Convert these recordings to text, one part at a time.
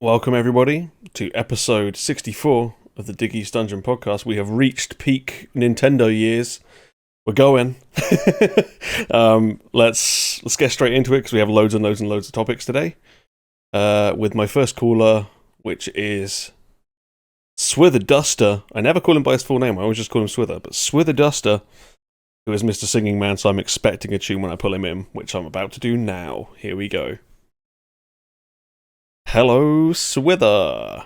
Welcome everybody to episode 64 of the Diggy's Dungeon podcast. We have reached peak Nintendo years. We're going. Let's get straight into it because we have loads and loads and loads of topics today. With my first caller, which is SwitherDuster. I never call him by his full name. I always just call him Swither. But SwitherDuster, who is Mr. Singing Man, so I'm expecting a tune when I pull him in, which I'm about to do now. Here we go. Hello, Swither.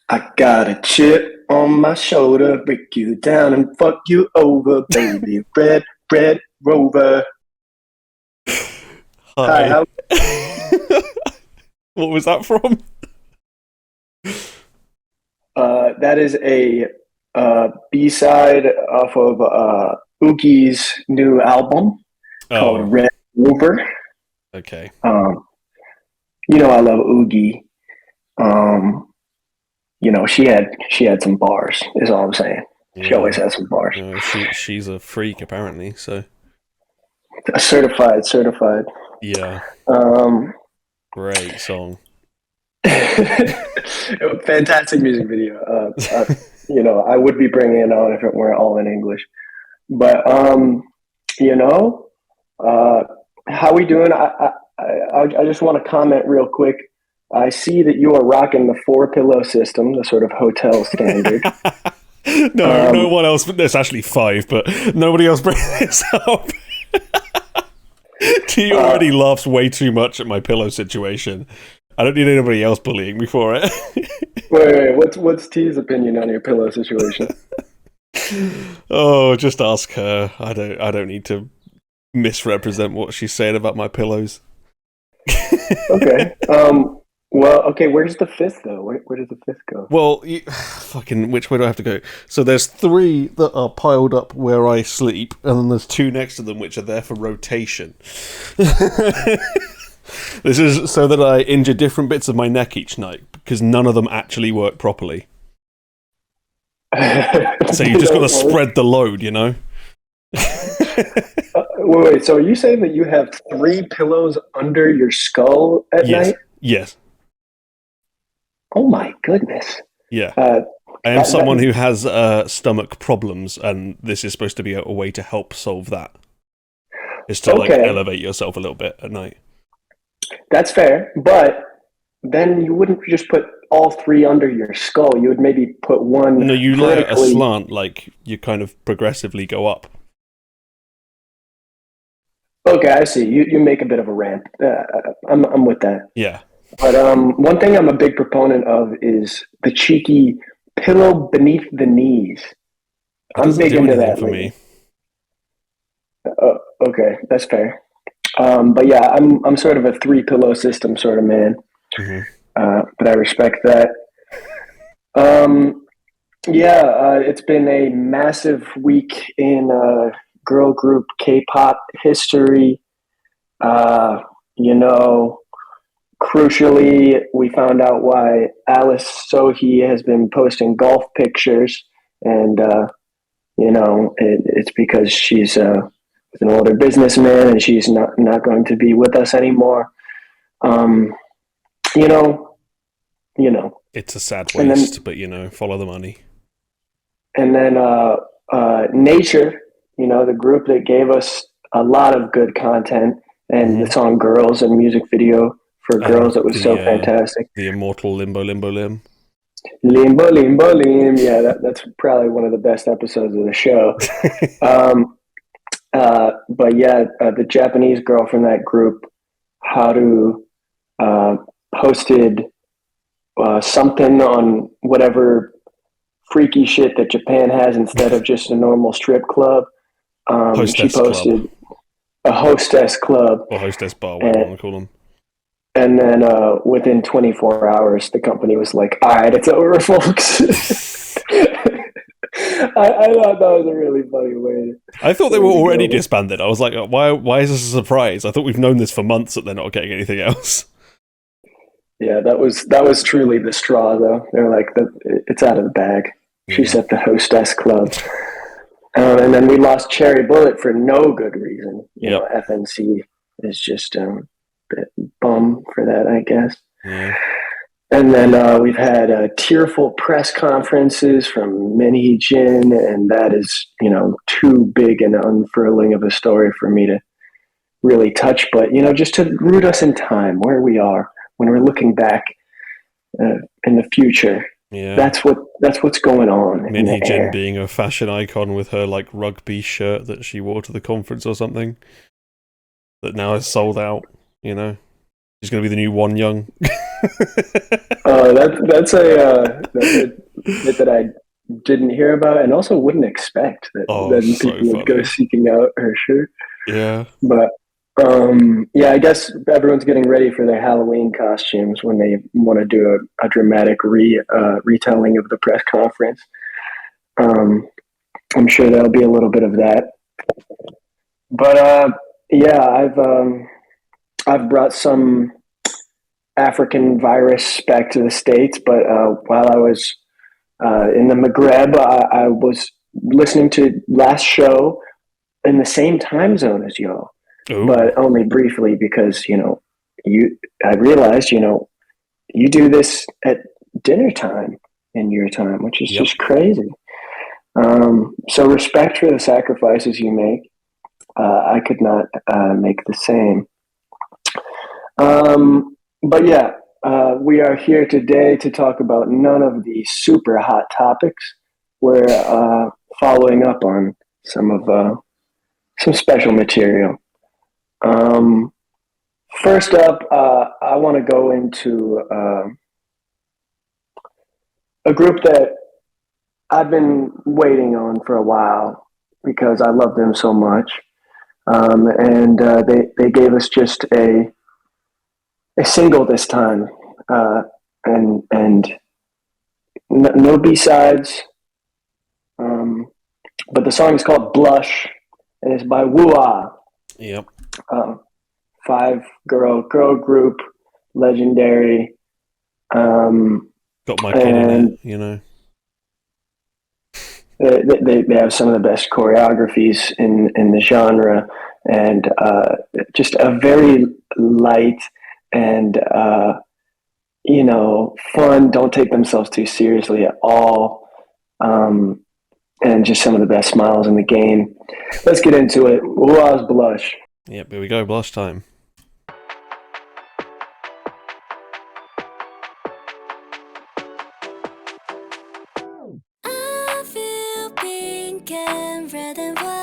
I got a chip on my shoulder, break you down and fuck you over, baby. Red Rover. Hi. What was that from? That is a B-side off of Oogie's new album called Red Rover. Okay. You know I love Oogie. You know she had some bars. Is all I'm saying. Yeah. She always has some bars. She's a freak apparently. So Certified. Yeah. Great song. Fantastic music video. You know, I would be bringing it on if it weren't all in English. But you know, how we doing? I just want to comment real quick. I see that you are rocking the 4-pillow system, the sort of hotel standard. No one else. There's actually 5, but nobody else brings this up. T already laughs way too much at my pillow situation. I don't need anybody else bullying me for it. Wait. What's T's opinion on your pillow situation? Oh, just ask her. I don't need to misrepresent what she's saying about my pillows. Okay. Well, okay. Where's the 5th though? Where does the 5th go? Well, fucking, which way do I have to go? So there's 3 that are piled up where I sleep, and then there's 2 next to them which are there for rotation. This is so that I injure different bits of my neck each night, because none of them actually work properly. So you just got to spread the load, you know? Wait. So are you saying that you have 3 pillows under your skull at night? Yes. Oh my goodness. Yeah. I am someone who has stomach problems, and this is supposed to be a way to help solve that. Is to like elevate yourself a little bit at night. That's fair, but then you wouldn't just put all 3 under your skull. You would maybe put one. No, you lay it a slant, like you kind of progressively go up. Okay, I see. You make a bit of a ramp. I'm with that. Yeah. But one thing I'm a big proponent of is the cheeky pillow beneath the knees. I'm big into that for me. Okay, that's fair. But yeah, I'm sort of a 3-pillow system sort of man. Mm-hmm. But I respect that. It's been a massive week in girl group K-pop history. You know, crucially, we found out why Alice Sohi has been posting golf pictures, and you know, it's because she's an older businessman and she's not going to be with us anymore. You know. It's a sad waste, but you know, follow the money. And then Nature, you know, the group that gave us a lot of good content, and the song "Girls" and music video for Girls that was so fantastic. The immortal Limbo Limbo Lim. Limbo Limbo Lim. Yeah, that's probably one of the best episodes of the show. But yeah, the Japanese girl from that group, Haru, posted something on whatever freaky shit that Japan has instead of just a normal strip club. She posted a hostess club. Or hostess bar, whatever you want to call them. And then within 24 hours, the company was like, all right, it's over, folks. I thought that was a really funny way. I thought they were already disbanded. I was like, why is this a surprise? I thought we've known this for months that they're not getting anything else. Yeah, that was truly the straw, though. They're like, it's out of the bag. She's at the hostess club. And then we lost Cherry Bullet for no good reason. You know, FNC is just a bit bum for that, I guess. Yeah. And then we've had tearful press conferences from Minhee Jin, and that is, too big an unfurling of a story for me to really touch. But, just to root us in time, where we are when we're looking back in the future. Yeah. That's what's going on. Minhee Jin being a fashion icon with her like rugby shirt that she wore to the conference or something that now is sold out. She's going to be the new Doyoung. That's a bit that I didn't hear about, and also wouldn't expect that people would go seeking out her shirt. Yeah, but I guess everyone's getting ready for their Halloween costumes when they want to do a dramatic retelling of the press conference. I'm sure there'll be a little bit of that. But I've brought some African virus back to the States, but while I was in the Maghreb, I was listening to last show in the same time zone as y'all. Ooh. But only briefly because, I realized, you do this at dinner time in your time, which is just crazy. So respect for the sacrifices you make. I could not make the same. But yeah, we are here today to talk about none of the super hot topics. We're following up on some special material. First up, I want to go into a group that I've been waiting on for a while because I love them so much. And they gave us just a single this time, and no B-sides. But the song is called Blush, and it's by WOOAH. Yep. 5-girl group, legendary. Got my pin in it, They have some of the best choreographies in the genre, and just a very light and fun. Don't take themselves too seriously at all, and just some of the best smiles in the game. Let's get into it. WOOAH's Blush. Yep, here we go. Blush time. I feel pink and red and white.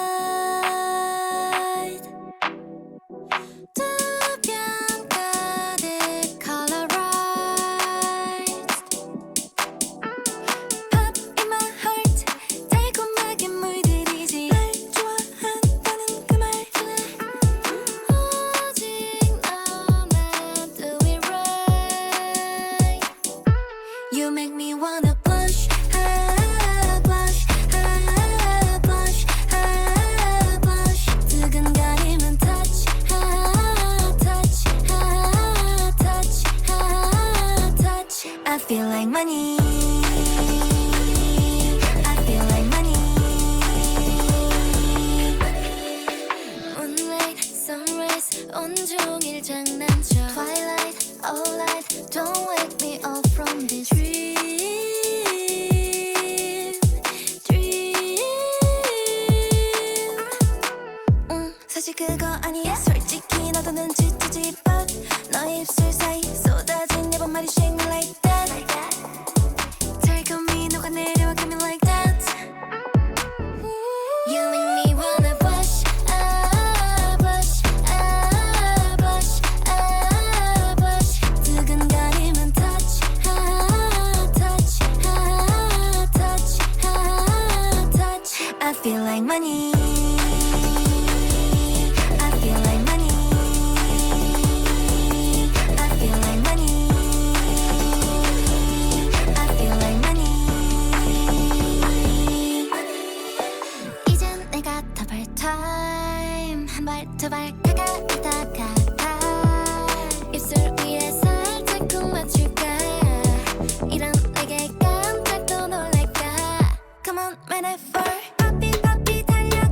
Come on, man, for poppy, poppy, 달려.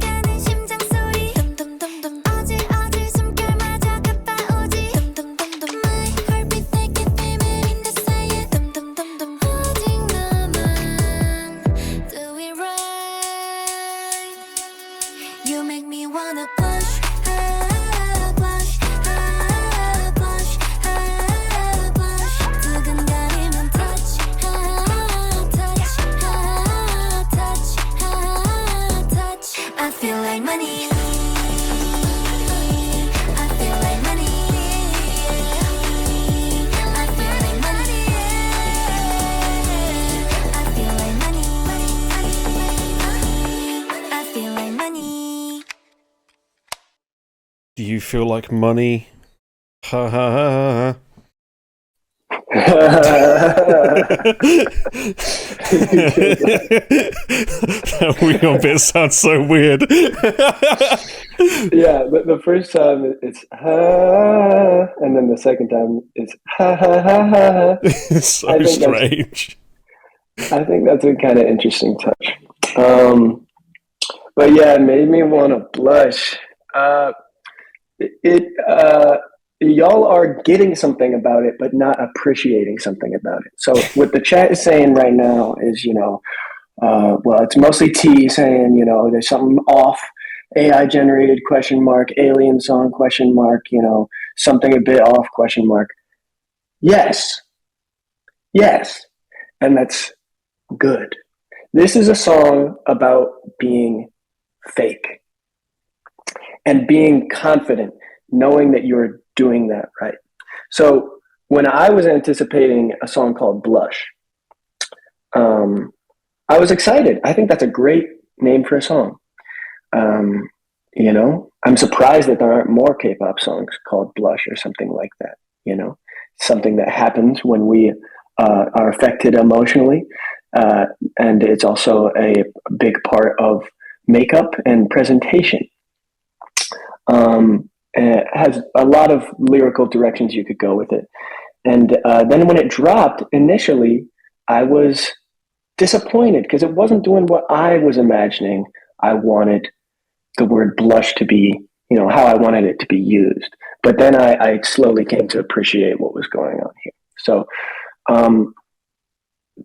feel like money. Ha ha ha ha. That weird bit sounds so weird. Yeah, but the first time it's ha, and then the second time it's ha ha ha ha. It's so strange. I think that's a kind of interesting touch. But yeah, it made me want to blush. Y'all are getting something about it, but not appreciating something about it. So what the chat is saying right now is, well, it's mostly T saying, there's something off. AI generated ? Alien song ? Something a bit off ? Yes, and that's good. This is a song about being fake and being confident, knowing that you're doing that right. So when I was anticipating a song called Blush, I was excited. I think that's a great name for a song. I'm surprised that there aren't more K-pop songs called Blush or something like that. Something that happens when we are affected emotionally. And it's also a big part of makeup and presentation. It has a lot of lyrical directions you could go with it. And then when it dropped, initially, I was disappointed because it wasn't doing what I was imagining I wanted the word blush to be, how I wanted it to be used. But then I slowly came to appreciate what was going on here. So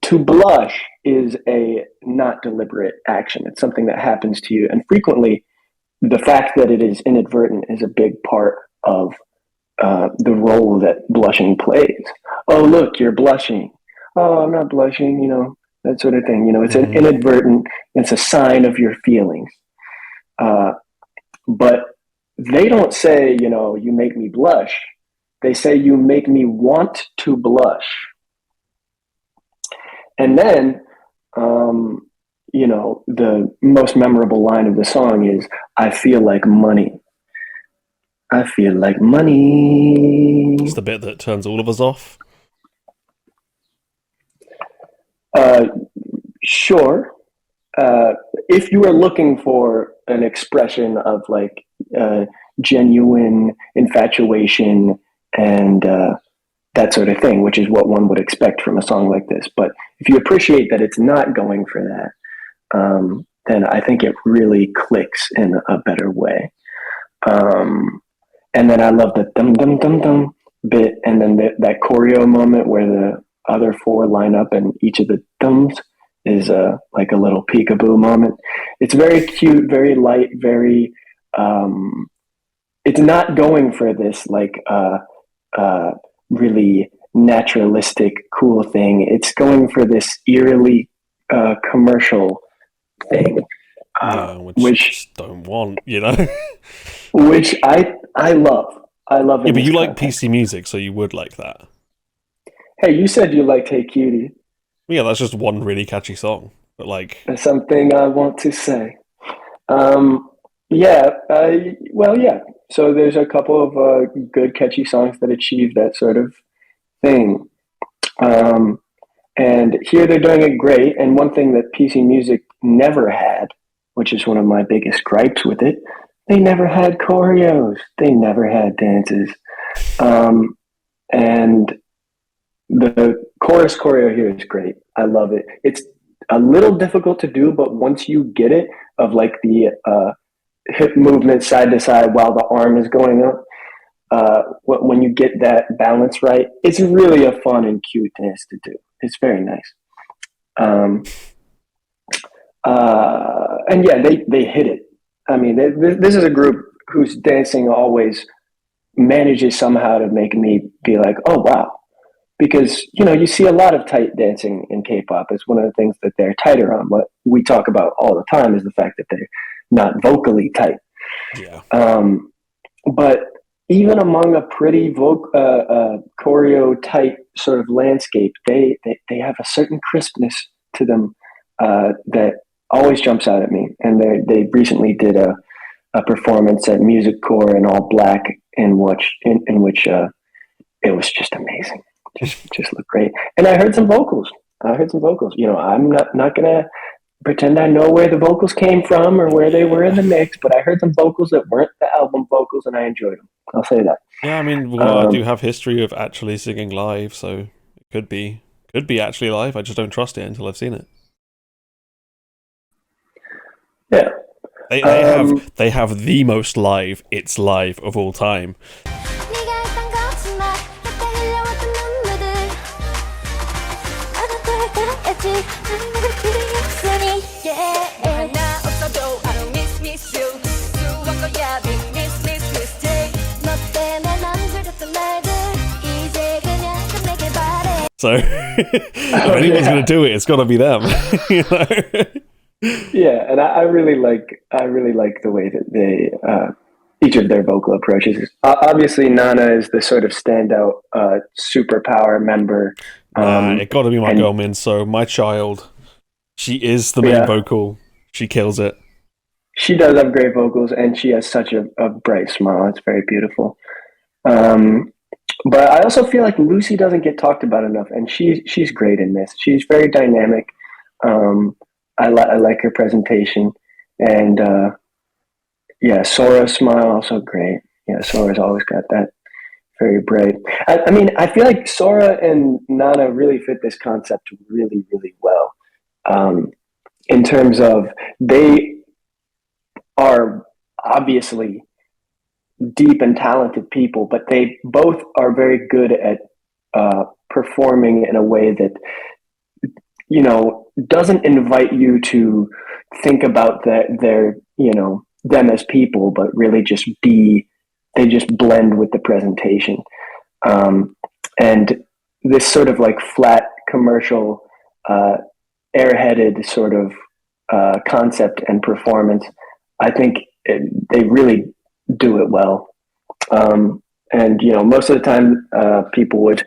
to blush is a not deliberate action. It's something that happens to you. And frequently, the fact that it is inadvertent is a big part of the role that blushing plays. Oh, look, you're blushing. Oh, I'm not blushing, that sort of thing. It's an inadvertent, it's a sign of your feelings. But they don't say, you make me blush. They say you make me want to blush. And then, the most memorable line of the song is, I feel like money. I feel like money. It's the bit that turns all of us off. Sure. If you are looking for an expression of genuine infatuation and that sort of thing, which is what one would expect from a song like this. But if you appreciate that it's not going for that, then I think it really clicks in a better way. And then I love the dum dum dum dum bit, and then that choreo moment where the other four line up and each of the dums is like a little peekaboo moment. It's very cute, very light, very it's not going for this really naturalistic cool thing. It's going for this eerily commercial thing, which don't want, which I love. I love it. Yeah, but you like PC music, so you would like that. Hey, you said you liked Hey Cutie. Yeah, that's just one really catchy song. But that's something I want to say. Yeah. So there's a couple of good catchy songs that achieve that sort of thing. And here they're doing it great. And one thing that PC music never had, which is one of my biggest gripes with it, they never had choreos. They never had dances. And the chorus choreo here is great. I love it. It's a little difficult to do, but once you get it, of the hip movement side to side while the arm is going up, when you get that balance right, it's really a fun and cute dance to do. It's very nice. And yeah, they hit it. I mean, this is a group whose dancing always manages somehow to make me be like, oh, wow. Because, you see a lot of tight dancing in K-pop. It's one of the things that they're tighter on. What we talk about all the time is the fact that they're not vocally tight. Yeah. But even among a pretty choreo tight sort of landscape, they have a certain crispness to them that always jumps out at me. And they recently did a performance at Music Core in all black, in which it was just amazing. Just looked great. And I heard some vocals. You know, I'm not gonna pretend I know where the vocals came from or where they were in the mix, but I heard some vocals that weren't the album vocals, and I enjoyed them. I'll say that. Yeah, I mean, WOOAH do have history of actually singing live, so it could be actually live. I just don't trust it until I've seen it. Yeah. They have the most live It's Live of all time. So if anyone's going to do it, it's got to be them. You know? Yeah, and I really like the way that they each of their vocal approaches. Obviously, Nana is the sort of standout superpower member. It got to be my girl Minso, my child. She is the main vocal. She kills it. She does have great vocals, and she has such a bright smile. It's very beautiful. But I also feel like Lucy doesn't get talked about enough, and she's great in this. She's very dynamic. I like her presentation, and Sora's smile also great. Yeah, Sora's always got that very bright. I mean, I feel like Sora and Nana really fit this concept really, really well. In terms of they are obviously deep and talented people, but they both are very good at performing in a way that, you know, doesn't invite you to think about their you know, them as people, but really they just blend with the presentation. And this sort of like flat commercial airheaded sort of concept and performance, I think they really do it well. And, you know, most of the time people would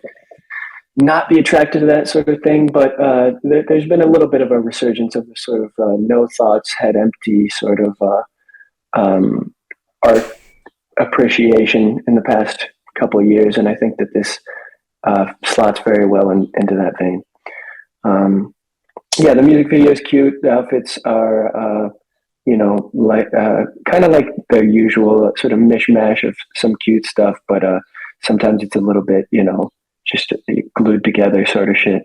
not be attracted to that sort of thing, but there's been a little bit of a resurgence of the sort of no thoughts, head empty sort of art appreciation in the past couple of years, and I think that this slots very well into that vein. The music video is cute. The outfits are, you know, like kind of like their usual sort of mishmash of some cute stuff, but sometimes it's a little bit, you know, just glued together sort of shit.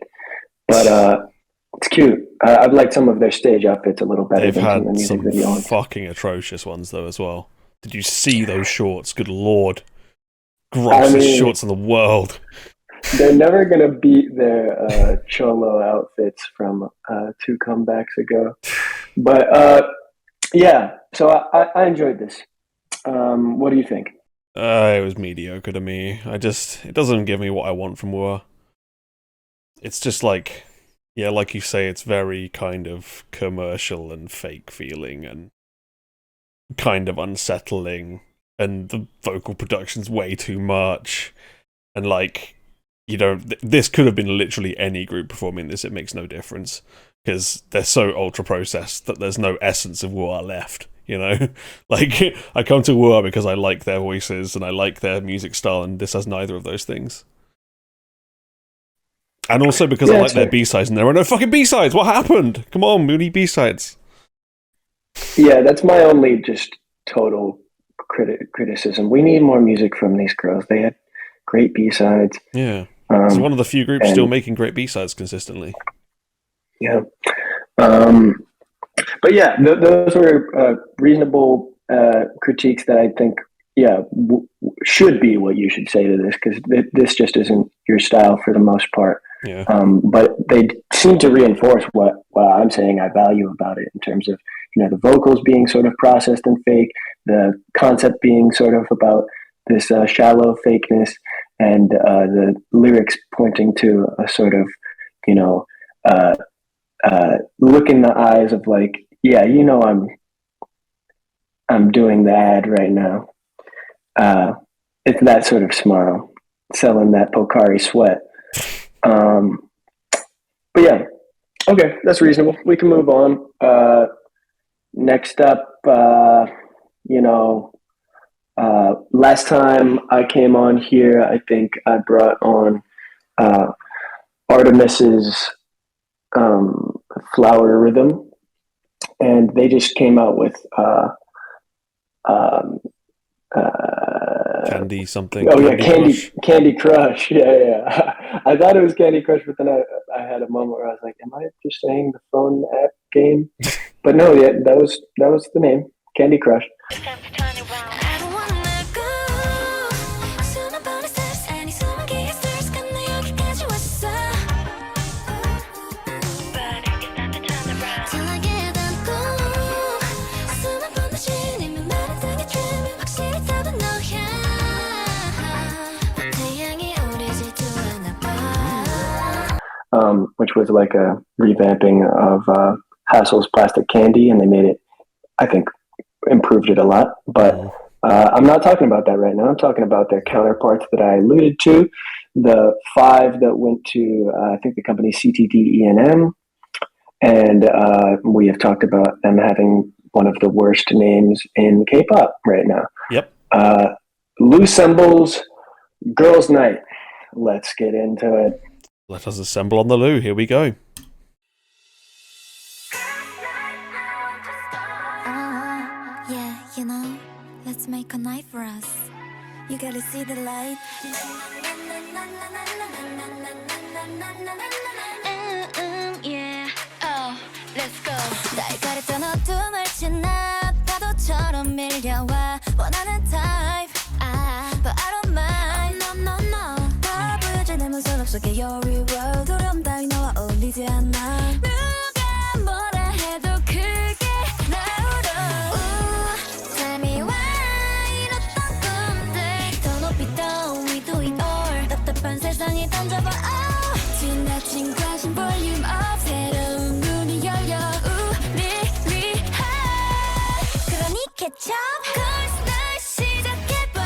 But it's cute. I've liked some of their stage outfits a little better. They've than had some of the music video ones. Fucking atrocious ones though as well. Did you see those shorts? Good lord. Grossest shorts in the world. They're never going to beat their Cholo outfits from 2 comebacks ago. But yeah, so I enjoyed this. What do you think? It was mediocre to me. It doesn't give me what I want from WOOAH. It's just like, yeah, like you say, it's very kind of commercial and fake feeling and kind of unsettling, and the vocal production's way too much. And like, you know, this could have been literally any group performing this. It makes no difference because they're so ultra processed that there's no essence of WOOAH left. You know, like I come to WOOAH because I like their voices and I like their music style, and this has neither of those things. And also because I like their B-sides, and there are no fucking B-sides. What happened? Come on, we need B-sides. Yeah, that's my only just total criticism. We need more music from these girls. They had great B-sides. Yeah, it's one of the few groups still making great B-sides consistently. Yeah. But yeah, those were reasonable critiques that I think, should be what you should say to this, because this just isn't your style for the most part. Yeah. But they seem to reinforce what I'm saying I value about it in terms of, you know, the vocals being sort of processed and fake, the concept being sort of about this shallow fakeness, and the lyrics pointing to a sort of, you know, look in the eyes of like, yeah, you know, I'm doing the ad right now. It's that sort of smile, selling that Pocari sweat. But yeah, okay, that's reasonable. We can move on. Next up, you know, last time I came on here, I think I brought on Artemis's Flower Rhythm, and they just came out with um, Candy something. oh yeah, Crush. Candy Crush. Yeah. I thought it was Candy Crush, but then I had a moment where I was like, "Am I just saying the phone app game?" But no, yeah, that was the name, Candy Crush. I don't wanna let go. 수많은 promises, 아니 수많은 kisses, 끝내 여기까지 왔어. But it's time to turn around. Till I get 안고 수많은 번다시 이미 말은 등에 dream 확실히 답은 너야. 태양이 우리 질투하나 봐. Which was like a revamping of Hassel's Plastic Candy, and they made it, I think, improved it a lot. But I'm not talking about that right now. I'm talking about their counterparts that I alluded to, the 5 that went to, I think, the company CTD E&M, and we have talked about them having one of the worst names in K-pop right now. Yep. Loossemble's Girls' Night. Let's get into it. Let us assemble on the loo. Here we go. Yeah, you know, let's make a night for us. You gotta see the light. Yeah, oh, let's go. 날 가렸던 어둠을 지나 파도처럼 밀려와 원하는 type. But I don't mind. No, no, no. 다 보여줘 내 모습 속에 your real world. 두려움 따위 너와 어울리지 않아. 누가 뭐라 해도 크게 나오러. Tell me why 이렇던 꿈들 더 높이 떠 we do it all. 답답한 세상에 던져봐. Oh. 지나친 관심 볼륨 up. 새로운 눈이 열려 우리 위해. 그러니 catch up. Cause 날 시작해봐.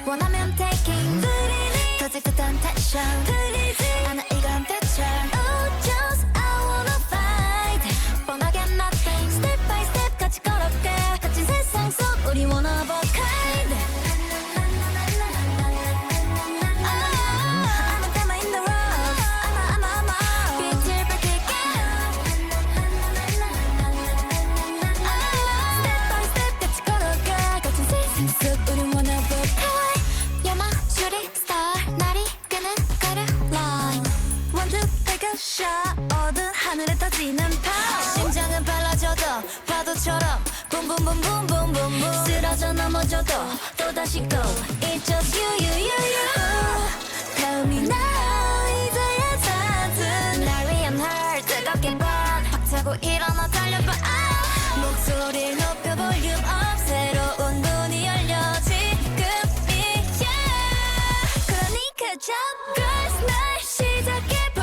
원하면 taking 더 짙은 텐션 들리지 않아 이건 picture. Oh just I wanna fight. 뻔하게 nothing step by step 같이 걸어가. 갇힌 세상 속 우리 one of a kind. I'm a diamond in the rough. I'm a 빛을 밝힐게. Step by step 같이 걸어가. 갇힌 세상 속 우리 one of a kind. 야마 슈팅 스타 날이 깨는 가려 line. One two take a shot. 어두운 하늘에 떠지는 power. 심장은 빨라져도 파도처럼 boom boom boom boom boom boom boom. 쓰러져 넘어져도 또다시 go. It's just you. Tell me now 이제야 찾은 날 위한 heart 뜨겁게 반 박차고 일어나 달려봐. 목소리를 높여 볼륨 up. 새로운 눈이 열려 지금이야. 그러니까 jump girls 날 시작해봐.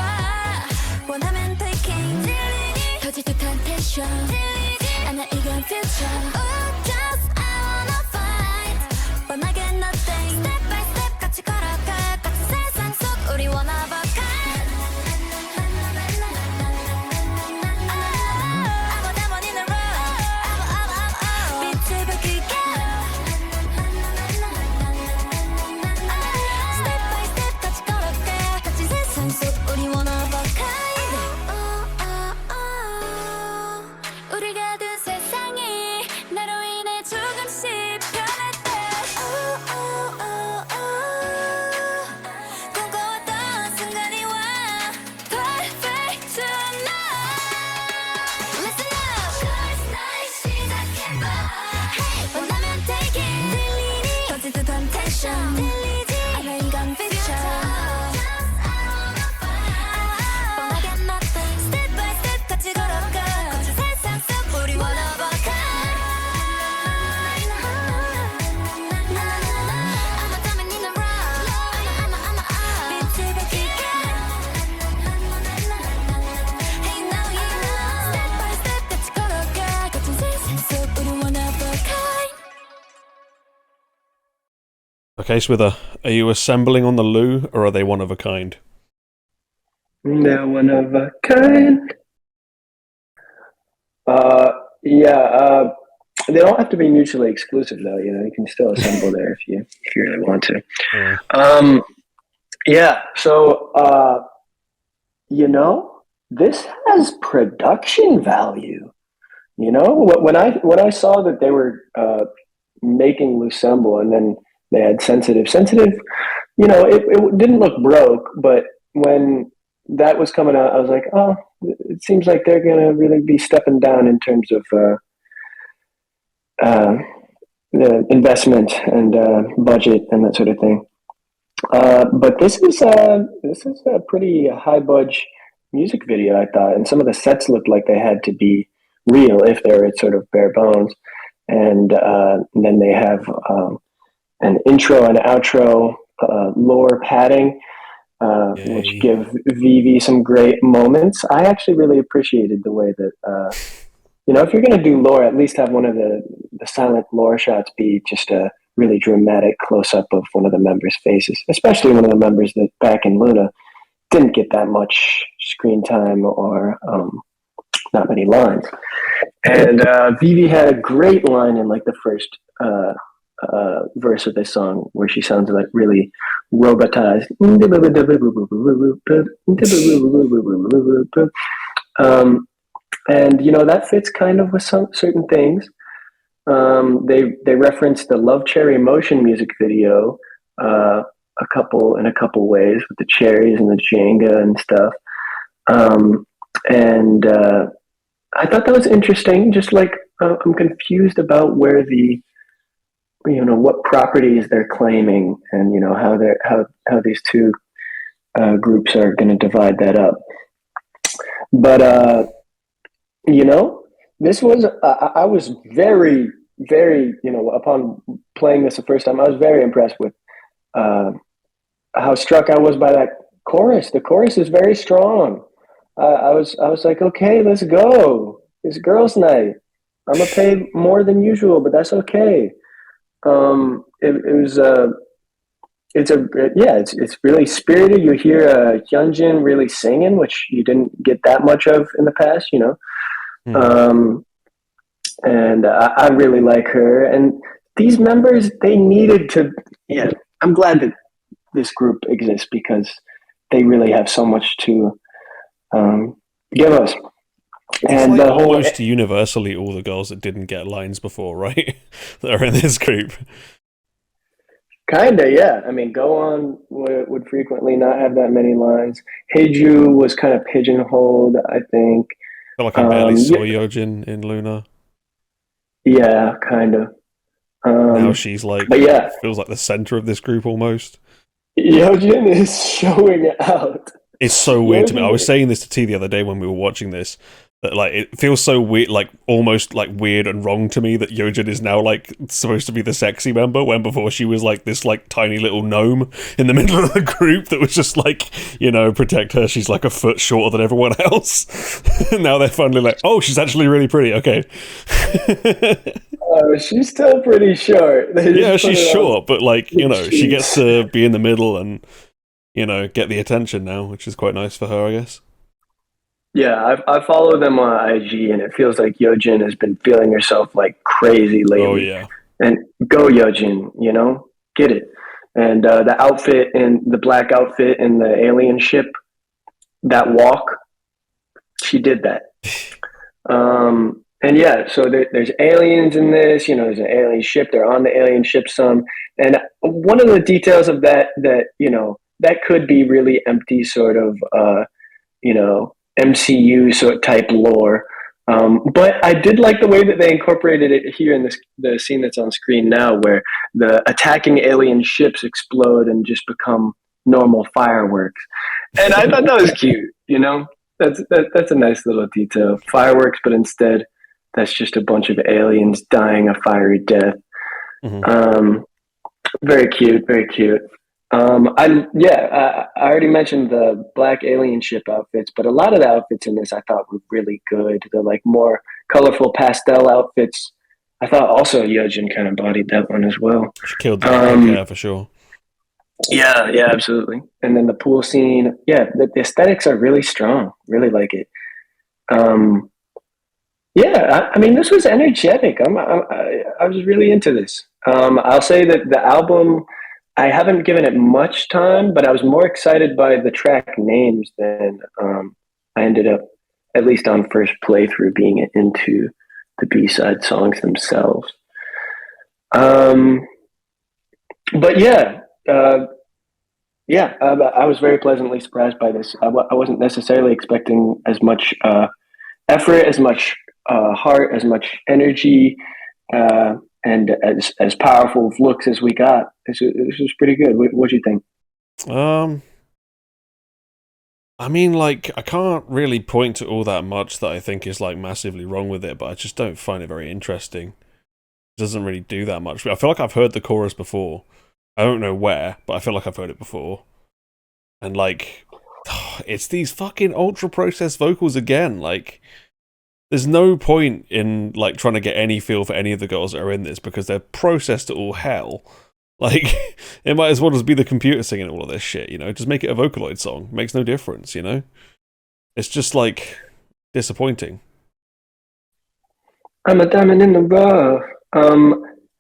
원하면 taking 들리니 더 짙은 텐션 들리지 않아 이건 future. Oh just I wanna fight. 뻔하게 nothing step by step 같이 걸어가. 같은 세상 속 우리 one of a kind. I'm a diamond in the rough. 빛을 밝힐게. Step by step 같이 걸어가. 같은 세상 속 우리 one of a kind. 우리가 둔 세상이 나로 인해 조금씩 변했대. 꿈꿔왔던 순간이 와. Perfect tonight. Listen up. Girls' night 시작해봐. 원하면 take it. 들리니 더 짙은 텐션 들리지 않아 이건 fiction. 뻔하게 nothing step by step 같이 걸어가. 거친 세상 속 우리 one of a kind. I'm a diamond in the rough. 빛을 밝힐게. Hey now you know. Step by step 같이 걸어가. 거친 세상 속 우리 one of a kind. Okay, Swither, are you assembling on the loo, or are they one of a kind? They're one of a kind. Yeah. They don't have to be mutually exclusive, though. You know, you can still assemble there if you really want to. Yeah. Yeah. So, you know, this has production value. You know, when I saw that they were making Loossemble, and then they had sensitive. You know, it didn't look broke, but when that was coming out, I was like, oh, it seems like they're gonna really be stepping down in terms of the investment and budget and that sort of thing. But this is a pretty high budge music video, I thought, and some of the sets looked like they had to be real if they were sort of bare bones. And then they have an intro and outro lore padding, which give Vivi some great moments. I actually really appreciated the way that you know, if you're going to do lore, at least have one of the silent lore shots be just a really dramatic close up of one of the members' faces, especially one of the members that back in Luna didn't get that much screen time or not many lines. And Vivi had a great line in like the first verse of this song where she sounds like really robotized. And you know that fits kind of with some certain things. They referenced the Love Cherry Motion music video a couple ways with the cherries and the Jenga and stuff. And I thought that was interesting. Just like I'm confused about where what properties they're claiming, and you know how these two groups are going to divide that up. But you know, this was I was very, very, you know, upon playing this the first time, I was very impressed with how struck I was by that chorus. The chorus is very strong. I was like, okay, let's go. It's girls' night. I'm gonna pay more than usual, but that's okay. It's really spirited. You hear Hyunjin really singing, which you didn't get that much of in the past, you know. And I really like her. And these members, they needed to. Yeah, I'm glad that this group exists because they really have so much to give us. And like the whole almost universally all the girls that didn't get lines before, right? that are in this group. Kinda, yeah. I mean, Go On would frequently not have that many lines. Heiju was kind of pigeonholed, I think. I feel like I barely saw Yojin in Luna. Yeah, kind of. Now she's like, but yeah, feels like the center of this group almost. Yojin is showing out. It's so weird to me. I was saying this to T the other day when we were watching this. That like it feels so weird, like almost like weird and wrong to me that Yojin is now like supposed to be the sexy member when before she was like this like tiny little gnome in the middle of the group that was just like, you know, protect her. She's like a foot shorter than everyone else. Now they're finally like, oh, she's actually really pretty. Okay. She's still pretty short. Yeah, she's short, but like, you know, she gets to be in the middle and, you know, get the attention now, which is quite nice for her, I guess. Yeah, I follow them on IG, and it feels like Yojin has been feeling herself like crazy lately. Oh, yeah. And go Yojin, you know? Get it. And the outfit, and the black outfit in the alien ship, that walk, she did that. And yeah, so there's aliens in this, you know, there's an alien ship, they're on the alien ship some. And one of the details of that, you know, that could be really empty sort of, you know, MCU sort of type lore. But I did like the way that they incorporated it here in the scene that's on screen now, where the attacking alien ships explode and just become normal fireworks. And I thought that was cute, you know? That's a nice little detail. Fireworks, but instead that's just a bunch of aliens dying a fiery death. Mm-hmm. Very cute, very cute. I already mentioned the black alien ship outfits, but a lot of the outfits in this I thought were really good. The like more colorful pastel outfits. I thought also Yojin kind of bodied that one as well. She killed that yeah, for sure. Yeah, absolutely. And then the pool scene, yeah, the aesthetics are really strong. Really like it. Yeah, I mean, this was energetic. I was really into this. I'll say that the album, I haven't given it much time, but I was more excited by the track names than I ended up, at least on first playthrough, being into the B-side songs themselves. But yeah, I was very pleasantly surprised by this. I wasn't necessarily expecting as much effort, as much heart, as much energy, and as powerful of looks as we got. This was pretty good. What do you think? I mean, like, I can't really point to all that much that I think is, like, massively wrong with it, but I just don't find it very interesting. It doesn't really do that much. I feel like I've heard the chorus before. I don't know where, but I feel like I've heard it before. And, like, it's these fucking ultra-processed vocals again. Like, there's no point in, like, trying to get any feel for any of the girls that are in this, because they're processed to all hell. Like, it might as well just be the computer singing all of this shit, you know? Just make it a Vocaloid song. Makes no difference, you know? It's just, like, disappointing. I'm a diamond in the rough.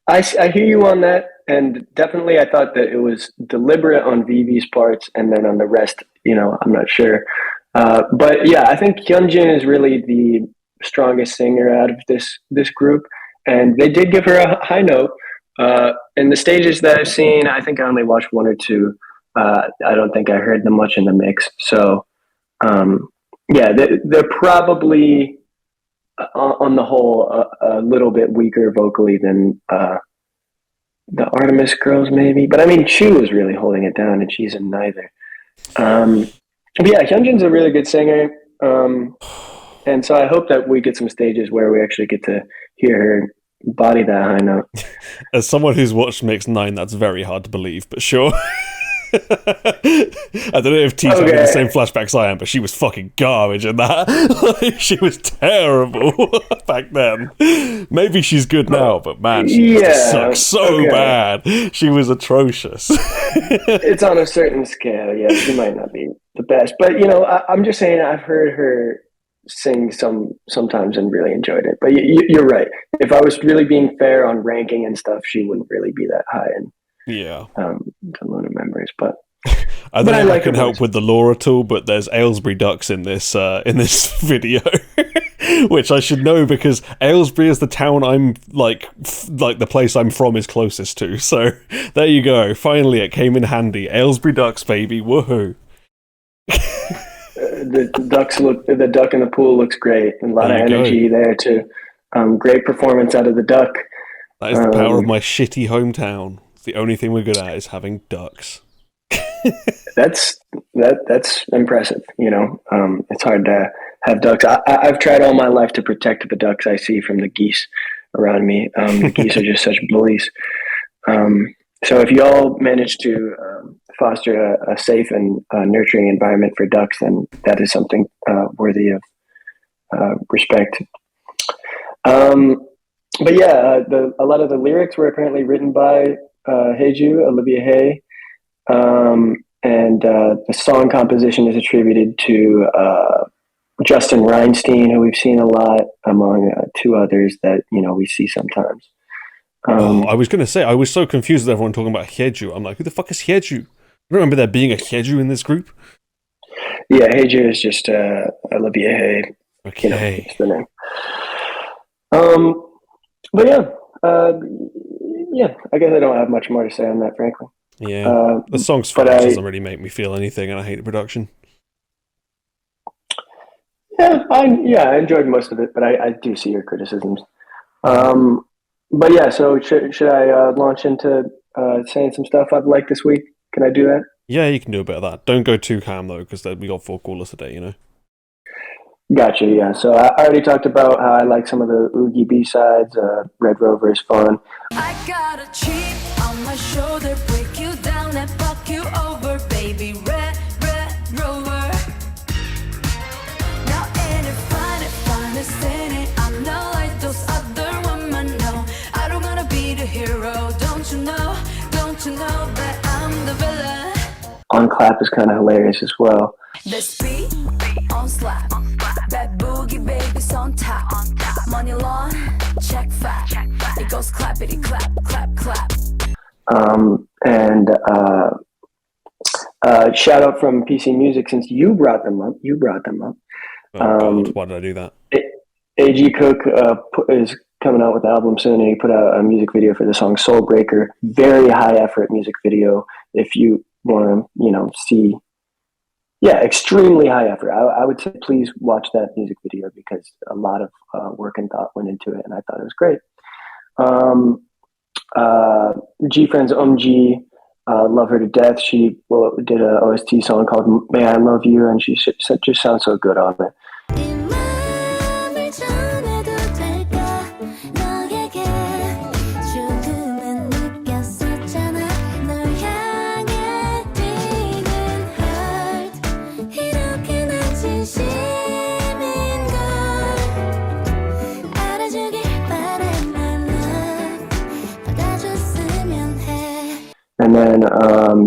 I hear you on that, and definitely I thought that it was deliberate on Vivi's parts, and then on the rest, you know, I'm not sure. But yeah, I think Hyunjin is really the strongest singer out of this group, and they did give her a high note. In the stages that I've seen, I think I only watched one or two. I don't think I heard them much in the mix. So, yeah, they're probably, on the whole, a little bit weaker vocally than the Artemis girls, maybe. But I mean, Chu is really holding it down, and she's in neither. But yeah, Hyunjin's a really good singer. And so I hope that we get some stages where we actually get to hear her body that high note. As someone who's watched Mix 9, that's very hard to believe, but sure. I don't know if T's having the same flashbacks I am, but she was fucking garbage in that. Like, she was terrible back then. Maybe she's good now, but man, she sucks so bad. She was atrocious. It's on a certain scale, yeah. She might not be the best, but you know, I'm just saying, I've heard her sing sometimes and really enjoyed it. But you're right. If I was really being fair on ranking and stuff, she wouldn't really be that high in the Lunar members. But I don't know if I can help with the lore at all, but there's Aylesbury ducks in this video, which I should know because Aylesbury is the town I'm like the place I'm from is closest to. So there you go. Finally, it came in handy. Aylesbury ducks, baby, woohoo! The duck in the pool looks great, and a lot of energy there too. Great performance out of the duck. That is the power of my shitty hometown. It's the only thing we're good at is having ducks. That's impressive. You know, it's hard to have ducks. I've tried all my life to protect the ducks I see from the geese around me. The geese are just such bullies. So if you all manage to foster a safe and nurturing environment for ducks, then that is something worthy of respect. But yeah, a lot of the lyrics were apparently written by Haeju, Olivia Hae, and the song composition is attributed to Justin Reinstein, who we've seen a lot, among two others that we see sometimes. I was going to say, I was so confused with everyone talking about Haeju. I'm like, who the fuck is Haeju? I don't remember there being a Haeju in this group. Yeah, Haeju is just Olivia Hae. Okay. It's the name. But yeah, I guess I don't have much more to say on that, frankly. Yeah, the song's fun. It doesn't really make me feel anything, and I hate the production. Yeah, I enjoyed most of it, but I do see your criticisms. But yeah, so should I launch into saying some stuff I've liked this week? Can I do that? Yeah, you can do a bit of that. Don't go too ham though, because we got 4 callers today, Gotcha, yeah. So I already talked about how I like some of the Oogie B-sides. Red Rover is fun. I got a chip on my shoulder, break you down and fuck you over, baby. Red Rover. Now ain't it fun, standing. I'm not like those other women, no. I don't wanna be the hero, don't you know that I'm the villain. On clap is kind of hilarious as well. The speed on slap, that boogie baby's on top. goes clappity clap, clap, clap. And shout out from PC Music, since you brought them up. Oh God, why did I do that? AG Cook is coming out with the album soon, and he put out a music video for the song Soul Breaker. Very high effort music video. If you want to, see, extremely high effort. I would say please watch that music video, because a lot of work and thought went into it, and I thought it was great. G Friends G, love her to death. She did an OST song called May I Love You, and she just sounds so good on it. And then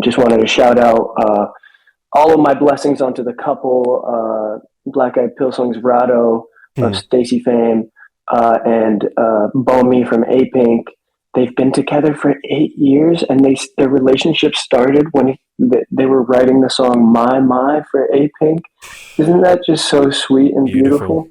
just wanted to shout out all of my blessings onto the couple, Black Eyed Pilsung's Rado of Stacy fame, and Bomi from A-Pink. They've been together for 8 years, and their relationship started when they were writing the song My for A-Pink. Isn't that just so sweet and beautiful?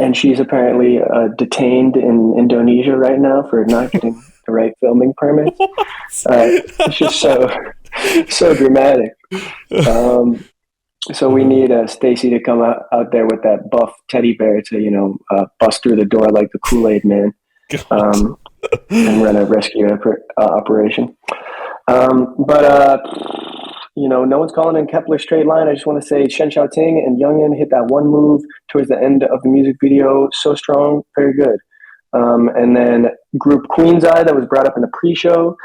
And she's apparently detained in Indonesia right now for not getting the right filming permits. It's just so dramatic. So we need Stacy to come out there with that buff teddy bear to bust through the door like the Kool-Aid Man, and run a rescue operation. No one's calling in Kepler straight line. I just want to say Shen Xiaoting and Youngin hit that one move towards the end of the music video. So strong, very good. And then group Queen's Eye that was brought up in the pre-show.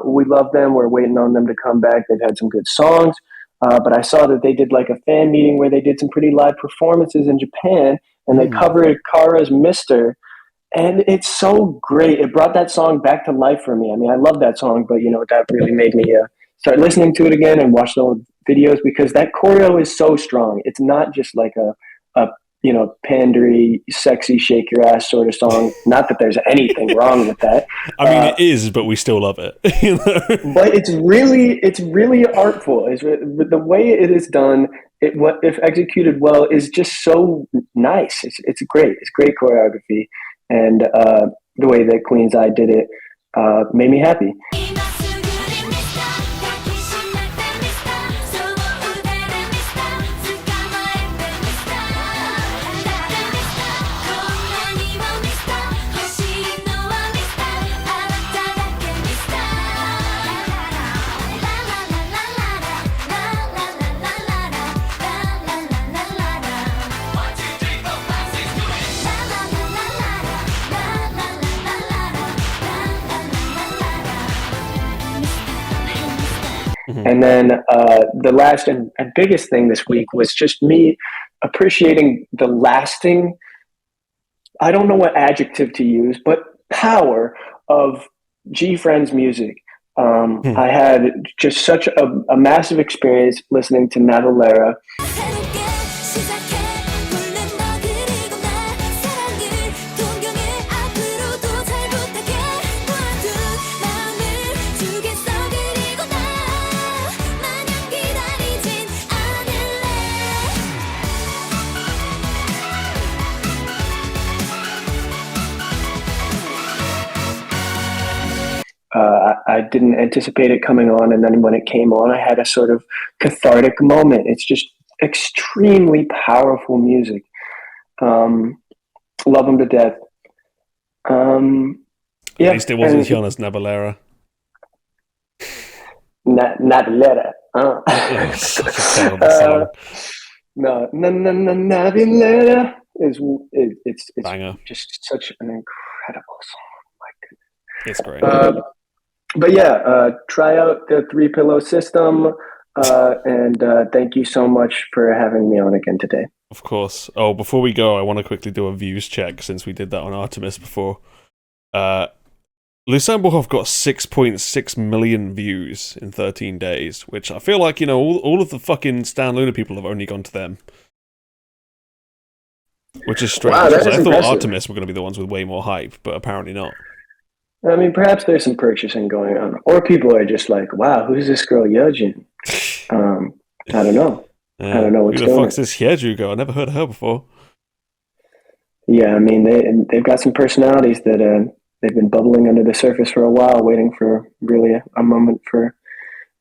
We love them. We're waiting on them to come back. They've had some good songs. But I saw that they did like a fan meeting where they did some pretty live performances in Japan, and they covered Kara's Mister. And it's so great. It brought that song back to life for me. I mean, I love that song, but that really made me start listening to it again and watch the old videos, because that choreo is so strong. It's not just like a pandery, sexy, shake your ass sort of song. Not that there's anything wrong with that. I mean, it is, but we still love it. But it's really artful. The way it is done, if executed well, is just so nice. It's great. It's great choreography, and the way that Queen's Eye did it made me happy. And then the last and biggest thing this week was just me appreciating the lasting, I don't know what adjective to use, but power of G Friends music. I had just such a massive experience listening to Navalera. I didn't anticipate it coming on, and then when it came on, I had a sort of cathartic moment. It's just extremely powerful music. Love them to death. At least it wasn't Gianna's Navalera. Navalera. Such a terrible song. No, Navalera it's banger. Just such an incredible song. My goodness. It's great. but yeah, try out the 3 pillow system. And thank you so much for having me on again today. Of course. Oh, before we go, I want to quickly do a views check since we did that on Artemis before. Loossemble have got 6.6 million views in 13 days, which I feel like, all of the fucking Stan Luna people have only gone to them. Which is strange, because I thought Artemis were going to be the ones with way more hype, but apparently not. I mean, perhaps there's some purchasing going on. Or people are just like, wow, who's this girl Yeojin? I don't know. I don't know what's going on. Who the fuck's this Hyeju girl? I never heard of her before. Yeah, I mean, they've got some personalities that they've been bubbling under the surface for a while, waiting for really a moment for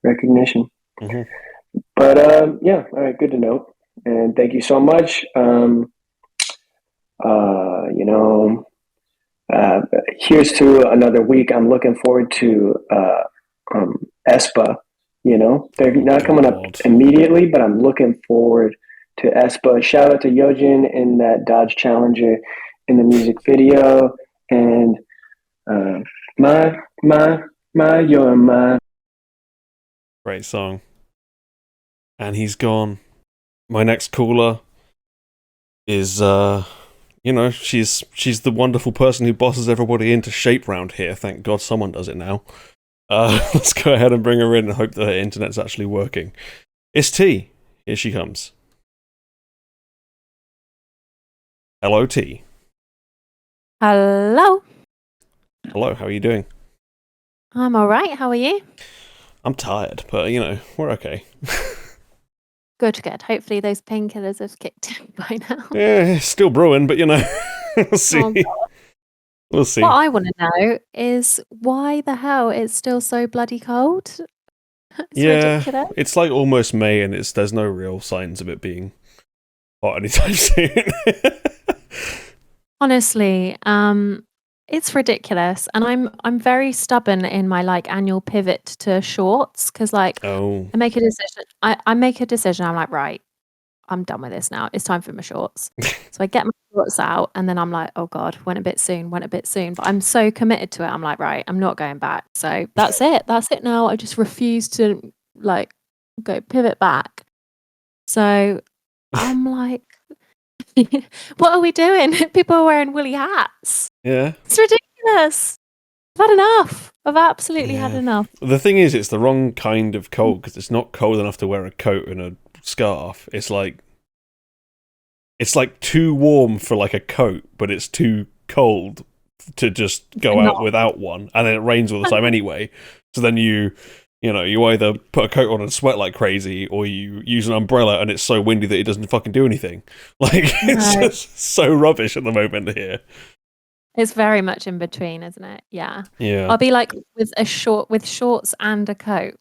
recognition. Mm-hmm. But yeah, all right, good to know. And thank you so much. Here's to another week. I'm looking forward to ESPA. They're not coming up immediately, but I'm looking forward to ESPA. Shout out to Yeojin in that Dodge Challenger in the music video, and you're my. Great song. And he's gone. My next caller is she's the wonderful person who bosses everybody into shape round here. Thank God someone does it now. Let's go ahead and bring her in and hope that her internet's actually working. It's T. Here she comes. Hello, T. Hello. Hello, how are you doing? I'm alright, how are you? I'm tired, but we're okay. Good. Hopefully those painkillers have kicked in by now. Yeah, still brewing, but we'll see. Oh, we'll see. What I want to know is why the hell it's still so bloody cold? It's ridiculous. It's like almost May and there's no real signs of it being hot anytime soon. Honestly, it's ridiculous, and I'm very stubborn in my annual pivot to shorts because I make a decision. I make a decision. I'm like, right, I'm done with this now. It's time for my shorts. So I get my shorts out, and then I'm like, oh god, went a bit soon. But I'm so committed to it. I'm like, right, I'm not going back. So that's it. That's it now. I just refuse to go pivot back. So I'm like, what are we doing? People are wearing woolly hats. Yeah. It's ridiculous. I've had enough. I've absolutely had enough. The thing is, it's the wrong kind of cold because it's not cold enough to wear a coat and a scarf. It's like too warm for a coat, but it's too cold to just go out without one. And then it rains all the time anyway. So then you either put a coat on and sweat like crazy, or you use an umbrella and it's so windy that it doesn't fucking do anything. It's just so rubbish at the moment here. It's very much in between, isn't it? Yeah. Yeah. I'll be with shorts and a coat.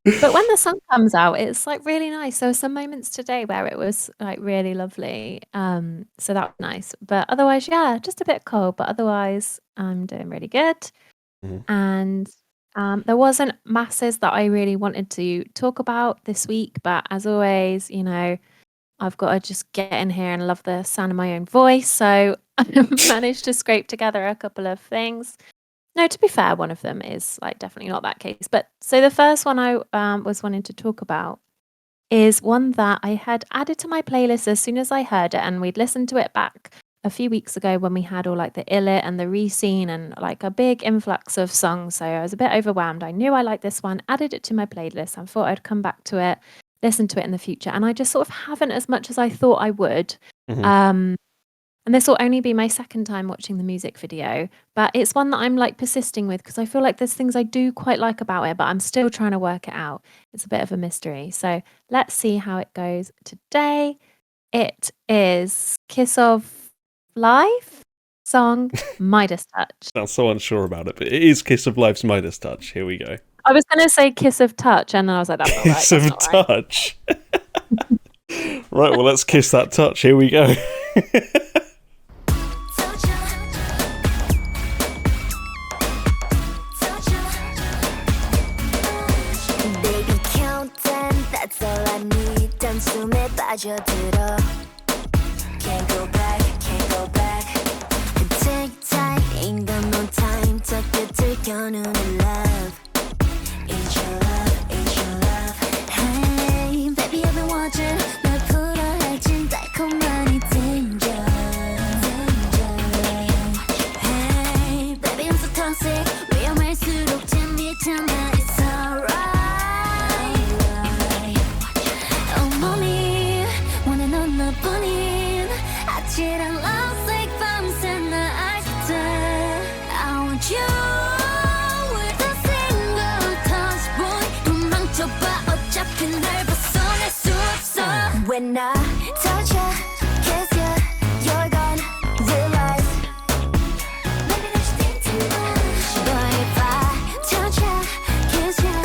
But when the sun comes out, it's really nice. There were some moments today where it was really lovely. So that was nice. But otherwise, yeah, just a bit cold. But otherwise, I'm doing really good. Mm-hmm. And there wasn't masses that I really wanted to talk about this week. But as always, I've got to just get in here and love the sound of my own voice. So I managed to scrape together a couple of things. No, to be fair, one of them is definitely not that case. But so the first one I was wanting to talk about is one that I had added to my playlist as soon as I heard it, and we'd listened to it back a few weeks ago when we had all the Illit and the Rescene and a big influx of songs. So I was a bit overwhelmed. I knew I liked this one, added it to my playlist. I thought I'd come back to it, listen to it in the future, and I just sort of haven't as much as I thought I would. Mm-hmm. And this will only be my second time watching the music video, but it's one that I'm persisting with because I feel like there's things I do quite like about it, but I'm still trying to work it out. It's a bit of a mystery. So let's see how it goes today. It is Kiss of Life song Midas Touch. I'm so unsure about it, but it is Kiss of Life's Midas Touch. Here we go. I was going to say Kiss of Touch, and then I was like, that's not right. Kiss of Touch. Right, well, let's kiss that touch. Here we go. Baby, count 10, that's all I need. 단숨에 빠져들어. Can't go back. Take time, ain't got no time. 겨누는 love. It's your love, it's your love. Hey, baby, I've been watching. 널 풀어할진 달콤한 이 danger. Hey, baby, I'm so toxic. 위험할수록 재밌잖아. It's alright. 온몸이 원하는 너뿐인 아찔한 love like 밤새 날 알게 돼. I want you with a single touch boy. 도망쳐봐 어차피 날 벗어날 수 없어. When I touch ya, kiss ya, you're gone. Realize maybe there's things too much. But if I touch ya, kiss ya,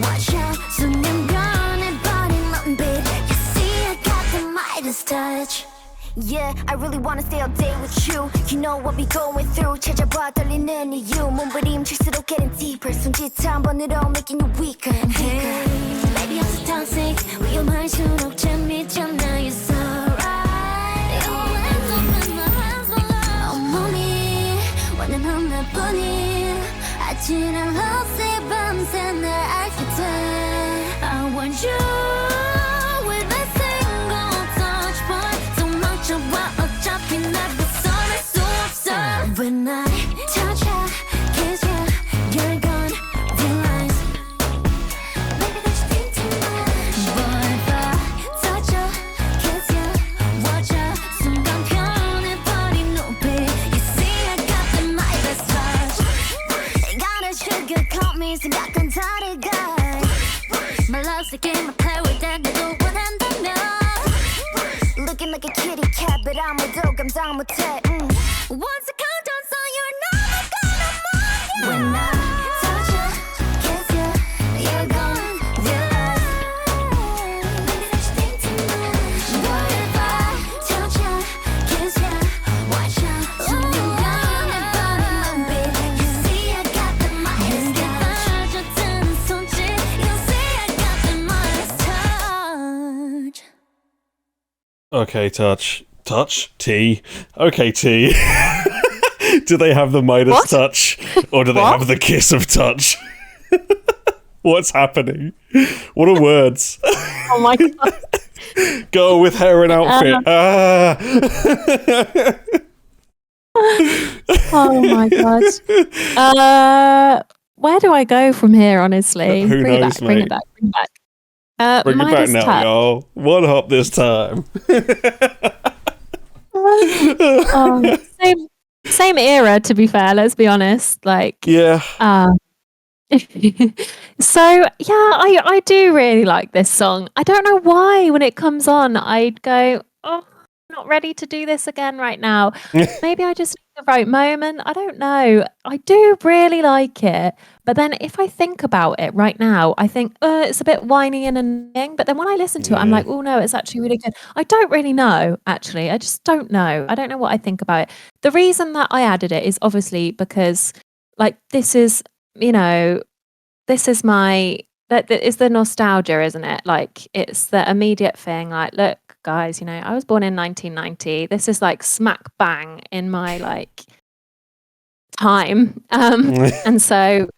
watch out. 순간 변해버린 몸빛. You see I got the Midas touch. Yeah, I really wanna stay all day with you. You know what we going through. 찾아봐 떨리는 이유. 몸부림칠수록 getting deeper. 손짓 한 번으로 making you weaker. Hey, maybe I'm so toxic. 위험할수록 재밌잖아. It's alright. 온몸이 원하는 나뿐인 아찔한 love 밤새 날 알게 돼. I want you with a single touch boy. 도망쳐봐 어차피 날 벗어날 수 없어. When I touch ya, kiss ya, you're gone. Realize maybe there's things too much. But if I touch ya, kiss ya, watch out. 순간 변해버린 눈빛. You see I got the Midas touch. Gotta sugarcoat me 생각한 다르게. My love's like in my play with that 너도 원한다면. Looking like a kitty cat, but 아무도 감당 못해. Once I count down, so you're never gonna move. When I touch ya, kiss ya, you're gone. Realize maybe there's things too much. But if I touch ya, kiss ya, watch out. 순간 변해버린 눈빛. You see I got the Midas touch. 빠져드는 손짓. You see I got the Midas touch. Okay, touch. Touch? T. Okay, T. Do they have the Midas What? touch? Or do they What? have the kiss of touch? What's happening? What are words? Oh my god. Go with hair and outfit. Ah! Oh my god. Where do I go from here, honestly? Who bring knows, it back, bring mate? it back, bring it back. Bring it back Midas now, touch. y'all. One hop this time. Oh, same era, to be fair, let's be honest. Like, Yeah. so yeah, I do really like this song. I don't know why when it comes on, I'd go, oh, I'm not ready to do this again right now. Maybe I just need the right moment. I don't know. I do really like it. But then if I think about it right now, I think it's a bit whiny and annoying. But then when I listen to it, I'm Yeah. like, oh no, it's actually really good. I don't really know, actually. I just don't know. I don't know what I think about it. The reason that I added it is obviously because, like, this is, this is that is the nostalgia, isn't it? Like, it's the immediate thing. Like, look, guys, I was born in 1990. This is like smack bang in my like time. And so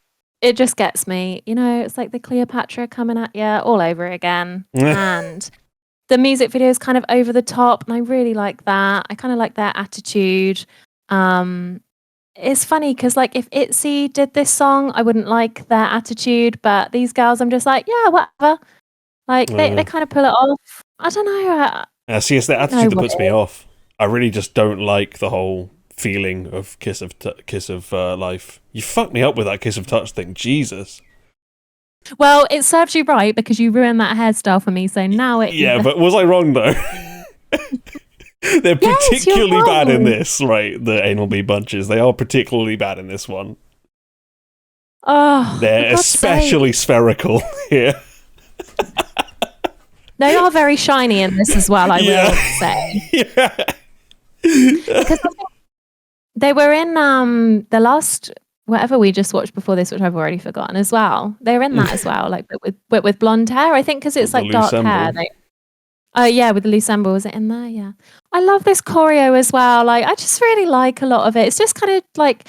it just gets me, it's like the Cleopatra coming at you all over again. And the music video is kind of over the top, and I really like that. I kind of like their attitude. It's funny because, like, if ITZY did this song, I wouldn't like their attitude, but these girls, I'm just like, yeah, whatever. Like, they kind of pull it off. I don't know. See, it's the attitude that puts me off. I really just don't like the whole feeling of kiss of life. You fucked me up with that kiss of touch thing, Jesus. Well, it serves you right because you ruined that hairstyle for me, so now it... Yeah, but was I wrong, though? They're particularly bad in this, right? The anal bee bunches. They are particularly bad in this one. Oh, they're especially spherical here. They are very shiny in this as well, I will say. Yeah. Because I think they were in the last whatever we just watched before this, which I've already forgotten as well. They were in that as well, like with blonde hair. I think because it's like dark hair. Oh yeah, with the Loossemble, was it in there? Yeah. I love this choreo as well. Like, I just really like a lot of it. It's just kind of like,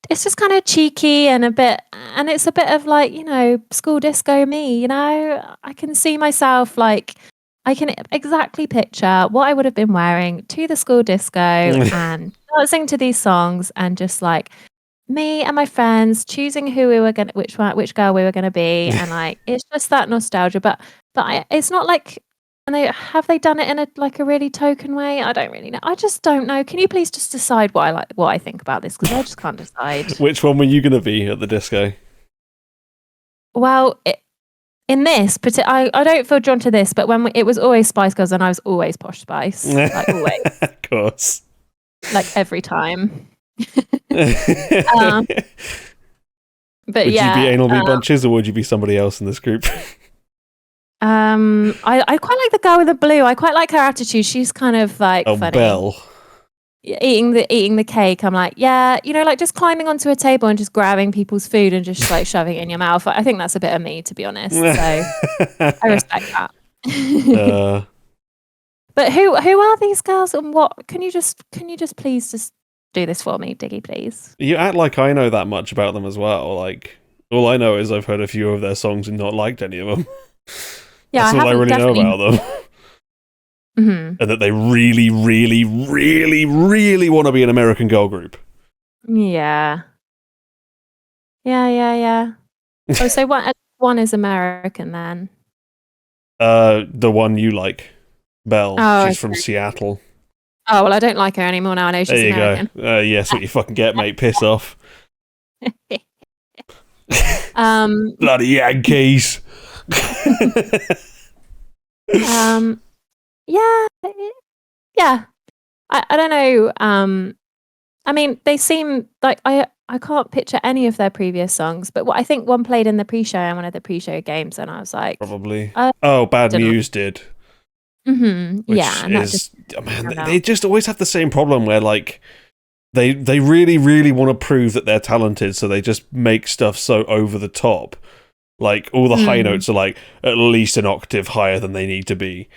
it's just kind of cheeky and it's a bit of like, school disco me, I can see myself like, I can exactly picture what I would have been wearing to the school disco and dancing to these songs and just like me and my friends choosing who we were going to, which girl we were going to be. And like, it's just that nostalgia, but it's not like, and have they done it in a really token way? I don't really know. I just don't know. Can you please just decide what I think about this? Because I just can't decide. Which one were you going to be at the disco? Well, in this, I don't feel drawn to this, but when it was always Spice Girls and I was always Posh Spice. Like always. Of course. Like every time. But would you be Anal Beat Bunches or would you be somebody else in this group? I quite like the girl with the blue. I quite like her attitude. She's kind of like funny. Belle. Eating the cake. I'm like, yeah, like just climbing onto a table and just grabbing people's food and just like shoving it in your mouth. I think that's a bit of me, to be honest. So I respect that. But who are these girls and what? Can you just please just do this for me, Diggy, please? You act like I know that much about them as well. Like all I know is I've heard a few of their songs and not liked any of them. Yeah, that's all I really know about them. Mm-hmm. And that they really, really, really, really want to be an American girl group. Yeah. Oh, so one is American then? The one you like, Belle. Oh, she's from Seattle. Oh, well, I don't like her anymore now. I know she's American. There you go. Yes, what you fucking get, mate. Piss off. Bloody Yankees. Yeah. I don't know. I mean, they seem like I can't picture any of their previous songs, but I think one played in the pre-show and one of the pre-show games, and I was like, probably. Bad News did. Mm-hmm. Yeah, and they just always have the same problem where like they really, really want to prove that they're talented, so they just make stuff so over the top. Like all the high notes are like at least an octave higher than they need to be.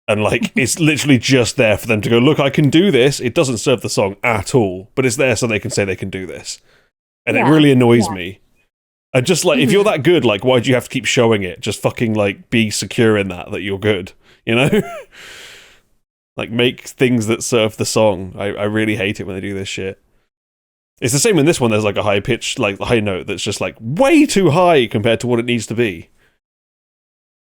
And like it's literally just there for them to go, look, I can do this. It doesn't serve the song at all, but it's there so they can say they can do this. And it really annoys me. And just like if you're that good, like why do you have to keep showing it? Just fucking like be secure in that you're good, Like make things that serve the song. I really hate it when they do this shit. It's the same in this one. There's like a high pitch, like high note that's just like way too high compared to what it needs to be.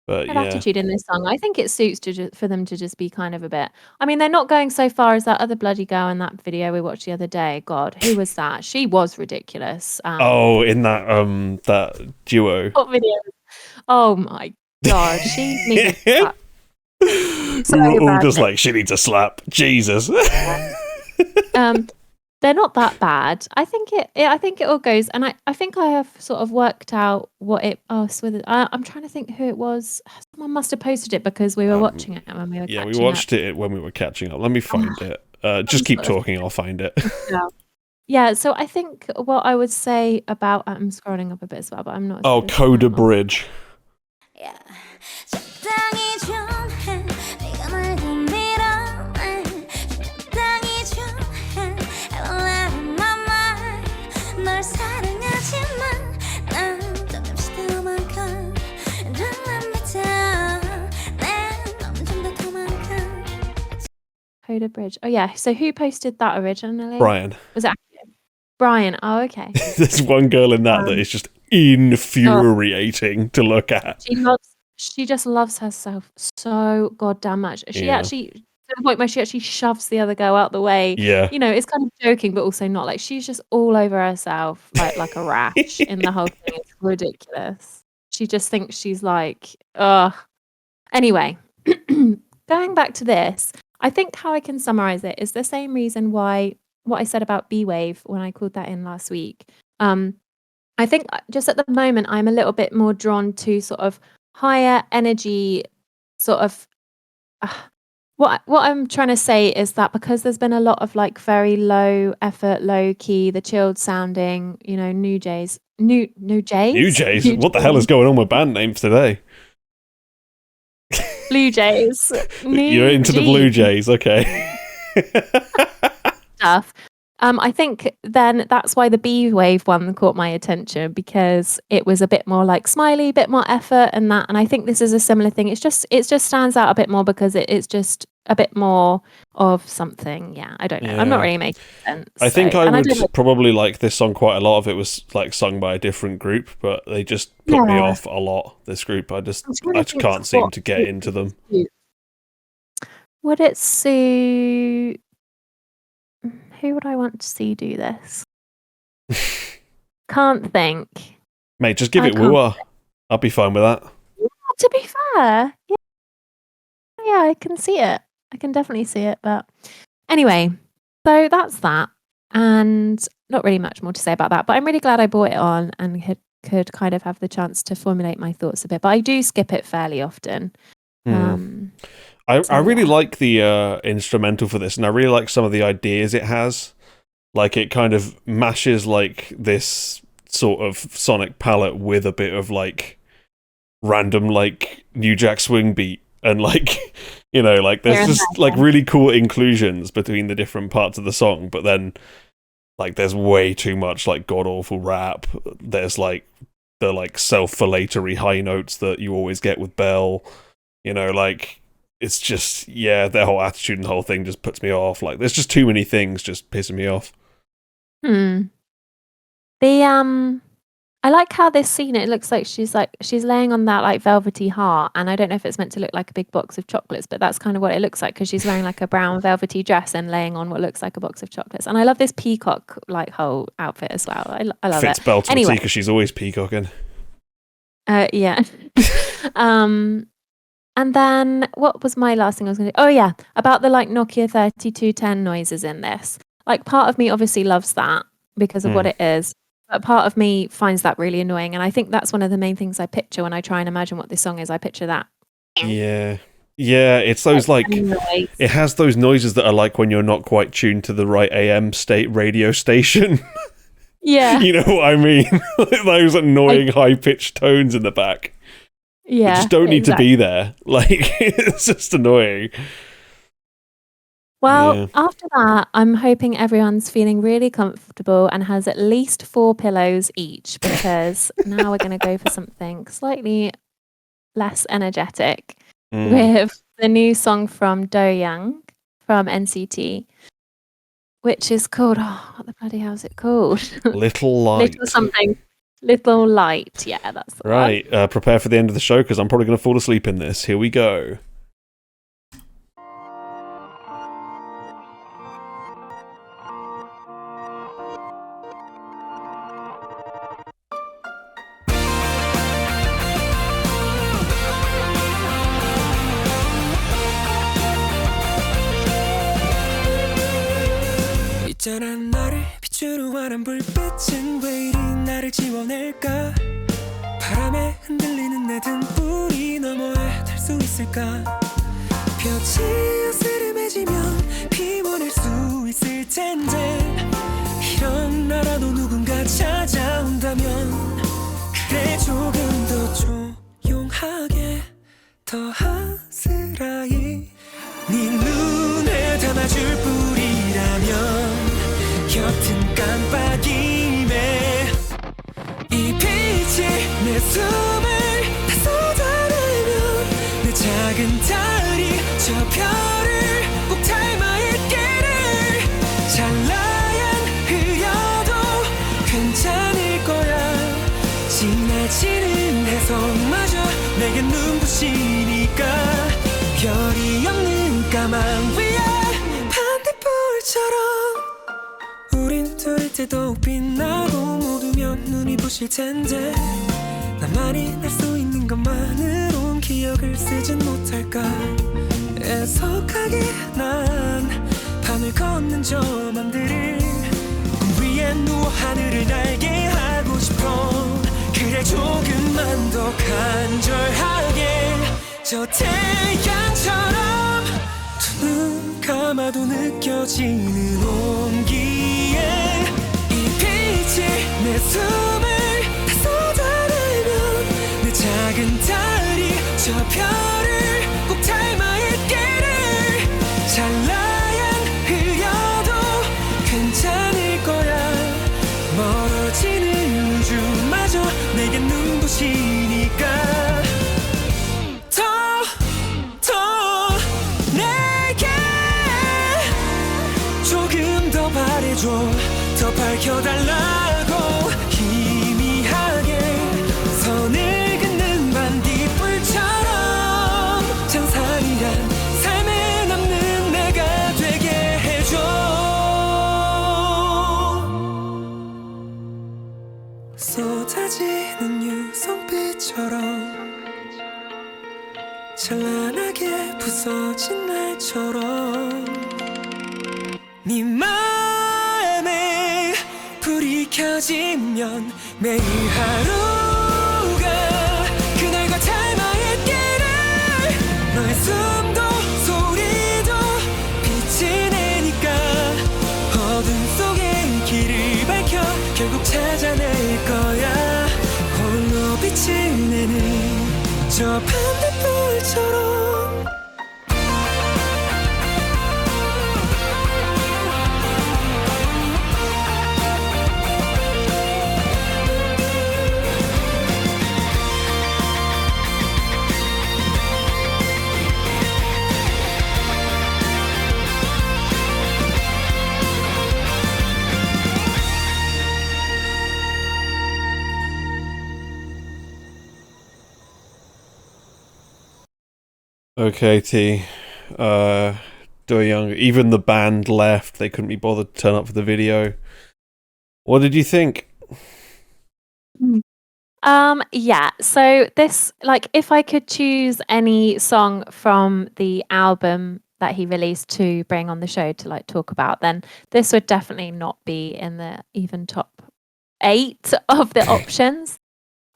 But attitude in this song. I think it suits for them to just be kind of a bit. I mean, they're not going so far as that other bloody girl in that video we watched the other day. God, who was that? She was ridiculous. In that duo. What video? Oh my god, she needs to so we were all just like, she needs a slap. Jesus. They're not that bad. I think it all goes, and I think I have sort of worked out what it. Oh, Swither. I'm trying to think who it was. Someone must have posted it because we were watching it when we were. Yeah, we watched it when we were catching up. Let me find it. Just keep talking. I'll find it. Yeah. So I think what I would say about I'm scrolling up a bit as well, but I'm not. Oh, Coda Bridge. Yeah. Coda Bridge. Oh yeah. So who posted that originally? Brian. Was it Brian? Oh, okay. There's one girl in that is just infuriating to look at. She just loves herself so goddamn much. She actually, to the point where she actually shoves the other girl out the way. Yeah. It's kind of joking, but also not. Like she's just all over herself, like a rash in the whole thing. It's ridiculous. She just thinks she's like, ugh. Anyway, going back to this, I think how I can summarize it is the same reason why what I said about B-Wave when I called that in last week. I think just at the moment, I'm a little bit more drawn to sort of higher energy sort of what I'm trying to say is that because there's been a lot of like very low effort, low key, the chilled sounding, new jays. What the hell is going on with band names today? Blue Jays. You're into the Blue Jays, okay. Stuff. I think then that's why the B wave one caught my attention, because it was a bit more like smiley, bit more effort and that. And I think this is a similar thing. It just stands out a bit more because it's just a bit more of something. Yeah, I don't know. I'm not Yeah. really making sense. I think I and would don't like- probably like this song quite a lot if it was like sung by a different group, but they just put me Yeah. off a lot. This group, I just trying to think can't seem what to get it into them. Would it suit? Who would I want to see do this? Can't think. Mate, just give I it can't WOOAH. I'll be fine with that. To be fair, yeah, I can see it. I can definitely see it. But anyway, so that's that, and not really much more to say about that. But I'm really glad I brought it on and could kind of have the chance to formulate my thoughts a bit. But I do skip it fairly often. I really like the instrumental for this, and I really like some of the ideas it has. Like, it kind of mashes like this sort of sonic palette with a bit of like random like New Jack Swing beat, and like, you know, like there's just like really cool inclusions between the different parts of the song. But then like there's way too much like god awful rap. There's like the like self-fillatory high notes that you always get with Bell. You know, like, it's just, yeah, their whole attitude and the whole thing just puts me off. Like, there's just too many things just pissing me off. I like how this scene, it looks like she's laying on that like velvety heart, and I don't know if it's meant to look like a big box of chocolates, but that's kind of what it looks like, because she's wearing like a brown velvety dress and laying on what looks like a box of chocolates. And I love this peacock like whole outfit as well. I love Fits it. Bell to Anyway. a T because she's always peacocking. Yeah. And then what was my last thing I was going to do? Oh yeah, about the like Nokia 3210 noises in this. Like, part of me obviously loves that because of what it is, but part of me finds that really annoying. And I think that's one of the main things I picture when I try and imagine what this song is. I picture that. Yeah. Yeah, it's those like, it has those noises that are like when you're not quite tuned to the right AM radio station. Yeah. You know what I mean? Those annoying high-pitched tones in the back. Yeah. They just don't need to be there. Like, it's just annoying. Well, after that, I'm hoping everyone's feeling really comfortable and has at least 4 pillows each, because now we're going to go for something slightly less energetic with the new song from Doyoung from NCT, which is called, what the bloody hell is it called? Little Light. Little something. Little Light. Yeah, that's the right. one. Prepare for the end of the show, because I'm probably going to fall asleep in this. Here we go. 있잖아 너를 비추는 환한 불빛은 왜 이리 나를 지워낼까 바람에 흔들리는 내 등불이 너머에 달 수 있을까 볕이 어스름해지면 피워낼 수 있을 텐데 이런 나라도 누군가 찾아온다면 그래 조금 더 조용하게 더 아스라이 네 눈에 담아줄 뿐이라면 옅은 깜빡임에 이 빛이 내 숨을 다 쏟아내면 내 작은 달이 저 별을 꼭 닮아 있기를 찬란한 흐려도 괜찮을 거야 지나치는 해성마저 내게 눈부시니까 별이 없는 까만 위에 반딧불처럼 우린 둘일 때 더욱 빛나고 모두면 눈이 부실 텐데 나만이 날 수 있는 것만으론 기억을 쓰진 못할까 애석하게 난 밤을 걷는 저 맘들을 꿈 위에 누워 하늘을 날게 하고 싶어 그래 조금만 더 간절하게 저 태양처럼 두 눈 감아도 느껴지는 온기에 이 빛이 내 숨을 다 쏟아내면 내 작은 달이 저 별을 꼭 닮아 있기를 찬란한 흐려도 괜찮을 말해줘 더 밝혀달라고 희미하게 선을 긋는 반딧불처럼 찬산이란 삶에 남는 내가 되게 해줘 쏟아지는 유성빛처럼 찬란하게 부서진 날처럼 네 맘에 불이 켜지면 매일 하루가 그날과 닮아있기를 너의 숨도 소리도 빛이 내니까 어둠 속에 길을 밝혀 결국 찾아낼 거야 홀로 빛을 내는 저 반딧불처럼 Okay, T. Doyoung, even the band left. They couldn't be bothered to turn up for the video. What did you think? Yeah, so this, like, if I could choose any song from the album that he released to bring on the show to like talk about, then this would definitely not be in the even top 8 of the options.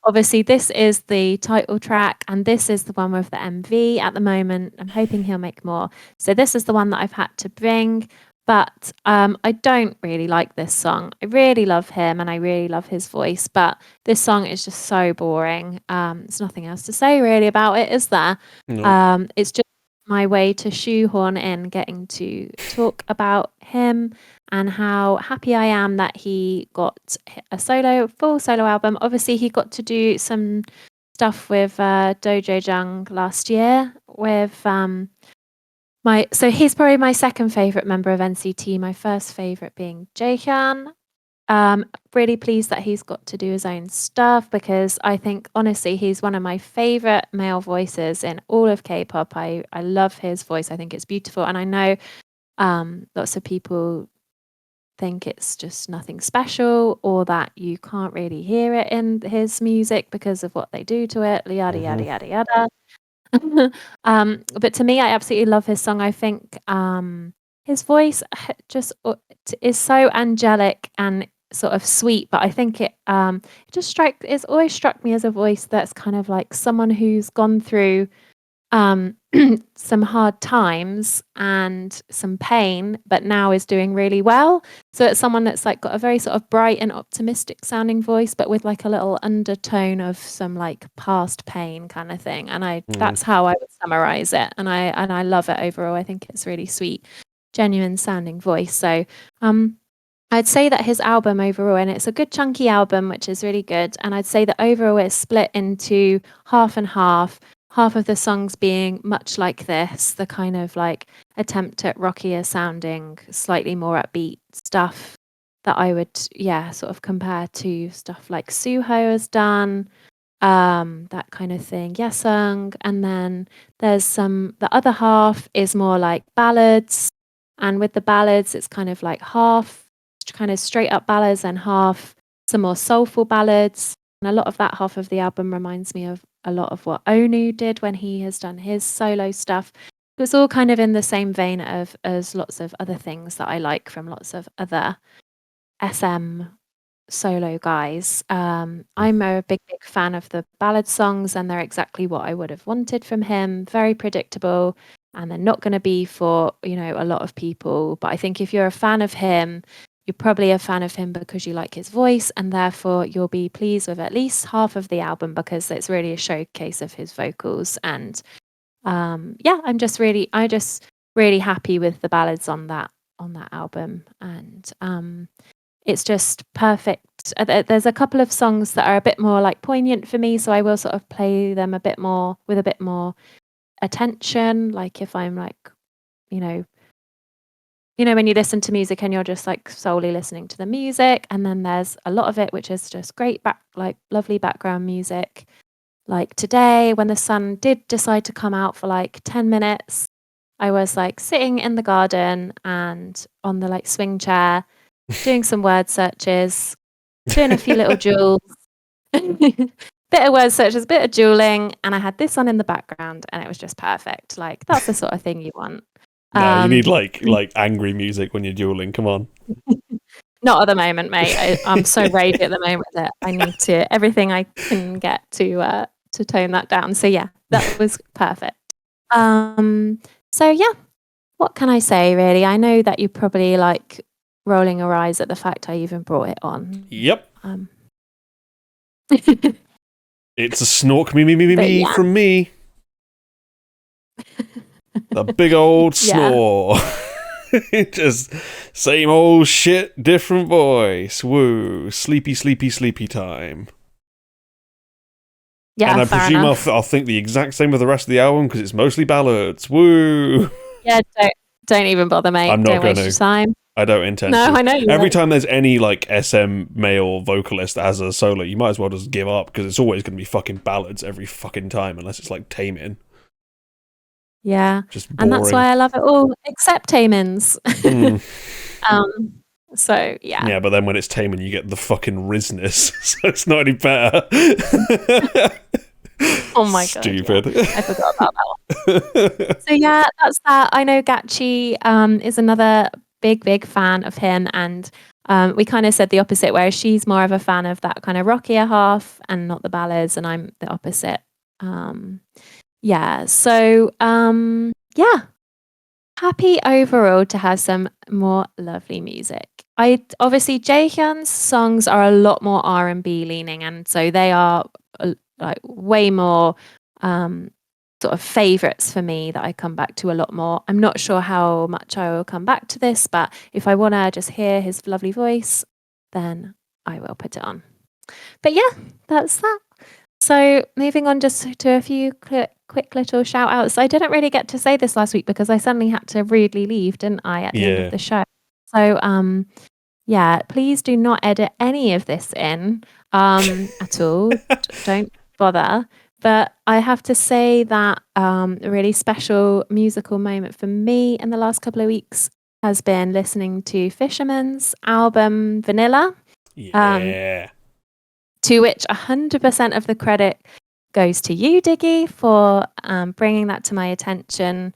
Obviously, this is the title track, and this is the one with the MV at the moment. I'm hoping he'll make more. So this is the one that I've had to bring. But I don't really like this song. I really love him and I really love his voice, but this song is just so boring. There's nothing else to say really about it, is there? No. It's just my way to shoehorn in getting to talk about him and how happy I am that he got a full solo album. Obviously, he got to do some stuff with Doyoung last year with so he's probably my second favorite member of NCT, my first favorite being Jaehyun. Really pleased that he's got to do his own stuff because I think honestly he's one of my favorite male voices in all of K-pop. I love his voice. I think it's beautiful, and I know lots of people think it's just nothing special or that you can't really hear it in his music because of what they do to it. Yada yada yada yada. But to me, I absolutely love his song. I think his voice just is so angelic and sort of sweet, but I think it's always struck me as a voice that's kind of like someone who's gone through some hard times and some pain, but now is doing really well. So it's someone that's like got a very sort of bright and optimistic sounding voice, but with like a little undertone of some like past pain kind of thing. And that's how I would summarize it. And I love it overall. I think it's really sweet, genuine sounding voice. So I'd say that his album overall, and it's a good chunky album, which is really good. And I'd say that overall it's split into half and half of the songs being much like this, the kind of like attempt at rockier sounding, slightly more upbeat stuff that I would, sort of compare to stuff like Suho has done, that kind of thing, Yesung. And then there's the other half is more like ballads. And with the ballads, it's kind of like half kind of straight up ballads and half some more soulful ballads. And a lot of that half of the album reminds me of a lot of what Onu did when he has done his solo stuff. It's all kind of in the same vein as lots of other things that I like from lots of other SM solo guys. I'm a big fan of the ballad songs, and they're exactly what I would have wanted from him. Very predictable, and they're not going to be for a lot of people. But I think if you're a fan of him, you're probably a fan of him because you like his voice, and therefore you'll be pleased with at least half of the album because it's really a showcase of his vocals. And I'm just really happy with the ballads on that album, and it's just perfect. There's a couple of songs that are a bit more like poignant for me, so I will sort of play them with a bit more attention. Like if I'm like you know, when you listen to music and you're just like solely listening to the music, and then there's a lot of it which is just great like lovely background music. Like today, when the sun did decide to come out for like 10 minutes, I was like sitting in the garden and on the like swing chair, doing some word searches, doing a few little jewels, bit of word searches, bit of dueling, and I had this on in the background, and it was just perfect. Like that's the sort of thing you want. No, you need like angry music when you're dueling. Come on. Not at the moment, mate. I'm so ragey at the moment that I need to everything I can get to tone that down. So yeah, that was perfect. So yeah, what can I say really? I know that you're probably like rolling your eyes at the fact I even brought it on. Yep. It's a snork me yeah. from me. The big old snore. Just same old shit, different voice. Woo. Sleepy, sleepy, sleepy time. Yeah, and I fair presume enough. I'll think the exact same with the rest of the album because it's mostly ballads. Woo. Yeah, don't even bother, mate. I'm not don't waste gonna. your time. I don't intend No, to. I know you Every won't. time there's any like SM male vocalist that has a solo, you might as well just give up because it's always going to be fucking ballads every fucking time unless it's like Taemin. Yeah, Just and boring. that's why I love it all, except Taemin's. Mm. So yeah. Yeah, but then when it's Taemin, you get the fucking Rizness, so it's not any better. Oh my god. Stupid. Yeah. I forgot about that one. So yeah, that's that. I know Gachi is another big fan of him, and we kind of said the opposite, whereas she's more of a fan of that kind of rockier half and not the ballads, and I'm the opposite. Yeah. So yeah. Happy overall to have some more lovely music. Obviously Jaehyun's songs are a lot more R&B leaning, and so they are like way more sort of favorites for me that I come back to a lot more. I'm not sure how much I will come back to this, but if I want to just hear his lovely voice, then I will put it on. But yeah, that's that. So moving on just to a few quick little shout outs. I didn't really get to say this last week because I suddenly had to rudely leave, didn't I, at the end of the show? So yeah, please do not edit any of this in at all. Don't bother. But I have to say that a really special musical moment for me in the last couple of weeks has been listening to Fisherman's album Vanilla. Yeah. To which 100% of the credit goes to you, Diggy, for bringing that to my attention.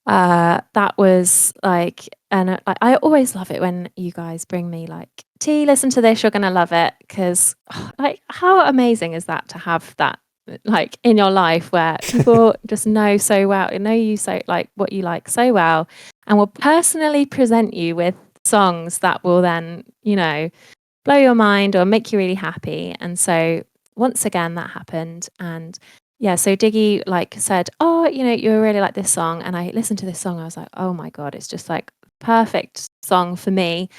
That was like, and I always love it when you guys bring me like, T, listen to this, you're gonna love it, because like, how amazing is that to have that like in your life where people just know so well, know you so like what you like so well, and will personally present you with songs that will then, you know, blow your mind or make you really happy. And so once again that happened, and yeah, so Diggy like said, oh, you know, you really like this song, and I listened to this song, I was like, oh my god, it's just like perfect song for me.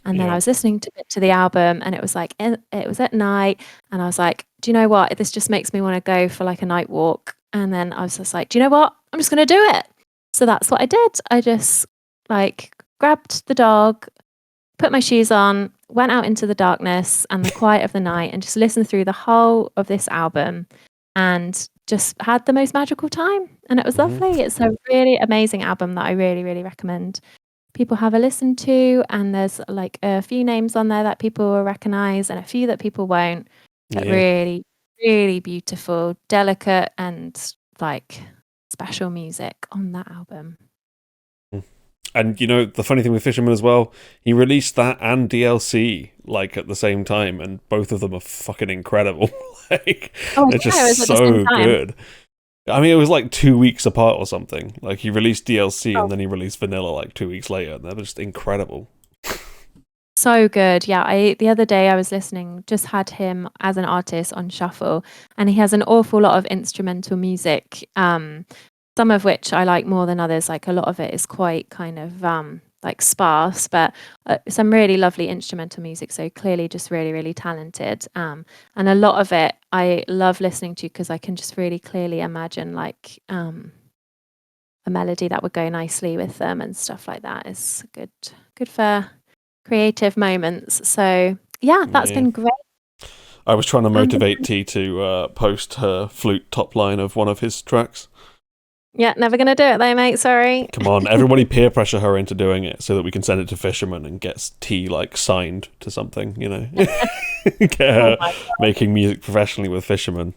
And then I was listening to the album, and it was like, it was at night, and I was like, do you know what? This just makes me want to go for like a night walk. And then I was just like, do you know what? I'm just going to do it. So that's what I did. I just like grabbed the dog, put my shoes on, went out into the darkness and the quiet of the night, and just listened through the whole of this album and just had the most magical time. And it was lovely. It's a really amazing album that I really, really recommend people have a listen to, and there's like a few names on there that people will recognize and a few that people won't, but really, really beautiful, delicate, and like special music on that album. And the funny thing with Fisherman as well, he released that and DLC like at the same time, and both of them are fucking incredible. Like, Oh, they're yeah, it was just at the same so time. good. I mean, it was like 2 weeks apart or something. Like, he released DLC Oh. and then he released vanilla like 2 weeks later, and they're just incredible. So good. Yeah, the other day I was listening, just had him as an artist on shuffle, and he has an awful lot of instrumental music, some of which I like more than others. Like a lot of it is quite kind of like sparse, but some really lovely instrumental music. So clearly just really, really talented. And a lot of it I love listening to because I can just really clearly imagine like a melody that would go nicely with them and stuff like that. Is good for creative moments. So yeah, that's been great. I was trying to motivate T to post her flute top line of one of his tracks. Yeah, never gonna do it though, mate. Sorry. Come on, everybody peer pressure her into doing it so that we can send it to Fisherman and get T like signed to something, Get her making music professionally with Fisherman.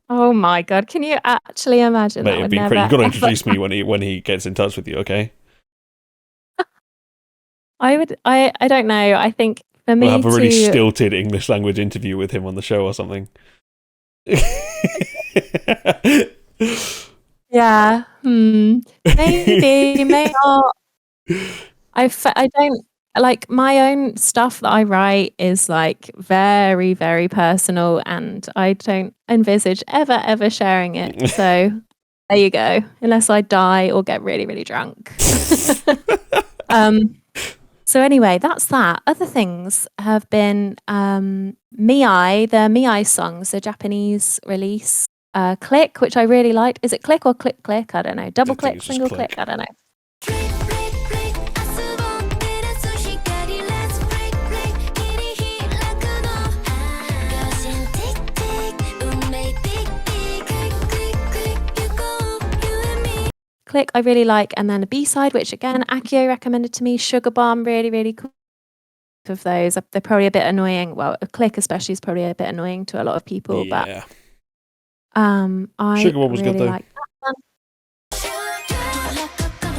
Oh my god, can you actually imagine? Mate, That it'd would be never, pretty. You've got to ever introduce me when he gets in touch with you, okay? I don't know. I think for me We'll have a really to stilted English language interview with him on the show or something. yeah, maybe, may not. I don't like my own stuff that I write is like very, very personal, and I don't envisage ever sharing it. So there you go. Unless I die or get really, really drunk. So anyway, that's that. Other things have been Mirae, the Mirae songs, the Japanese release. Click, which I really liked. Is it click or click click? I don't know. Double I think click, it's just single click. click. I don't know. Click, click, click. 明日を照らす光 Let's break, break. 切り開くの。秒針 tick, tick. 運命 tick, tick. Click, click, click. You go, you and me. Click, I really like. And then a B-side, which again, Accio recommended to me. Sugar Bomb, really, really cool. Of those, they're probably a bit annoying. Well, a click especially is probably a bit annoying to a lot of people. Yeah. But I Sugar Bomb was really good though. like that one.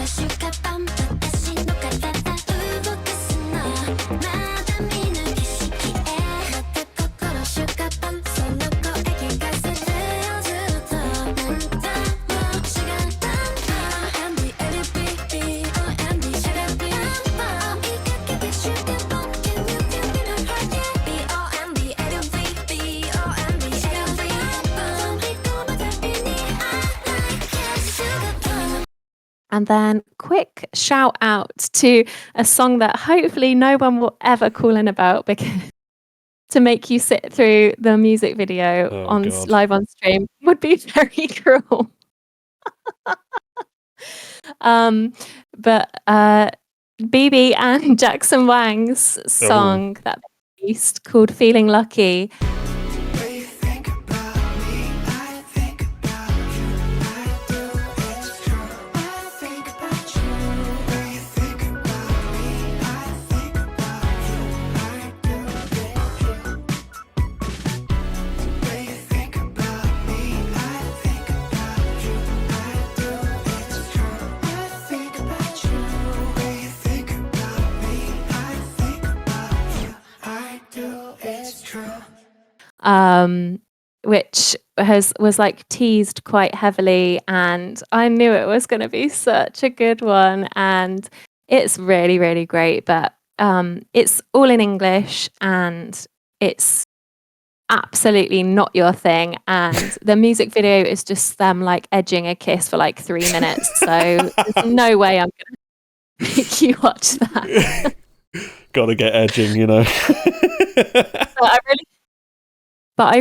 心シュガパン私の体動かすのまだ見ぬ景色へまた心シュガパンその声聞かせてよずっとなんだもう違ったんだ OMD LBB OMD シュガビアン追いかけてシュガポン Can you feel me not hurt yet OMD LBB OMD シュガビアン飛び込むたびに I like it シュガポン And then quick shout out to a song that hopefully no one will ever call in about because to make you sit through the music video Oh, God. live on stream would be very cruel. But BB and Jackson Wang's song that they released called Feeling Lucky. Which was like teased quite heavily, and I knew it was going to be such a good one, and it's really, really great. But it's all in English, and it's absolutely not your thing. And the music video is just them like edging a kiss for like 3 minutes. So there's no way I'm going to make you watch that. Gotta get edging, you know. But I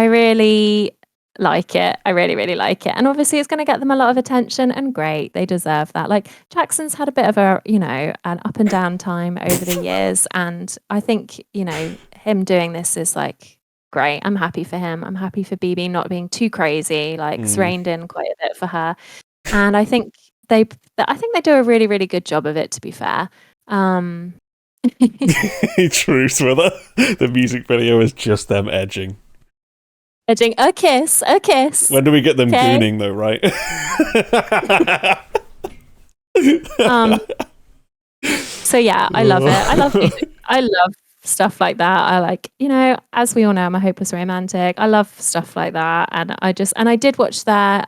really like it. I really, really like it. And obviously it's going to get them a lot of attention, and great. They deserve that. Like Jackson's had a bit of a, an up and down time over the years. And I think, him doing this is like great. I'm happy for him. I'm happy for BB not being too crazy, like reined in quite a bit for her. And I think they do a really, really good job of it, to be fair. True, Swither. The music video is just them edging. Edging, a kiss. When do we get them Okay. gooning though, right? Um, so yeah, I love it. I love music. I love stuff like that. I like, as we all know, I'm a hopeless romantic. I love stuff like that. And I did watch their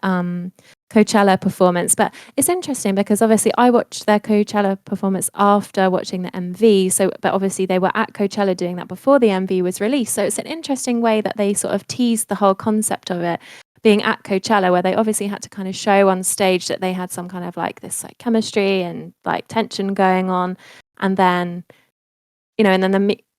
Coachella performance, but it's interesting because obviously I watched their Coachella performance after watching the MV. So, but obviously they were at Coachella doing that before the MV was released. So it's an interesting way that they sort of teased the whole concept of it being at Coachella, where they obviously had to kind of show on stage that they had some kind of like this like chemistry and like tension going on. And then,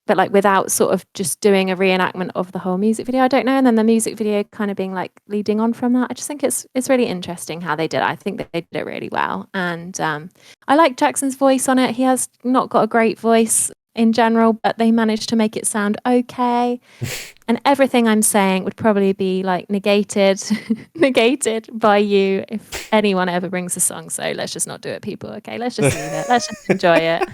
but like without sort of just doing a reenactment of the whole music video, I don't know. And then the music video kind of being like leading on from that. I just think it's really interesting how they did it. I think that they did it really well. And I like Jackson's voice on it. He has not got a great voice in general, but they managed to make it sound okay. And everything I'm saying would probably be like negated by you if anyone ever brings a song. So let's just not do it, people. Okay, let's just leave it. Let's just enjoy it.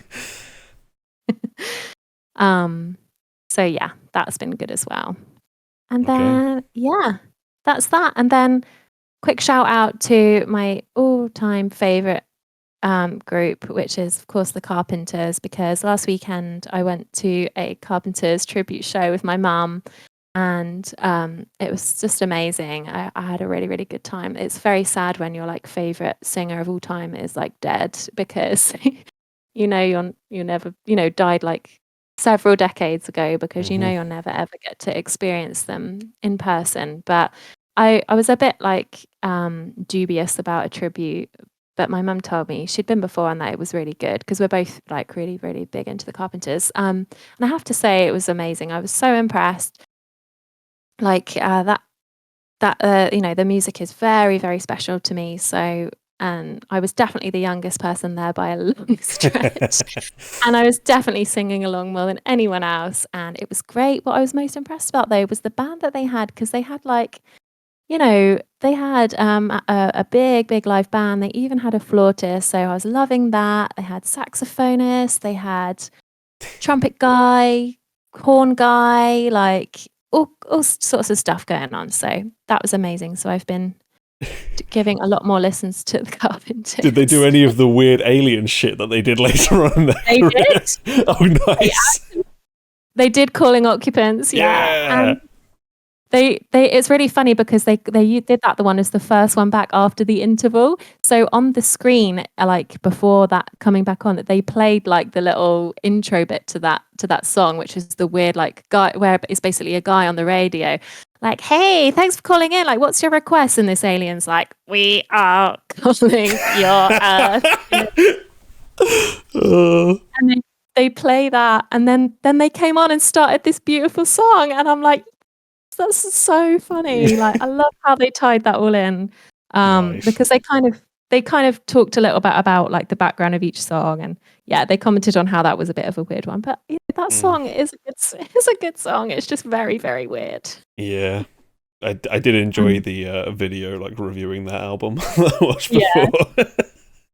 So yeah, that's been good as well. And then that's that. And then quick shout out to my all-time favorite group, which is of course the Carpenters, because last weekend I went to a Carpenters tribute show with my mum, and it was just amazing. I had a really, really good time. It's very sad when your like favorite singer of all time is like dead, because you're never died like several decades ago, because you'll never ever get to experience them in person. But I was a bit like dubious about a tribute, but my mum told me she'd been before and that it was really good, because we're both like really, really big into the Carpenters. And I have to say it was amazing. I was so impressed. Like the music is very, very special to me. So, and I was definitely the youngest person there by a long stretch. And I was definitely singing along more than anyone else. And it was great. What I was most impressed about though was the band that they had, because they had like, they had a big, big live band. They even had a flautist. So I was loving that. They had saxophonists. They had trumpet guy, horn guy, like all sorts of stuff going on. So that was amazing. So I've been giving a lot more listens to the Carpenters. Did they do any of the weird alien shit that they did later on in their They career? did. Oh, nice. They did Calling Occupants. Yeah. And it's really funny because they did that. The one is the first one back after the interval. So on the screen, like before that coming back on, they played like the little intro bit to that song, which is the weird like guy, where it's basically a guy on the radio like, "Hey, thanks for calling in. Like, what's your request?" And this alien's like, "We are calling your Earth." And they play that, and then they came on and started this beautiful song, and I'm like, that's so funny. Like, I love how they tied that all in, Nice. because they kind of talked a little bit about like the background of each song, and they commented on how that was a bit of a weird one, but that song is a good song. It's just very, very weird. Yeah. I did enjoy the video, like reviewing that album that I watched before.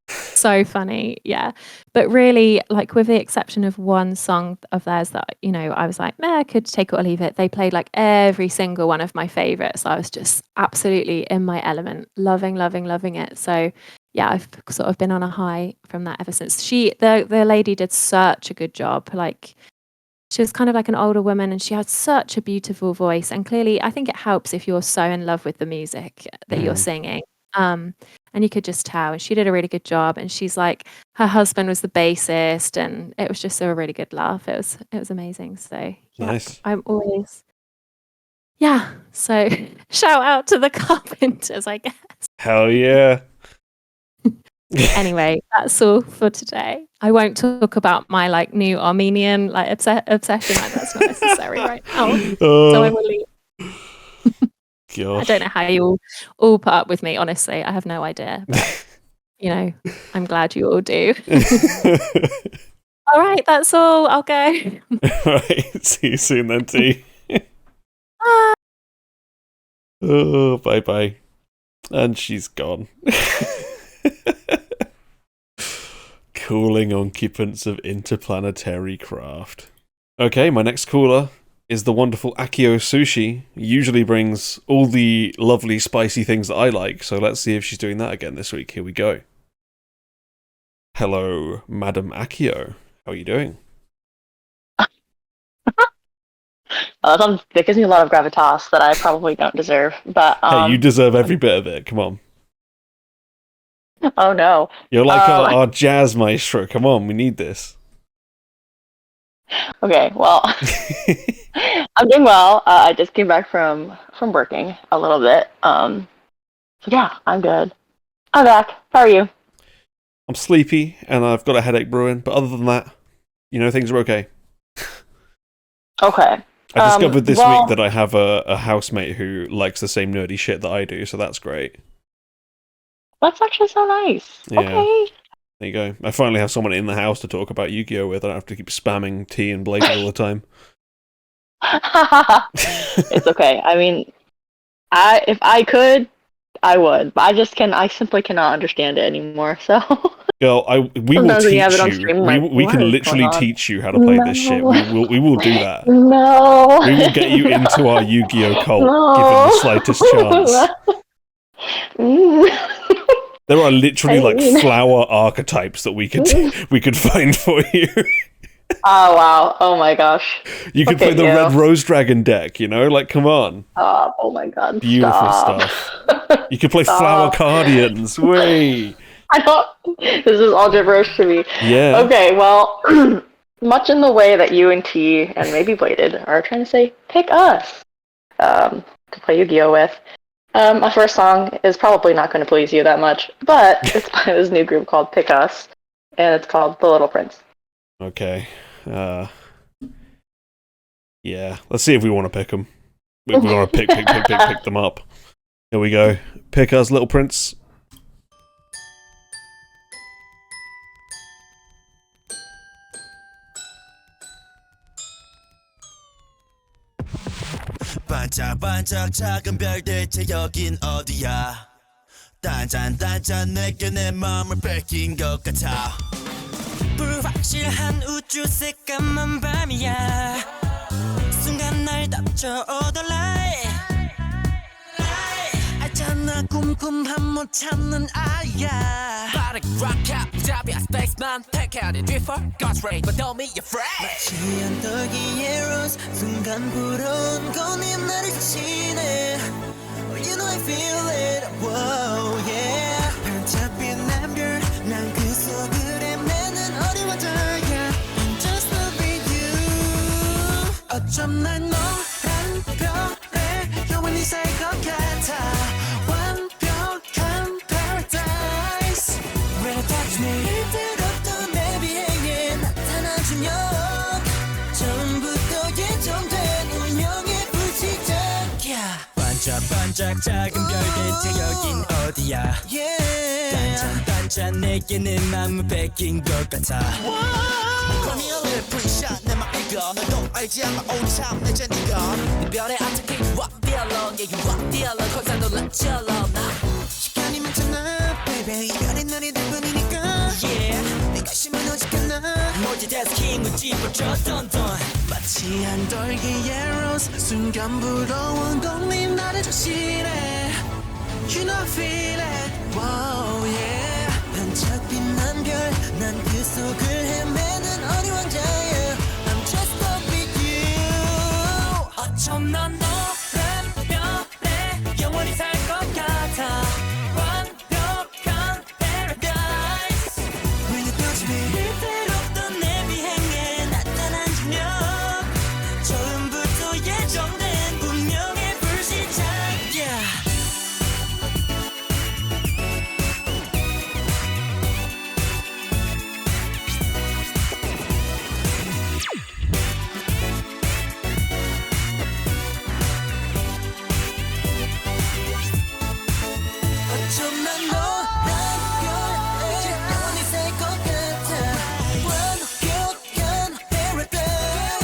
So funny, yeah. But really, like with the exception of one song of theirs that I was like, I could take it or leave it. They played like every single one of my favorites. I was just absolutely in my element, loving it. So yeah, I've sort of been on a high from that ever since. The lady did such a good job. Like, she was kind of like an older woman, and she had such a beautiful voice. And clearly, I think it helps if you're so in love with the music that you're singing. And you could just tell. And she did a really good job. And she's like, her husband was the bassist, and it was just a really good laugh. It was amazing. So yeah, Nice. I'm always So shout out to the Carpenters, I guess. Hell yeah. Anyway, that's all for today. I won't talk about my like new Armenian like obsession. Like, that's not necessary right now. So I will leave. Gosh. I don't know how you all put up with me. Honestly, I have no idea. But, I'm glad you all do. All right, that's all. I'll go. Right. See you soon then, T. Bye. Oh, bye. And she's gone. Cooling occupants of interplanetary craft. Okay, my next caller is the wonderful AccioSushi. Usually brings all the lovely spicy things that I like, so let's see if she's doing that again this week. Here we go. Hello, Madam Accio. How are you doing? That gives me a lot of gravitas that I probably don't deserve. But Hey, you deserve every bit of it. Come on. oh no, You're like our jazz maestro. Come on, we need this. okay, well, I'm doing well. I just came back from working a little bit. So yeah, I'm good. I'm back. How are you? I'm sleepy and I've got a headache brewing, but other than that, things are okay. Okay. I discovered this week that I have a housemate who likes the same nerdy shit that I do, so that's great. That's actually so nice. Yeah. Okay. There you go. I finally have someone in the house to talk about Yu-Gi-Oh! With. I don't have to keep spamming T and Blake all the time. It's okay. I mean, if I could, I would, but I simply cannot understand it anymore. So. Girl, we will teach you. We can literally teach you how to play this shit. We will do that. No. We will get you into our Yu-Gi-Oh! Cult, given the slightest chance. There are literally flower archetypes that we could find for you. Oh wow! Oh my gosh! You could play the Red Rose Dragon deck. Come on. Oh my god! Beautiful stuff. You could play Flower Cardians. Wait. I don't. This is all gibberish to me. Yeah. Okay. Well, much in the way that you and T and maybe Bladed are trying to say, pick us to play Yu-Gi-Oh with. My first song is probably not going to please you that much, but it's by this new group called Pickus, and it's called The Little Prince. Okay. Yeah. Let's see if we want to pick them. We want to pick them up. Here we go. Pickus, Little Prince. 반짝반짝 작은 별들째 여긴 어디야 단짠단짠 내게 내 마음을 뺏긴 것 같아 불확실한 우주 새까만 밤이야 순간 날 덮쳐 all the light 알잖아 쿰쿰함 못 참는 아이야 빠르게 rock 잡이야 spaceman take out it reefer God's rain but don't meet your friend 마치 언덕이 arrows 순간 불어온 꽃잎 나를 지네 You know I feel it whoa yeah 반짝빛 남별 난 그 속을 헤매는 어리워져야 I'm just loving you 어쩜 날 노란 별에 영원히 살 것 같아 완벽한 paradise When you touch me 힘들었던 내 비행에 나타나주면 처음부터 예정된 운명의 불시작이야 반짝반짝 작은 별들 여긴 어디야 단짠단짠 내게 내 맘을 뺏긴 것 같아 Call me a little pretty shot 내 맘 읽어 너도 알지 않아 오참 내 제니건 네 별에 아득해 You walk the alone Yeah you walk the alone 거기서 놀랍처럼 나 시간이 많잖아 baby 이별이 너리 될 뿐이니까 Yeah 네가 심은 오직 하나 multitasking 찝어줬던 마치 한 돌기 arrows 순간 불어온 꽃잎 나를 조심해 You know I feel it Whoa yeah 반짝빛 난별 난 그 속을 헤매는 어린 왕자야 I'm just loving you 어쩜 난 노란 별에 영원히 살 것 같아 완벽한 paradise When you touch me 힘들었던 내 비행에 나타난 중력 처음부터 예정된 운명의 불시작이야 어쩜 난 노란 별에 영원히 살 것 같아 완벽한 paradise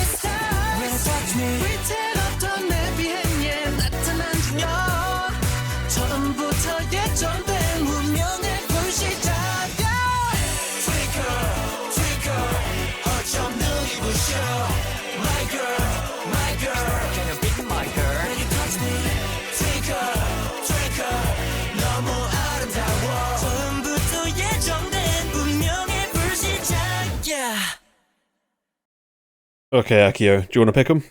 When you touch me 위태롭던 내 비행에 나타난 중력 처음부터 예정된 운명의 불시작이야 Twinkle twinkle 어쩜 눈이 부셔 My girl Can you be my girl When you touch me Twinkle twinkle 너무 아름다워 처음부터 예정된 운명의 Okay, Accio, do you want to pick them?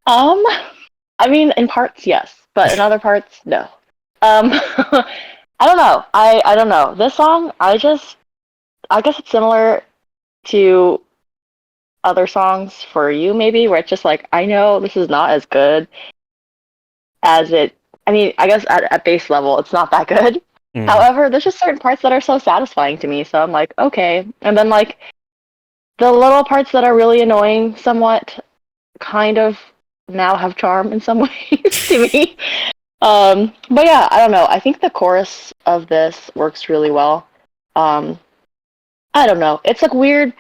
I mean, in parts, yes, but in other parts, no. I don't know. I don't know. This song, I guess it's similar to other songs for you, maybe, where it's just like, I know this is not as good as it. I mean, I guess at base level, it's not that good. However, there's just certain parts that are so satisfying to me, so I'm like, okay. And then, like, the little parts that are really annoying somewhat kind of now have charm in some ways to me. But yeah, I don't know. I think the chorus of this works really well. I don't know. It's like weird.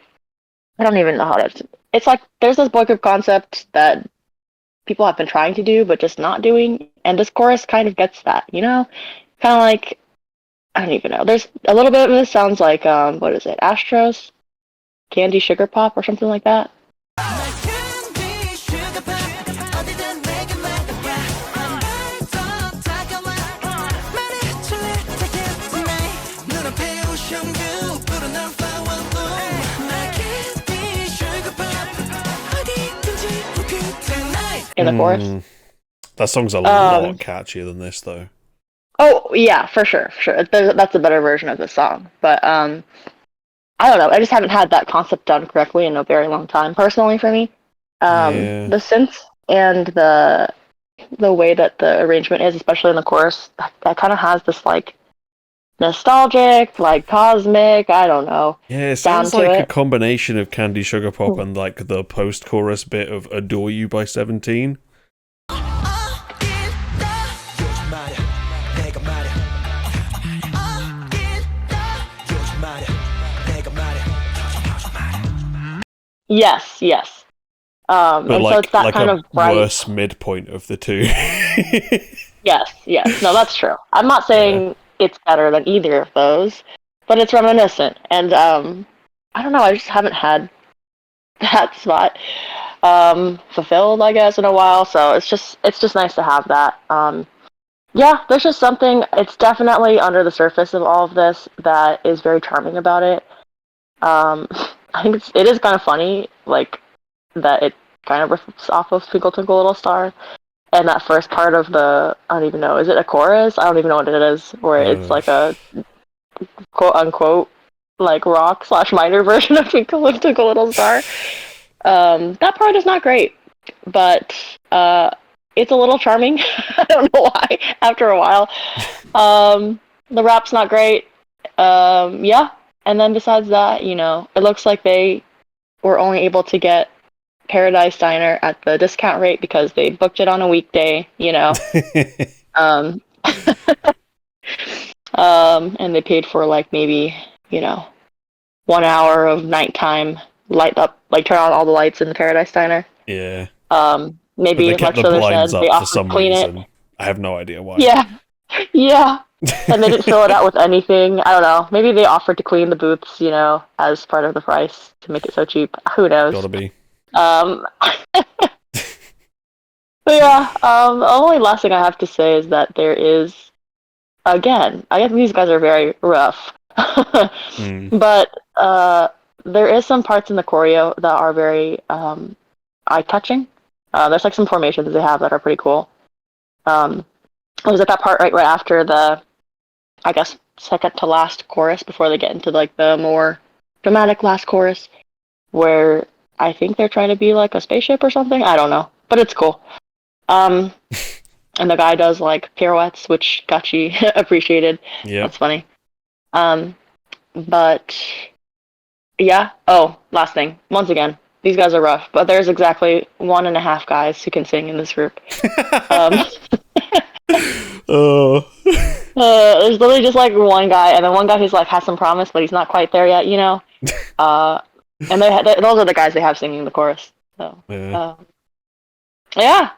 I don't even know how to. It's like there's this boy group concept that people have been trying to do, but just not doing. And this chorus kind of gets that, you know? Kind of like, I don't even know. There's a little bit of this sounds like, what is it? Astros? Candy Sugar Pop or something like that. In the chorus. That song's a lot catchier than this, though. Oh, yeah, for sure. That's a better version of the song. But, I don't know. I just haven't had that concept done correctly in a very long time, personally, for me. The synths and the way that the arrangement is, especially in the chorus, that kind of has this, like, nostalgic, like, cosmic, I don't know. Yeah, it sounds like a combination of Candy Sugar Pop and, like, the post-chorus bit of Adore You by 17. Yes. But and like, so it's that like kind a of bright... worse midpoint of the two. Yes. No, that's true. I'm not saying it's better than either of those, but it's reminiscent. And I don't know, I just haven't had that spot fulfilled, I guess, in a while. So it's just nice to have that. Yeah, there's just something. It's definitely under the surface of all of this that is very charming about it. I think it is kind of funny, like, that it kind of rips off of Twinkle Twinkle Little Star. And that first part of I don't even know, is it a chorus? I don't even know what it is, where it's like a quote-unquote, like, rock/minor version of Twinkle Twinkle Little Star. That part is not great, but it's a little charming. I don't know why, after a while. The rap's not great. Yeah. And then besides that, you know, it looks like they were only able to get Paradise Diner at the discount rate because they booked it on a weekday, you know. And they paid for, like, maybe, you know, 1 hour of nighttime light up, like, turn on all the lights in the Paradise Diner. Yeah. Maybe, like Swither said, they offered to clean it. I have no idea why. Yeah. And they didn't fill it out with anything. I don't know. Maybe they offered to clean the booths, you know, as part of the price to make it so cheap. Who knows? Gotta be. But yeah, the only last thing I have to say is that there is, again, I guess these guys are very rough. But there is some parts in the choreo that are very eye-catching. There's like some formations they have that are pretty cool. There's like that part right after the, I guess, second to last chorus before they get into like the more dramatic last chorus, where I think they're trying to be like a spaceship or something. I don't know, but it's cool. And the guy does like pirouettes, which Gachi appreciated. Yeah, that's funny. But yeah. Oh, last thing. Once again, these guys are rough, but there's exactly 1.5 guys who can sing in this group. There's literally just like one guy, and then one guy who's like has some promise, but he's not quite there yet, you know. And those are the guys they have singing the chorus. So yeah.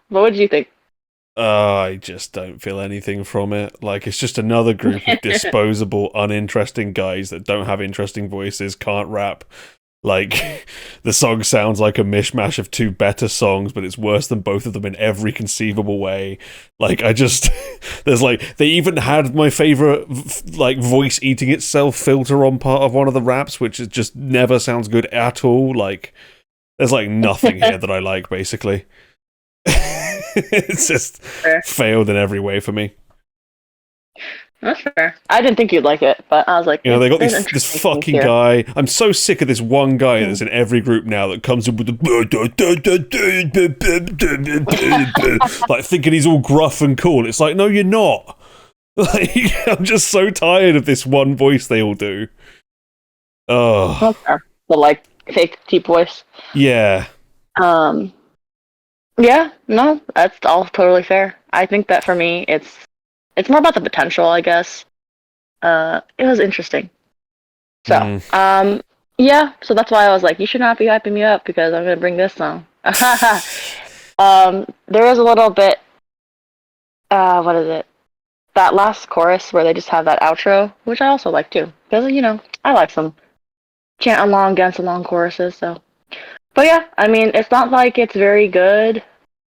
What would you think? I just don't feel anything from it. Like, it's just another group of disposable, uninteresting guys that don't have interesting voices, can't rap. Like, the song sounds like a mishmash of two better songs, but it's worse than both of them in every conceivable way. Like, there's like, they even had my favorite, like, voice eating itself filter on part of one of the raps, which is just never sounds good at all. Like, There's like nothing here that I like, basically. It's just failed in every way for me. That's fair. I didn't think you'd like it, but I was like, they got this fucking guy. I'm so sick of this one guy that's in every group now that comes in with the like thinking he's all gruff and cool. It's like, no, you're not. Like, I'm just so tired of this one voice they all do. Oh, that's fair. The like fake deep voice. Yeah. Yeah, no, that's all totally fair. I think that for me, it's more about the potential, I guess. It was interesting. So, yeah, so that's why I was like, you should not be hyping me up because I'm going to bring this song. There is a little bit, what is it? That last chorus where they just have that outro, which I also like too. Because, I like some chant along, dance along choruses, so. But yeah, I mean, it's not like it's very good,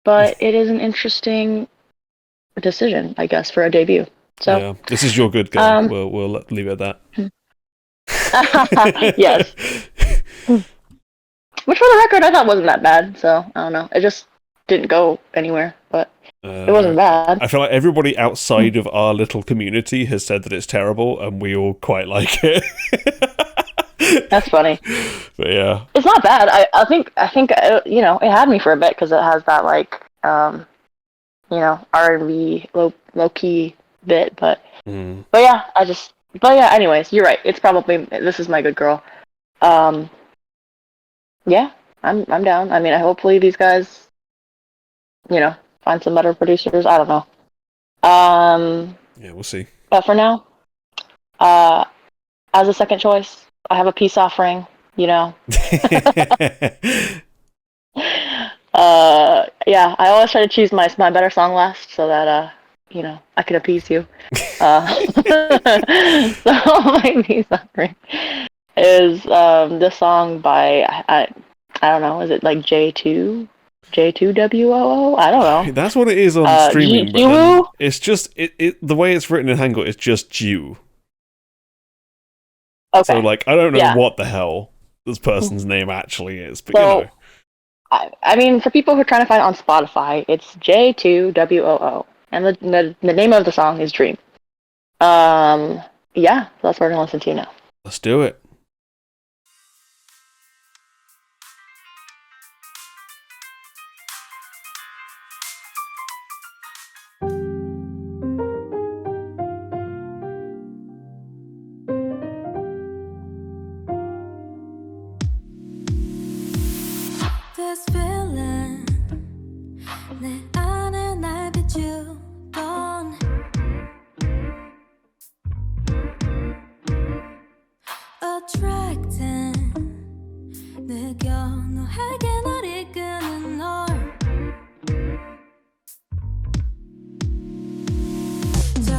but it is an interesting decision, I guess, for a debut. So yeah, this is your good girl. We'll leave it at that. Yes. Which, for the record, I thought wasn't that bad. So I don't know. It just didn't go anywhere, but it wasn't bad. I feel like everybody outside of our little community has said that it's terrible, and we all quite like it. That's funny. But yeah, it's not bad. I think it had me for a bit because it has that like R&B low key bit, but yeah, anyways, you're right. It's probably this is my good girl. Yeah, I'm down. I mean, hopefully these guys, find some better producers. I don't know. Yeah, we'll see. But for now, as a second choice, I have a peace offering. Yeah, I always try to choose my better song last so that I can appease you. So my peace offering is this song by I don't know, is it like J2woo? I don't know. That's what it is on streaming. J2woo? It's just it the way it's written in Hangul. It's just Jew. Okay. So like I don't know what the hell this person's name actually is, but so, I mean, for people who are trying to find it on Spotify, it's J2WOO, and the name of the song is Dream. Yeah, so that's what we're gonna listen to now. Let's do it. This feeling 내 안에 날 비추던 attracting 느껴 너에게 날 이끄는 널 저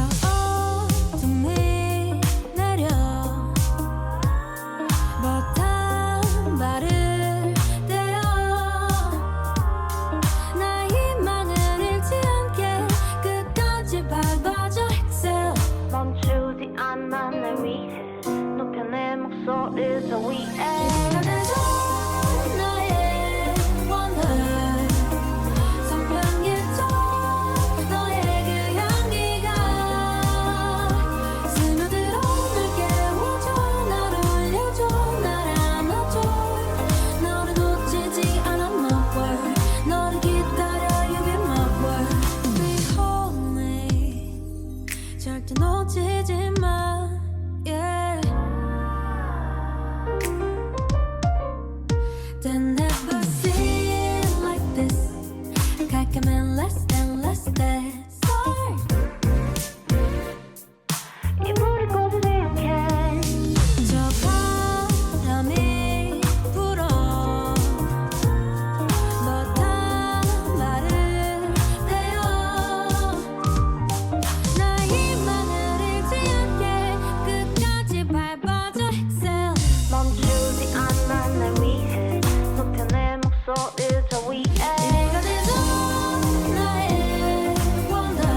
어둠이 내려 못한 발을 떼어 나의 희망을 잃지 않게 끝까지 밟아줘 excel 멈추지 않아 날 위해 높여 내 목소리를 더 위에 네가 돼줘 나의 wonder 선명해져 너의 그 향기가 스며들어 날 깨워줘 나를 울려줘 날 안아줘 너를 놓치지 않아 my world 너를 기다려 you be my world Behold me 절대 놓치지 마 yeah They never seen like this 깔끔한 less and less desire 이불이 꺼지지 않게 저 바람이 불어 못한 말을 떼어 나의 희망을 잃지 않게 끝까지 밟아줘 excel 멈추지 않아 날 위해 높여 내 목소리를 저 위에 네가 돼줘 나의 wonder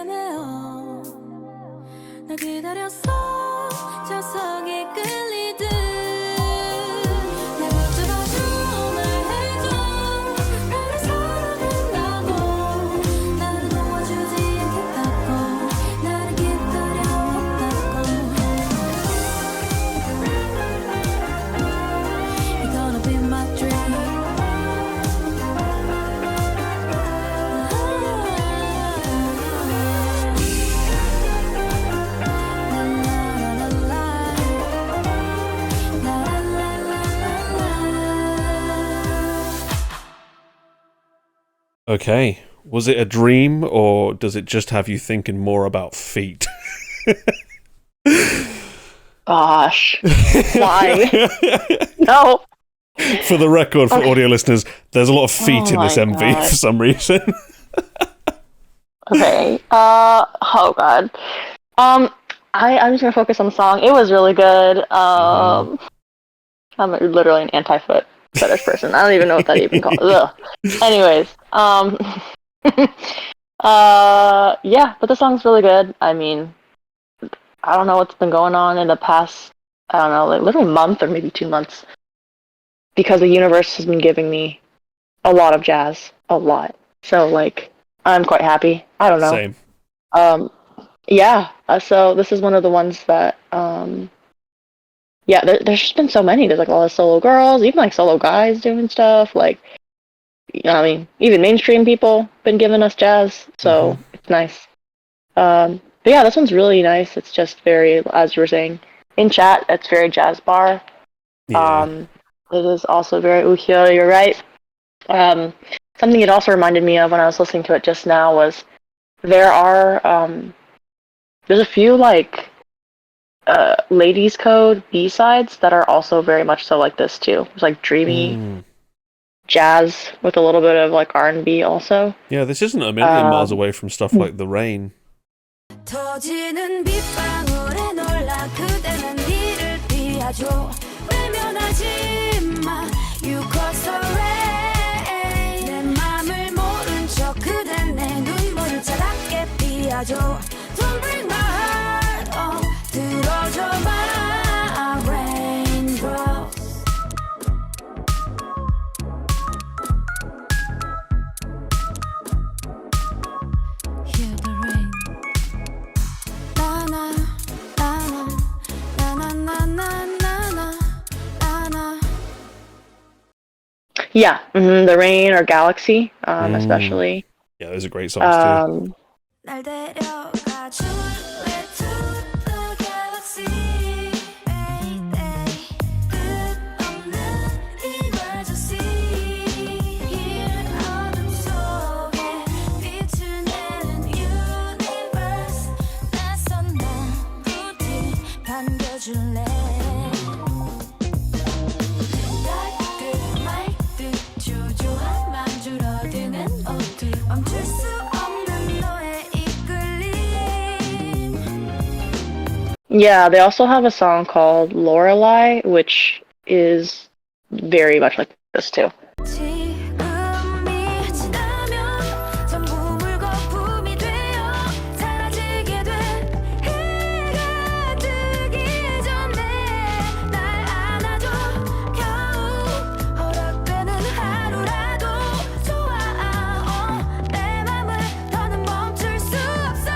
헤매어 날 기다렸어 저석에 끌리듯 날 붙잡아줘 말해줘 나를 사랑한다고 나를 놓아주지 않겠다고 나를 기다려왔다고 You're gonna be my dream Okay. Was it a dream, or does it just have you thinking more about feet? Gosh. Why? No. For the record, for audio listeners, there's a lot of feet in this my MV God. for some reason. Okay. Oh god. I'm just gonna focus on the song. It was really good. I'm literally an anti-foot fetish person. I don't even know what that even calls. Ugh. Anyways, yeah, but the song's really good. I mean, I don't know what's been going on in the past, I don't know, like literally month or maybe 2 months, because the universe has been giving me a lot of jazz, a lot. So like, I'm quite happy. I don't know. Same. Yeah. So this is one of the ones that, yeah, there's just been so many. There's like a lot of solo girls, even like solo guys doing stuff. Like, you know, I mean, even mainstream people been giving us jazz, so it's nice. But yeah, this one's really nice. It's just very, as you were saying in chat, it's very jazz bar. Yeah. It is also very WOOAH. You're right. Something it also reminded me of when I was listening to it just now was there are there's a few like ladies code B-sides that are also very much so like this too. It's like dreamy jazz with a little bit of like R&B also. Yeah, this isn't a million miles away from stuff like The Rain. 터지는 빗방울에 놀라 그대는 이를 피하죠 외면하지 마 You cause the rain 내 맘을 모른 척 그대 내 눈물을 차갑게 피하죠 Don't break my heart 들어줘 my raindrops Hear the rain Yeah, The Rain or Galaxy, especially. Yeah, those are great songs too. 날 데려가 줄래 to the galaxy 끝없는 emergency Here 어둠 속에 빛을 내는 universe 낯선 날 부디 반겨줄래 달빛 맑듯 주저한 맘 줄어드는 옷들 멈출 수 없는 너의 이끌림 Yeah, they also have a song called Lorelei, which is very much like this too. 지금이 지나면 전부 물거품이 되어 사라지게 돼 해가 뜨기 전에 날 안아줘 겨우 허락되는 하루라도 좋아 내 맘을 더는 멈출 수 없어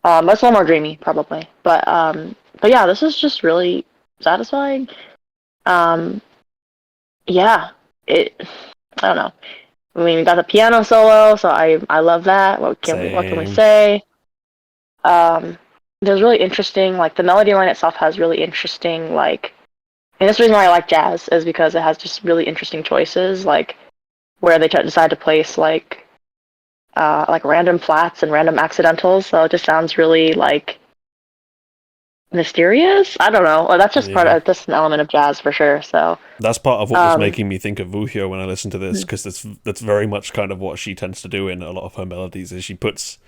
That's a little more dreamy, probably. But yeah, this is just really satisfying. Yeah, I don't know. I mean, we got the piano solo, so I love that. What can we say? There's really interesting, like the melody line itself has really interesting, like, and this is the reason why I like jazz is because it has just really interesting choices, like where they decide to place like random flats and random accidentals. So it just sounds really like mysterious. I don't know. Well, that's just part of just an element of jazz for sure. So that's part of what was making me think of WOOAH when I listened to this, because that's very much kind of what she tends to do in a lot of her melodies. Is she puts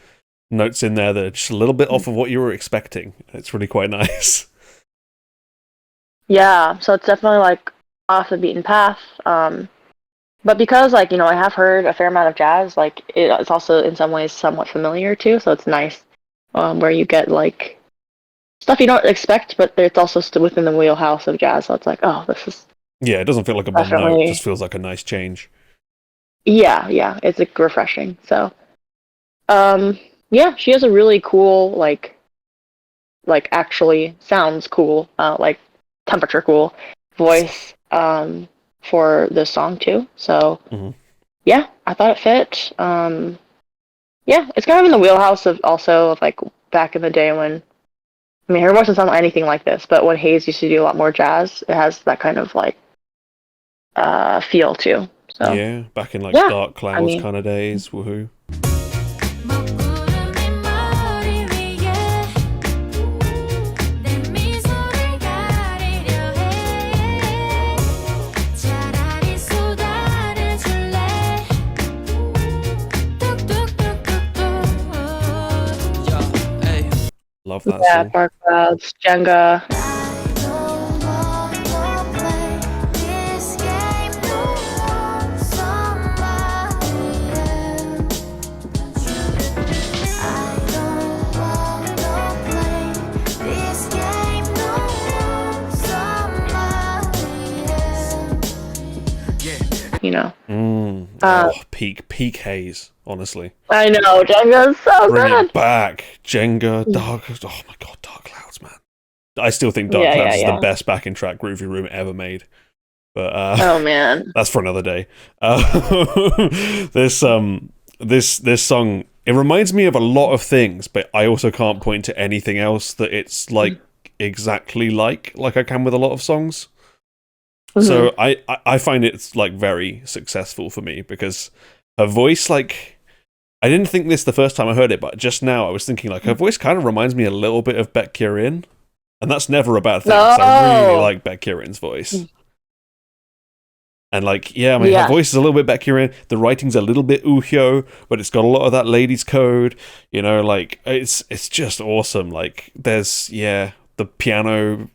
notes in there that are just a little bit off of what you were expecting. It's really quite nice. Yeah, so it's definitely like off the beaten path. but because like I have heard a fair amount of jazz, like it's also in some ways somewhat familiar too. So it's nice, where you get like stuff you don't expect, but it's also still within the wheelhouse of jazz. So it's like, oh, this is Yeah, it doesn't feel like a bum note. It just feels like a nice change. yeah, it's like refreshing. So, yeah, she has a really cool actually sounds cool, like temperature cool voice for this song too. So yeah, I thought it fit. Yeah, it's kind of in the wheelhouse of like back in the day when her voice doesn't sound anything like this, but when Hayes used to do a lot more jazz, it has that kind of like feel too. So yeah, back in like yeah, Dark Clouds kind of days. Woohoo. Love that song. Dark Clouds, Jenga. Peak Haze, honestly. I know, Jenga's so Bring good. it back. Jenga, Dark... Oh my god, Dark Clouds, man. I still think Dark Clouds is the best backing track Groovy Room ever made. But oh man, that's for another day. This song, it reminds me of a lot of things, but I also can't point to anything else that it's like exactly like I can with a lot of songs. So I find it's like very successful for me because her voice, like, I didn't think this the first time I heard it, but just now I was thinking like her voice kind of reminds me a little bit of Beck Kieran, and that's never a bad thing. No. I really like Beck Kieran's voice. And like, yeah, I mean, her voice is a little bit Beck Kieran. The writing's a little bit Uhyo, but it's got a lot of that ladies' code. Like it's just awesome. Like there's the piano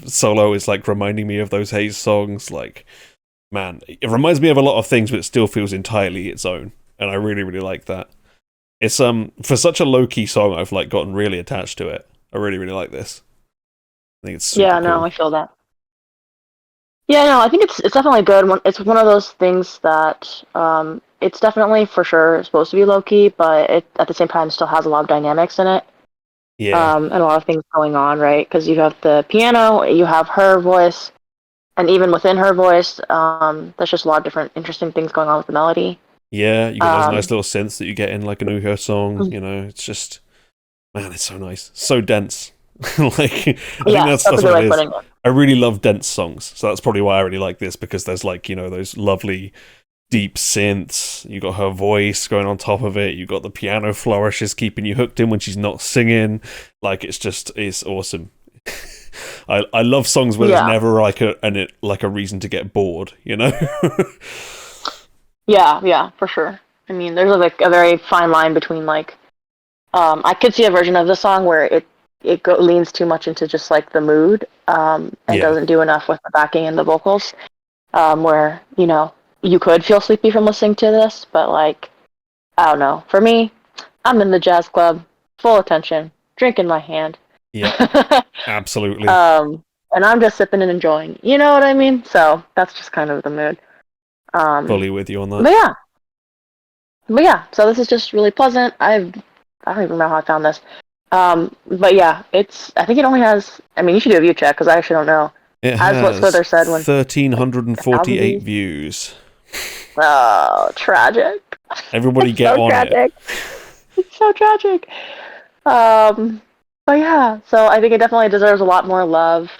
solo is like reminding me of those Hayes songs. Like, man, it reminds me of a lot of things, but it still feels entirely its own, and I really, really like that. It's for such a low key song, I've like gotten really attached to it. I really, really like this. I think it's super cool. No, I feel that. Yeah, no, I think it's definitely good. It's one of those things that it's definitely for sure supposed to be low key, but it at the same time still has a lot of dynamics in it. Yeah. And a lot of things going on, right? Because you have the piano, you have her voice, and even within her voice, there's just a lot of different interesting things going on with the melody. Yeah, you got those nice little synths that you get in like an Uhyo song. It's just, man, it's so nice, so dense. Like, I think that's what it is. I really love dense songs, so that's probably why I really like this, because there's like those lovely deep synths. You got her voice going on top of it. You got the piano flourishes keeping you hooked in when she's not singing. Like it's awesome. I love songs where there's never like a reason to get bored. Yeah, for sure. I mean, there's like a very fine line between like, I could see a version of the song where it leans too much into just like the mood, and doesn't do enough with the backing and the vocals, where you could feel sleepy from listening to this, but like, I don't know. For me, I'm in the jazz club, full attention, drink in my hand. Yeah, absolutely. And I'm just sipping and enjoying. You know what I mean? So that's just kind of the mood. Fully with you on that. But yeah. So this is just really pleasant. I don't even know how I found this. But yeah, I think it only has. I mean, you should do a view check because I actually don't know. It has what Swither said when 1,348 views. Oh, tragic! Everybody get on tragic. It's so tragic. But yeah, so I think it definitely deserves a lot more love.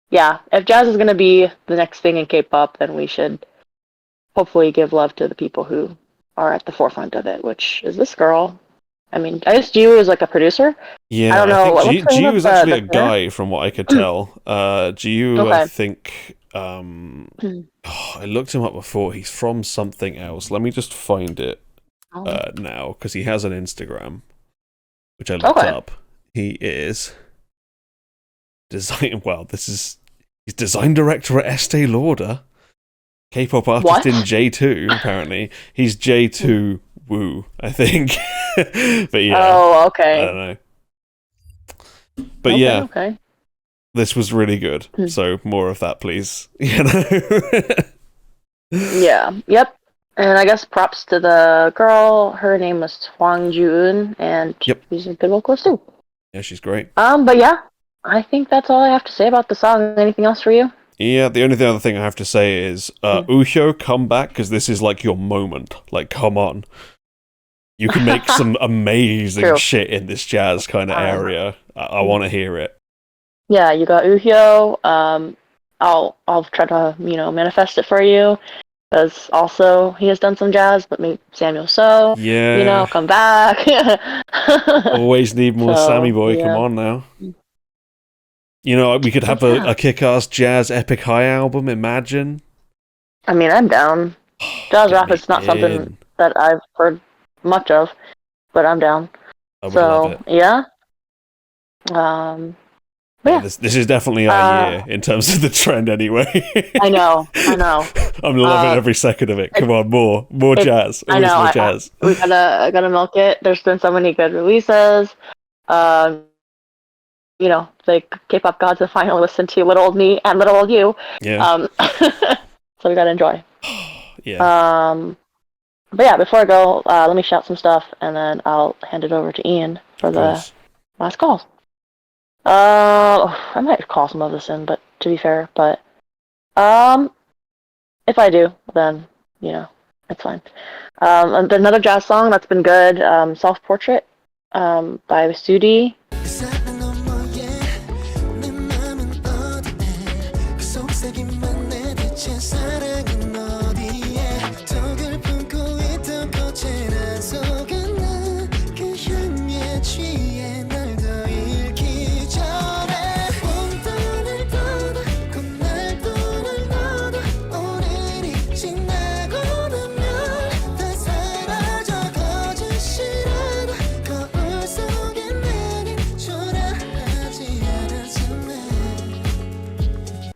Yeah, if jazz is gonna be the next thing in K-pop, then we should hopefully give love to the people who are at the forefront of it, which is this girl. I mean, I guess J2woo is like a producer. Yeah, I don't know. J2woo is actually a guy, from what I could tell. J2woo, okay. I think. I looked him up before. He's from something else. Let me just find it now, because he has an Instagram, which I looked up. He is design. Well, he's design director at Estee Lauder. K-pop artist What? in J2, apparently. He's J2woo, I think. But yeah. Oh, I okay. don't know. But yeah, Okay. this was really good. Hmm. So more of that, please. You know? Yeah. Yep. And I guess props to the girl. Her name was Hwang, and Yep. she's a good vocalist too. Yeah, she's great. But yeah, I think that's all I have to say about the song. Anything else for you? Yeah, the only other thing I have to say is, Usho, come back, because this is like your moment. Like, come on. You can make some amazing True. shit in this jazz kind of area. I want to hear it. Yeah, you got Uhyo. I'll try to manifest it for you, because also he has done some jazz, but maybe Samuel So. Yeah. Come back. Always need more So, Sammy boy. yeah. Come on now. You know, we could have a kick-ass jazz epic high album. Imagine. I mean, I'm down. Jazz Get rap me is not something in. that I've heard much of, but I'm down. I would love it. Yeah. Yeah, this is definitely our year in terms of the trend, anyway. I know. I'm loving every second of it. Come on, more jazz. I Always know. more jazz. I gotta milk it. There's been so many good releases. The K-pop gods have finally listened to little old me and little old you. Yeah. So we gotta enjoy. Yeah. But yeah, before I go, let me shout some stuff, and then I'll hand it over to Ian for the last calls. I might call some of this in, but to be fair, but if I do, then it's fine. Another jazz song that's been good, Self Portrait, by Sudi.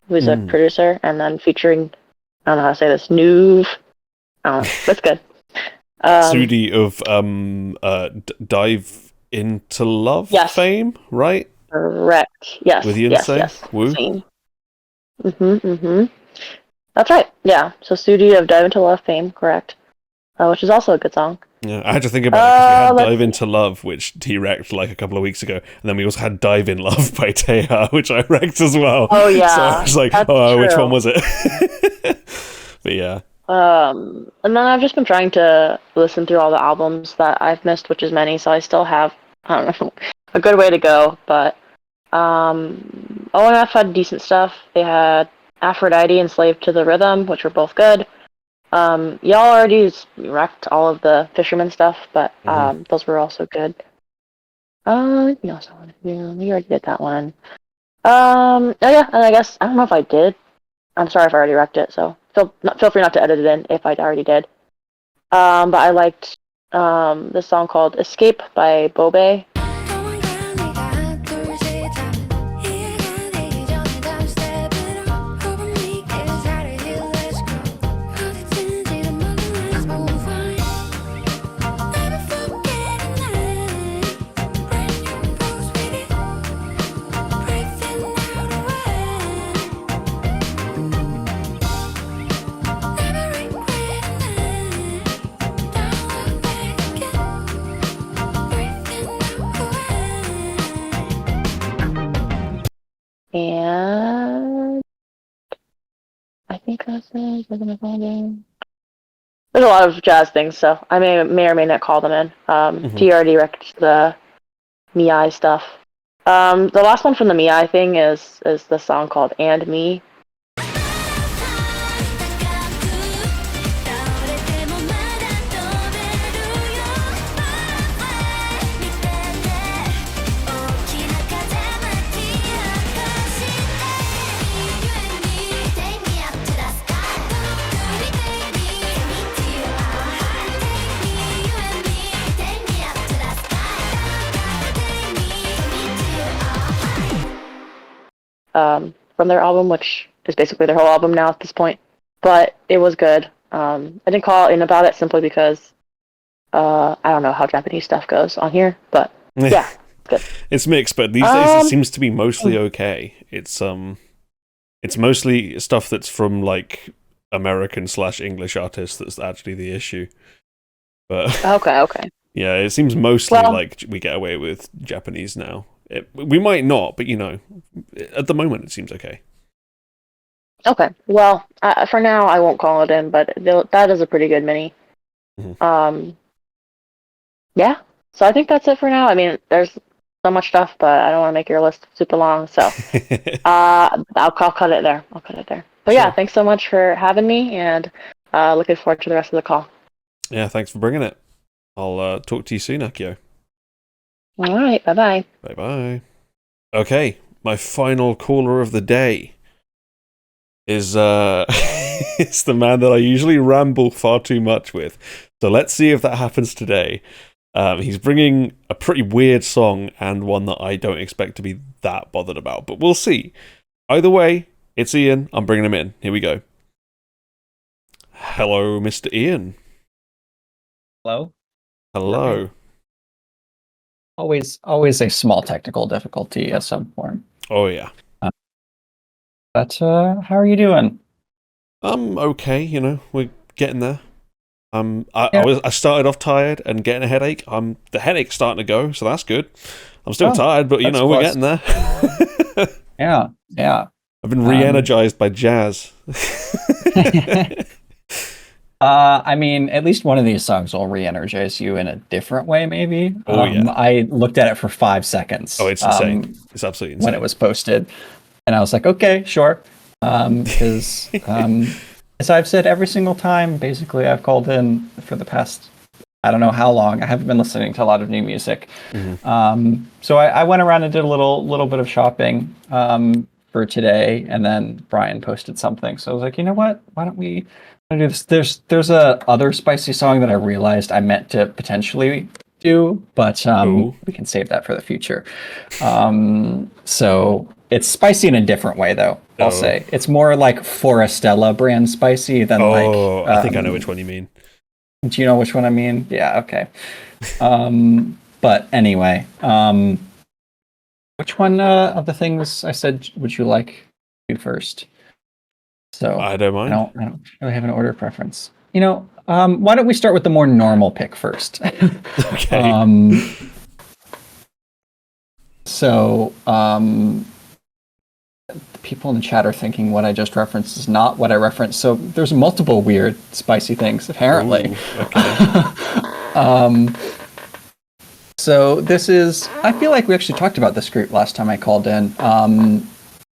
Who's a producer, and then featuring, I don't know how to say this, Nuve. That's good. Sudi of Dive Into Love fame, right? Correct. Yes. With Yes. Woo. Same. That's right. Yeah. So Sudi of Dive Into Love fame, correct. Which is also a good song. Yeah, I had to think about it because we had Dive Into Love, which he wrecked like a couple of weeks ago, and then we also had Dive In Love by Teha, which I wrecked as well. Oh yeah. So I was like, which one was it? But yeah. And then I've just been trying to listen through all the albums that I've missed, which is many, so I still have, I don't know, a good way to go, but ONF had decent stuff. They had Aphrodite and Slave to the Rhythm, which were both good. Y'all already wrecked all of the Fisherman stuff, but those were also good. Anything else I want to do? We already did that one. Oh yeah, and I guess, I don't know if I did. I'm sorry if I already wrecked it, so feel free not to edit it in if I already did. But I liked this song called Escape by Bobe. And I think that's it. There's a lot of jazz things, so I may or may not call them in. He already wrecked the Mirae stuff. The last one from the Mirae thing is the song called And Me. From their album, which is basically their whole album now at this point. but it was good. I didn't call in about it simply because I don't know how Japanese stuff goes on here, but yeah, good. It's mixed, but these days it seems to be mostly okay. It's mostly stuff that's from like American/English artists that's actually the issue. But Okay. yeah, it seems mostly like we get away with Japanese now. We might not, but at the moment it seems okay. Okay, well, for now I won't call it in, but that is a pretty good mini. Mm-hmm. Yeah, so I think that's it for now. I mean, there's so much stuff, but I don't want to make your list super long, so I'll cut it there. But yeah, thanks so much for having me, and looking forward to the rest of the call. Yeah, thanks for bringing it. I'll talk to you soon, Accio. All right, bye-bye. Bye-bye. Okay, my final caller of the day is it's the man that I usually ramble far too much with. So let's see if that happens today. He's bringing a pretty weird song and one that I don't expect to be that bothered about, but we'll see. Either way, it's Ian. I'm bringing him in. Here we go. Hello, Mr. Ian. Hello. Hello. Always a small technical difficulty at some point. Oh yeah. But how are you doing? I'm okay. We're getting there. I started off tired and getting a headache. The headache's starting to go, so that's good. I'm still tired, but we're getting there. Yeah. I've been re-energized by jazz. I mean, at least one of these songs will re-energize you in a different way, maybe. Oh, yeah. I looked at it for 5 seconds. Oh, it's insane. It's absolutely insane. When it was posted. And I was like, okay, sure. Because, as I've said every single time, basically, I've called in for the past, I don't know how long. I haven't been listening to a lot of new music. Mm-hmm. So I went around and did a little bit of shopping for today. And then Brian posted something. So I was like, you know what? Why don't we do this? There's a other spicy song that I realized I meant to potentially do, but we can save that for the future. So it's spicy in a different way, though. I'll say it's more like Forestella brand spicy than like. I think I know which one you mean. Do you know which one I mean? Yeah. Okay. But anyway, which one of the things I said would you like to do first? So I don't mind. I don't really have an order preference. Why don't we start with the more normal pick first? Okay. The people in the chat are thinking what I just referenced is not what I referenced. So there's multiple weird, spicy things, apparently. Ooh, okay. So this is, I feel like we actually talked about this group last time I called in.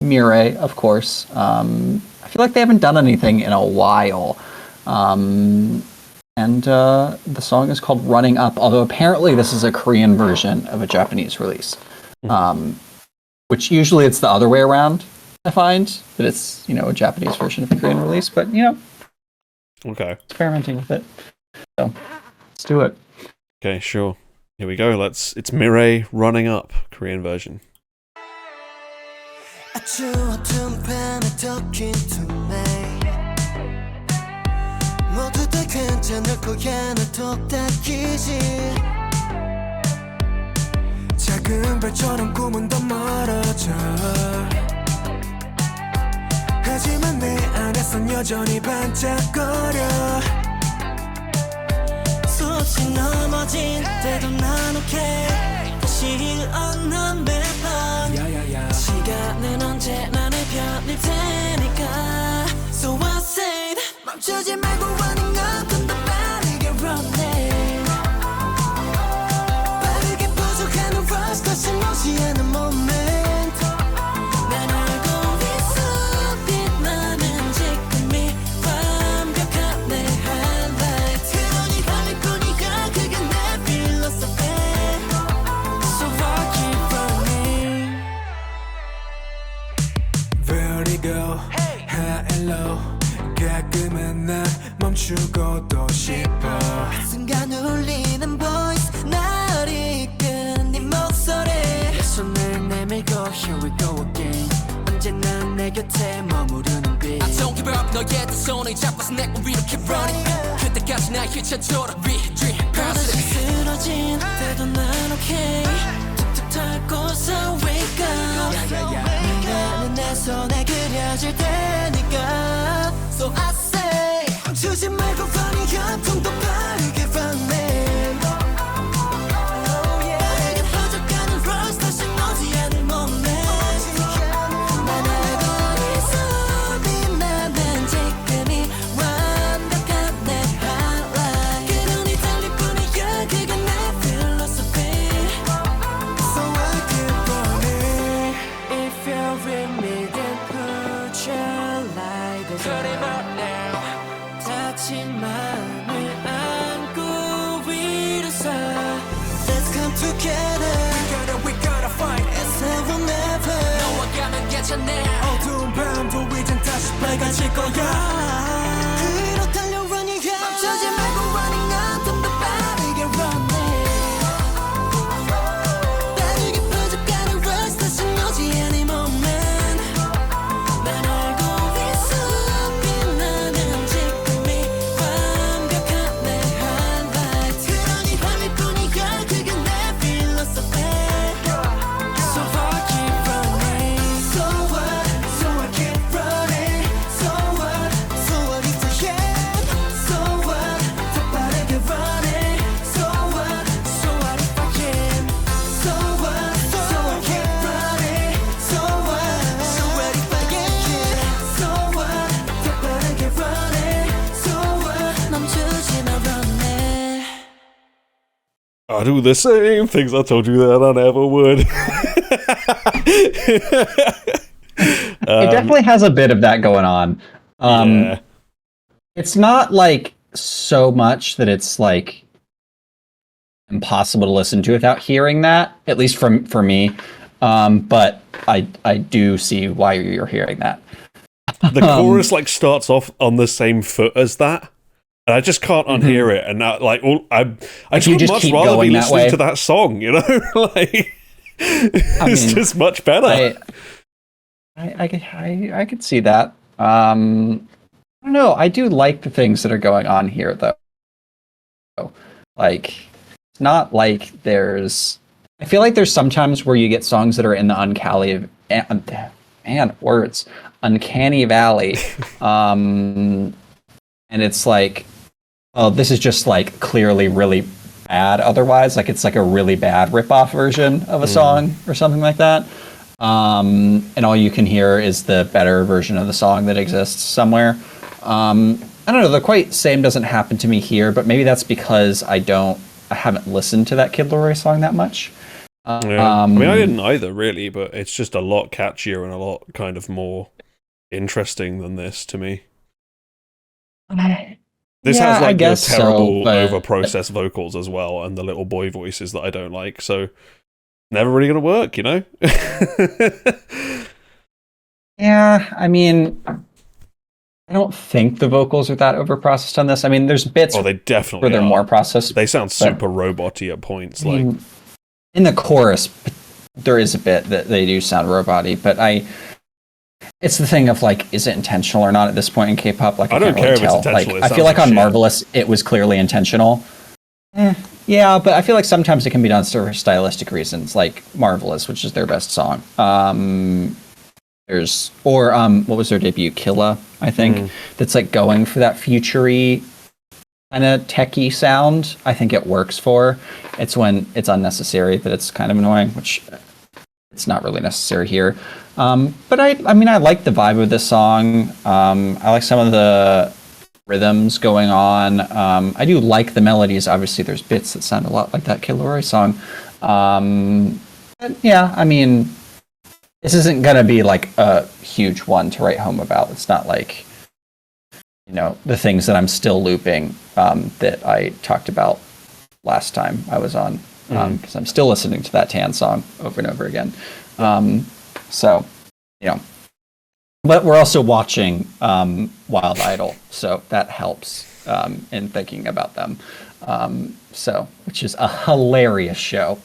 Mirae, of course. I feel like they haven't done anything in a while. And the song is called Running Up, although apparently this is a Korean version of a Japanese release. Which usually it's the other way around, I find, that it's, a Japanese version of a Korean release, but, okay. Experimenting with it. So, let's do it. Okay, sure. Here we go. It's Mirae Running Up, Korean version. 작은 별처럼 꿈은 더 멀어져 하지만 내 안에선 여전히 반짝거려 수없이 넘어진 때도 난 오케이 다시 일어난 매번 시간은 언제나 내 편일 테니까 So I said 멈추지 말고 running up 좀 더 빠르게 running 다시 무시하는 moment 난 알고 있어 빛나는 지금이 완벽한 내 highlight 그러니 달릴 거니까 그게 내 philosophy So I keep running Vertigo, high and low 가끔은 난 멈추고도 싶어 순간 울리는 voice 날 이끈 네 목소리 손을 내밀고 here we go again 언제나 내 곁에 머무르는 빛 I don't give up 너의 두 손을 잡아서 내 위로 keep running 그때까지 날 휘쳐줘라 Positive 쓰러진 때도 난 okay 툭툭 털고서 wake up 나는 내 손에 그려질 테니까 So I say 멈추지 말고 running up 좀 더 빠르게 running 나에게 퍼져가는 rush 다시 오지 않을 moment 난 알고 있어 빛나는 지금이 완벽한 내 highlight 그런이 달릴 뿐이야 그게 내 philosophy So I keep running If you're with me then put your light Put it up now 다친 마음을 안고 일어서 Let's come together We gotta fight It's never never 너와 가면 괜찮아 어두운 밤도 이젠 다시 밝아질 거야 그로 달려 running up 멈추지 말고 running up 좀 더 빠르게 running 빠르게 퍼져가는 rush 다시 오지 않을 moment 난 알고 있어 빛나는 지금이 완벽한 내 highlight 그러니 밤일 뿐이야 그게 내 philosophy So I keep running So what? So I keep running So what? So what if I can? So what? 더 빠르게 running So what? So what if I can? So what? So I keep running So what? So what if I can? So what? 더 빠르게 running So what? 멈추지 마 running I do the same things I told you that I never would. It definitely has a bit of that going on. Yeah. It's not like so much that it's like impossible to listen to without hearing that, at least for me. But I do see why you're hearing that. The chorus like starts off on the same foot as that, and I just can't unhear it. And that, like, I If you would just much keep rather be going that listening way. to that song, you know? Like, it's mean, just much better. I could see that. I don't know. I do like the things that are going on here, though. Like, it's not like there's. I feel like there's sometimes where you get songs that are in the uncanny valley, and it's like, oh, this is just like clearly really bad. Otherwise, like it's like a really bad rip-off version of a song or something like that. And all you can hear is the better version of the song that exists somewhere. I don't know, the quite same doesn't happen to me here, but maybe that's because I haven't listened to that Kid Laroi song that much. Yeah. I mean, I didn't either, really, but it's just a lot catchier and a lot kind of more interesting than this to me. This has like the terrible over-processed vocals as well, and the little boy voices that I don't like, so never really gonna work, you know? Yeah, I mean, I don't think the vocals are that over-processed on this. I mean, there's bits they definitely where they're are. more processed. They sound super robot-y at points. I mean, in the chorus, there is a bit that they do sound robot-y, but it's the thing of like, is it intentional or not at this point in K-pop? Like, I don't care if it's intentional. Like, I feel like on Marvelous, it was clearly intentional. Yeah, but I feel like sometimes it can be done for stylistic reasons, like Marvelous, which is their best song. What was their debut? Killa, I think. That's like going for that future-y kind of techie sound. I think it works for. It's when it's unnecessary that it's kind of annoying, which it's not really necessary here. But I mean, I like the vibe of this song. I like some of the rhythms going on. I do like the melodies. Obviously, there's bits that sound a lot like that Kid Laroi song. Yeah, I mean, this isn't going to be like a huge one to write home about. It's not like, you know, the things that I'm still looping that I talked about last time I was on, because I'm still listening to that Tan song over and over again. So, you know, but we're also watching Wild Idol, so that helps in thinking about them. Which is a hilarious show.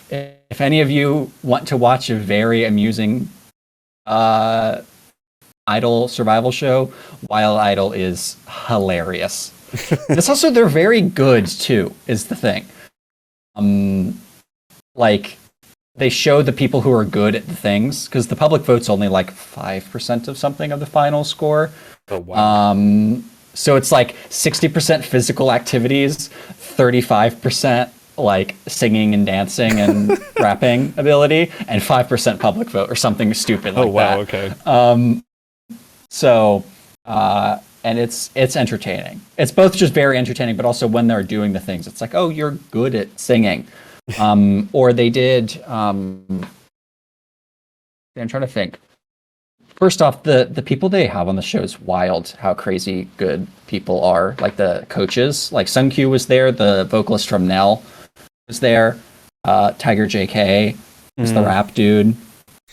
If any of you want to watch a very amusing Idol survival show, Wild Idol is hilarious. And it's also, they're very good too, is the thing. Like, they show the people who are good at the things, because the public vote's only like 5% of something of the final score. Oh, wow. So it's like 60% physical activities, 35% like singing and dancing and rapping ability, and 5% public vote or something stupid like that. Okay. And it's entertaining. It's both just very entertaining, but also when they're doing the things, it's like, oh, you're good at singing. Or they did. I'm trying to think. First off, the people they have on the show is wild. How crazy good people are. Like the coaches, like Sunkyu was there. The vocalist from Nell was there. Tiger JK was the rap dude.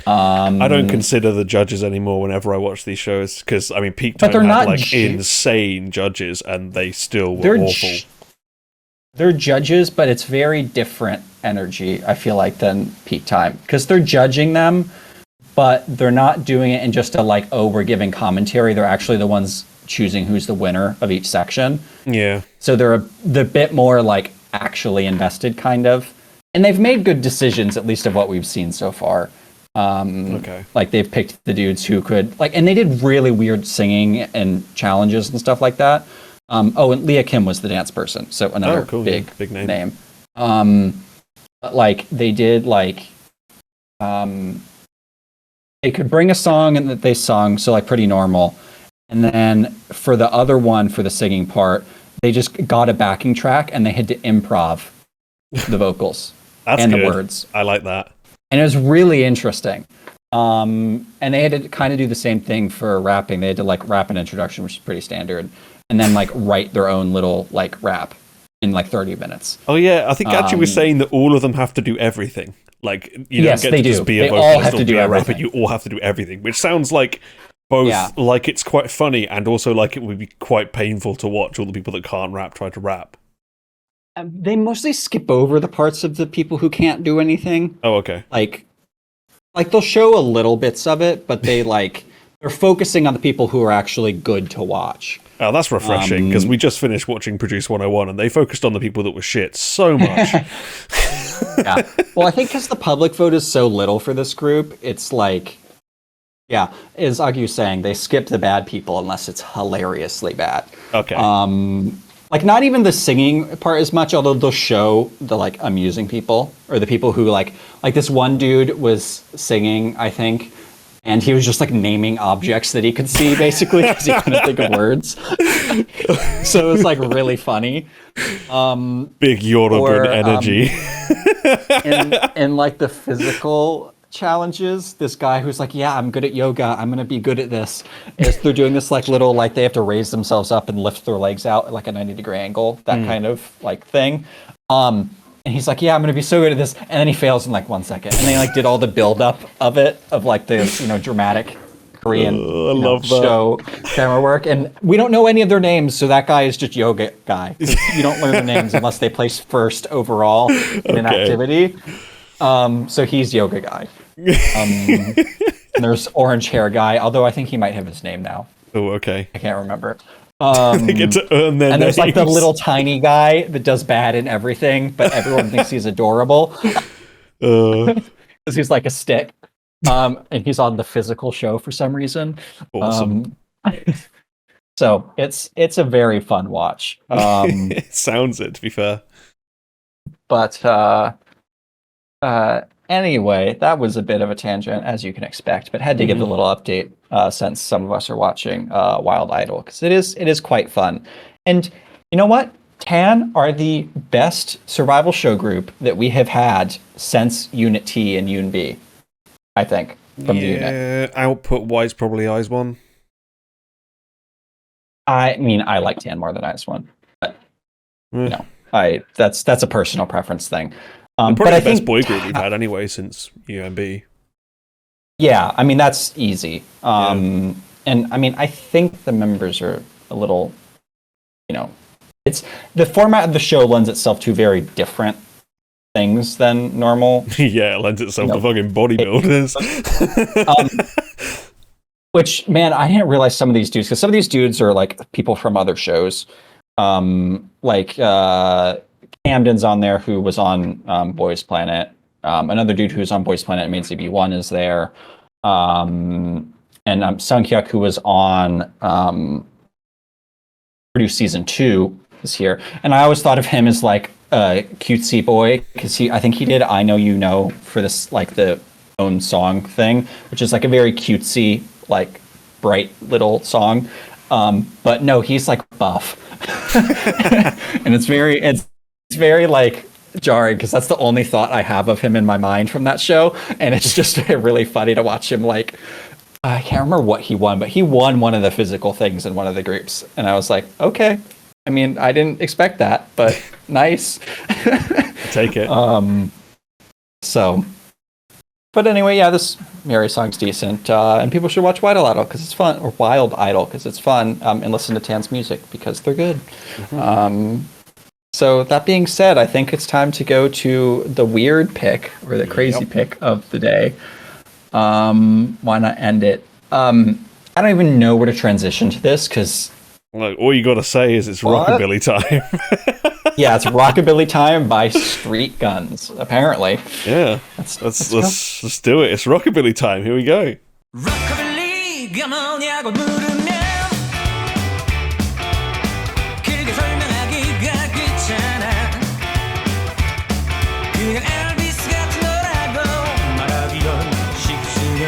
I don't consider the judges anymore whenever I watch these shows, because I mean, Peak Time they're had not like insane judges, and they still were they're awful. They're judges, but it's very different energy, I feel like, than Peak Time, because they're judging them, but they're not doing it in just a like, oh, we're giving commentary. They're actually the ones choosing who's the winner of each section. Yeah. So they're a bit more like actually invested, kind of, and they've made good decisions, at least of what we've seen so far. Okay. Like they've picked the dudes who could like, and they did really weird singing and challenges and stuff like that. And Leah Kim was the dance person, so another big name. But like they did like, they could bring a song and that they sung, so like pretty normal. And then for the other one, for the singing part, they just got a backing track and they had to improv the vocals and good. The words. I like that. And it was really interesting. And they had to kind of do the same thing for rapping. They had to like rap an introduction, which is pretty standard, and then like write their own little like rap in like 30 minutes. Oh yeah, I think Accio was saying that all of them have to do everything. Like you yes, don't get they to do. just be They a all vocalist have or to be do a rapper. everything. You all have to do everything, which sounds like both like it's quite funny and also like it would be quite painful to watch all the people that can't rap try to rap. They mostly skip over the parts of the people who can't do anything. Oh, okay. Like they'll show a little bits of it, but they're focusing on the people who are actually good to watch. Oh, that's refreshing, because we just finished watching Produce 101 and they focused on the people that were shit so much. Yeah. Well, I think because the public vote is so little for this group, it's like, yeah, as Aggie was saying, they skip the bad people unless it's hilariously bad. Okay. Like not even the singing part as much, although they'll show the like amusing people or the people who like this one dude was singing, I think, and he was just like naming objects that he could see basically because he couldn't think of words. So it was like really funny. Big Yoruban energy. In like the physical challenges, this guy who's like, yeah, I'm good at yoga, I'm gonna be good at this, is they're doing this like little like they have to raise themselves up and lift their legs out at like a 90-degree angle, that kind of like thing. And he's like, yeah, I'm gonna be so good at this, and then he fails in like 1 second, and they like did all the build up of it, of like the dramatic Korean show camera work, and we don't know any of their names, so that guy is just yoga guy. You don't learn their names unless they place first overall in an activity. So he's yoga guy. And there's orange hair guy, although I think he might have his name now. Oh, okay. I can't remember. They get to earn their and there's like the names. little tiny guy that does bad in everything, but everyone thinks he's adorable because he's like a stick. And he's on the physical show for some reason. Awesome. So it's a very fun watch. It sounds it, to be fair. But anyway, that was a bit of a tangent, as you can expect, but had to give a little update since some of us are watching Wild Idol, because it is quite fun. And you know what? Tan are the best survival show group that we have had since Unit T and Unit B, I think, from the unit. Output-wise, probably Eyes One. I mean, I like Tan more than Eyes One, but that's a personal preference thing. Probably but I the best think boy group we've had anyway since UMB. Yeah, I mean, that's easy. And I mean, I think the members are a little, it's the format of the show lends itself to very different things than normal. Yeah, it lends itself to Nope. fucking bodybuilders. Which, man, I didn't realize some of these dudes, because some of these dudes are like people from other shows. Like Camden's on there, who was on Boys Planet. Another dude who's on Boys Planet, means CB1 is there. And Sunghyuk, who was on Produce Season 2, is here. And I always thought of him as like a cutesy boy, because I think he did I Know You Know for this, like the own song thing, which is like a very cutesy, like bright little song. But no, he's like buff. And it's very like jarring, because that's the only thought I have of him in my mind from that show. And it's just really funny to watch him, like, I can't remember what he won, but he won one of the physical things in one of the groups. And I was like, okay. I mean, I didn't expect that, but nice. Take it. But anyway, yeah, this Mirae song's decent, and people should watch Wild Idol because it's fun, or Wild Idol because it's fun, and listen to Tan's music because they're good. So that being said, I think it's time to go to the weird pick, or the crazy pick of the day. Why not end it? I don't even know where to transition to this, because like, all you gotta say is it's Rockabilly time. yeah, it's Rockabilly time by Streetguns, apparently. Yeah, let's do it. It's Rockabilly time. Here we go. Rockabilly가 뭐냐고 물으면 길게 설명하기가 귀찮아. 그냥 엘비스 같은 거라고 말하기가 쉽으면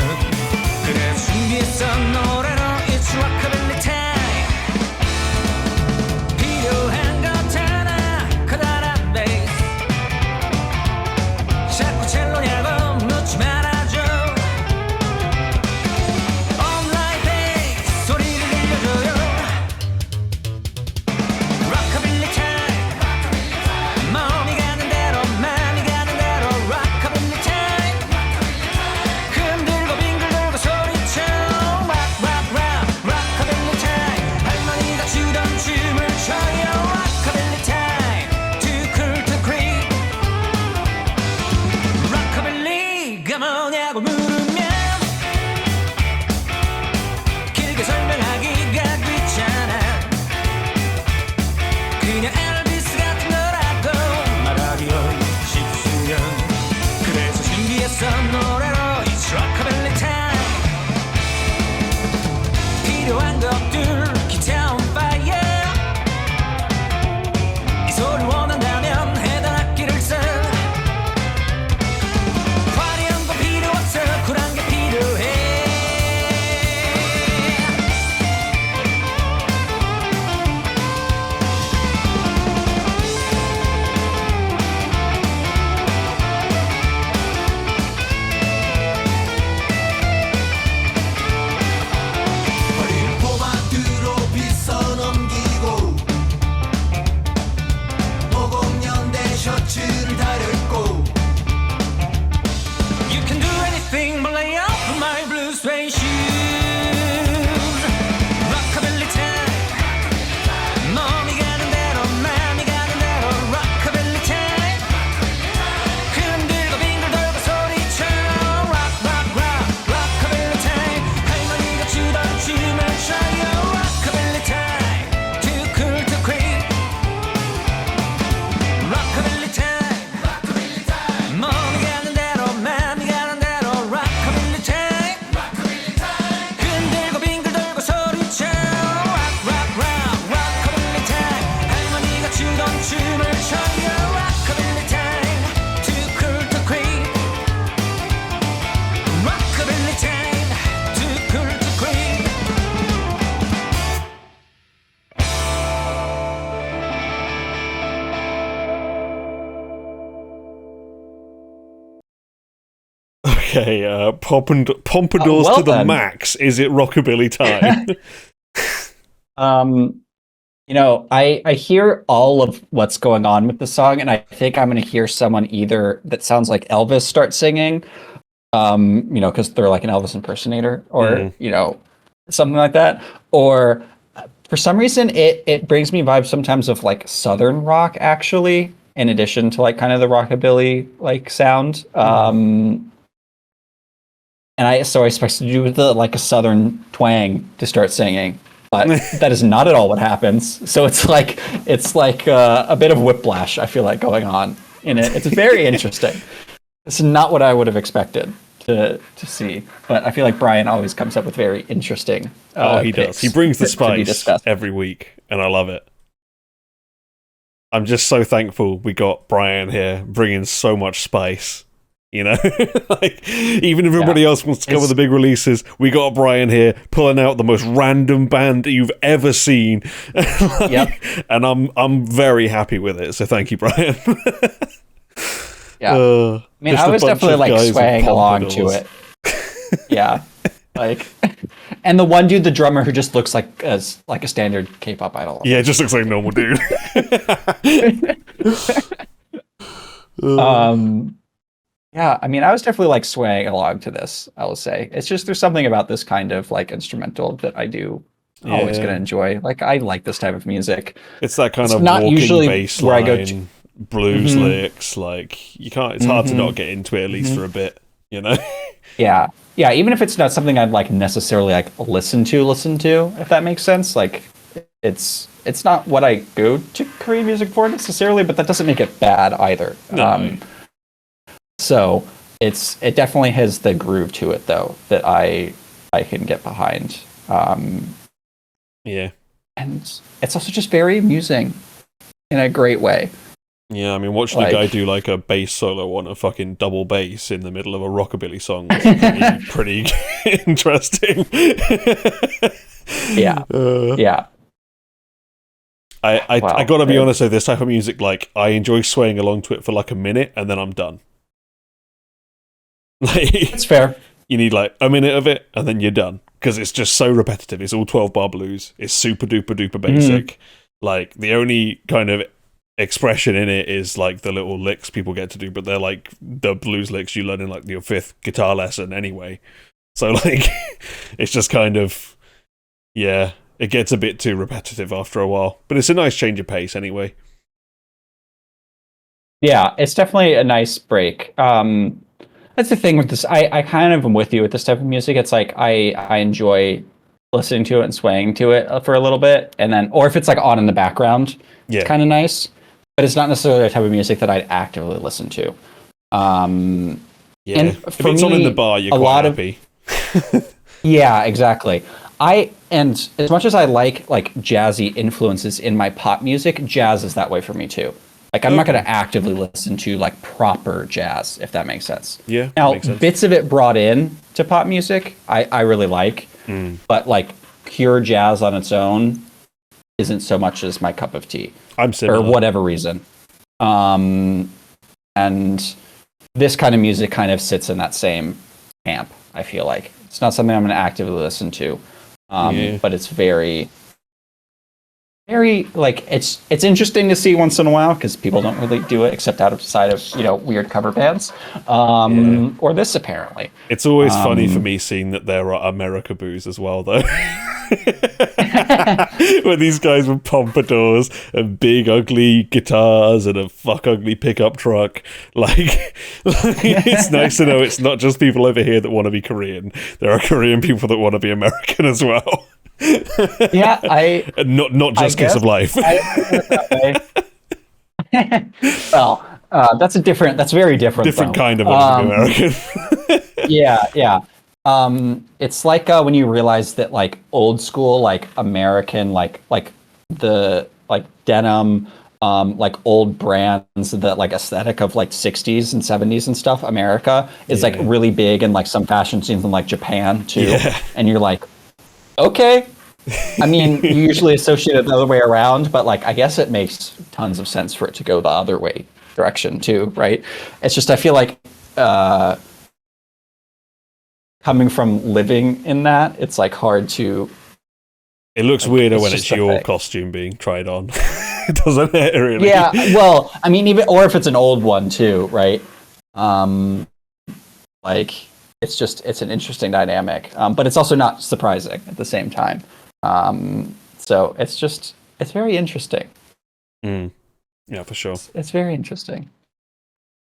그래서 준비했어 노래로 It's Rockabilly time. 필요한 것 하나 커다란 베이스 자꾸 첼로냐고 묻지 말아줘. 온라인 베이스 소리를 들려줘요. Rockabilly time. 몸이 가는 대로 마음이 가는 대로 Rockabilly time. 흔들고 빙글 돌고 소리쳐 Rock rock rock Rockabilly time. 할머니가 추던 춤을 춰요 Rockabilly time. Too cool to creep. Rockabilly가 뭐냐고 물으면 길게 설명하기가 귀찮아. 그냥 엘비스 같은 거라고 말하기가 쉽으면 그래서 준비했어 노래로 It's Rockabilly time. 필요한 것들 기타 on fire. 이 소리를 원한다면 해당 악기를 써. 화려한 건 필요 없어 쿨한 게 필요해. 포마드로 빗어 넘기고 50년대 셔츠를 다렸고 You can do anything but lay off my blue suede shoes. Rockabilly time. 몸이 가는 대로 마음이 가는 대로 Rockabilly time. 흔들고 빙글 돌고 소리쳐 Rock rock rock Rockabilly time. 할머니가 추던 춤을 춰요 Rockabilly time. Too cool to creep. Rockabilly time. 몸이 가는 대로 마음이 가는 대로 Rockabilly time. 흔들고 빙글 돌고 소리쳐 Rock rock rock Rockabilly time. 할머니가 추던 춤을 춰요 Rockabilly time. Too cool to creep. Rockabilly time. Too cool to creep. Okay, pompadours well to the then. max. Is it Rockabilly time? You know, I hear all of what's going on with the song, and I think I'm going to hear someone either that sounds like Elvis start singing, you know, because they're like an Elvis impersonator, or you know, something like that, or for some reason it brings me vibes sometimes of like Southern rock actually, in addition to like kind of the rockabilly like sound. And I expected to do with like a southern twang to start singing, but that is not at all what happens. So it's like a bit of whiplash, I feel like, going on in it. It's very interesting. It's not what I would have expected to see, but I feel like Brian always comes up with very interesting. He does. He brings the spice every week, and I love it. I'm just so thankful we got Brian here, bringing so much spice. You know, like even if everybody else wants to cover the big releases, we got Brian here pulling out the most random band that you've ever seen. And I'm very happy with it. So thank you, Brian. I mean, I was definitely like swaying along to it. Yeah, like, and the one dude, the drummer, who just looks like a standard K-pop idol. Yeah, it just looks like a normal dude. Yeah, I mean, I was definitely like swaying along to this, I will say. It's just there's something about this kind of like instrumental that I do always gonna enjoy. Like, I like this type of music. It's that kind of not walking bass line, where I go blues licks. Like, you can't. It's hard to not get into it at least for a bit, you know. Yeah. Even if it's not something I'd like necessarily like listen to, if that makes sense. Like, it's not what I go to Korean music for necessarily, but that doesn't make it bad either. No. So it definitely has the groove to it though that I can get behind. Yeah. And it's also just very amusing in a great way. Yeah, I mean, watching a guy do like a bass solo on a fucking double bass in the middle of a rockabilly song is pretty interesting. Yeah. I gotta be honest though, this type of music, like, I enjoy swaying along to it for like a minute and then I'm done. Like, it's fair. You need like a minute of it and then you're done because it's just so repetitive. It's all 12-bar blues. It's super duper duper basic. Like, the only kind of expression in it is like the little licks people get to do, but they're like the blues licks you learn in like your 5th guitar lesson anyway. So like, it's just kind of, it gets a bit too repetitive after a while, but it's a nice change of pace anyway. Yeah, it's definitely a nice break. That's the thing with this. I kind of am with you with this type of music. It's like I enjoy listening to it and swaying to it for a little bit, and then, or if it's like on in the background, it's kind of nice. But it's not necessarily the type of music that I'd actively listen to. And if it's on in the bar, you're quite happy. Yeah, exactly. And as much as I like jazzy influences in my pop music, jazz is that way for me too. Like, I'm not going to actively listen to like proper jazz, if that makes sense. Yeah. Now, bits of it brought in to pop music, I really like, but like pure jazz on its own isn't so much as my cup of tea. I'm similar. For whatever reason. And this kind of music kind of sits in that same camp, I feel like. It's not something I'm going to actively listen to, but it's very, like, it's interesting to see once in a while because people don't really do it except outside of weird cover bands, or this apparently. It's always funny for me seeing that there are Americaboos as well, though. Where these guys with pompadours and big ugly guitars and a fuck ugly pickup truck. Like it's nice to know it's not just people over here that want to be Korean. There are Korean people that want to be American as well. Yeah, not just Kiss of Life. Well, that's very different. Different kind of American. Yeah. It's like when you realize that like old school like American like the like denim like old brands, that like aesthetic of like 60s and 70s and stuff, America is like really big in like some fashion scenes in like Japan too. And you're like, okay. I mean, you usually associate it the other way around, but like I guess it makes tons of sense for it to go the other way direction too, right? It's just I feel like coming from living in that, it's like hard to. It looks weirder when it's your costume being tried on, doesn't it? Really? Yeah. Well, I mean, even or if it's an old one too, right? Like it's an interesting dynamic, but it's also not surprising at the same time. So it's very interesting. Yeah, for sure. It's very interesting.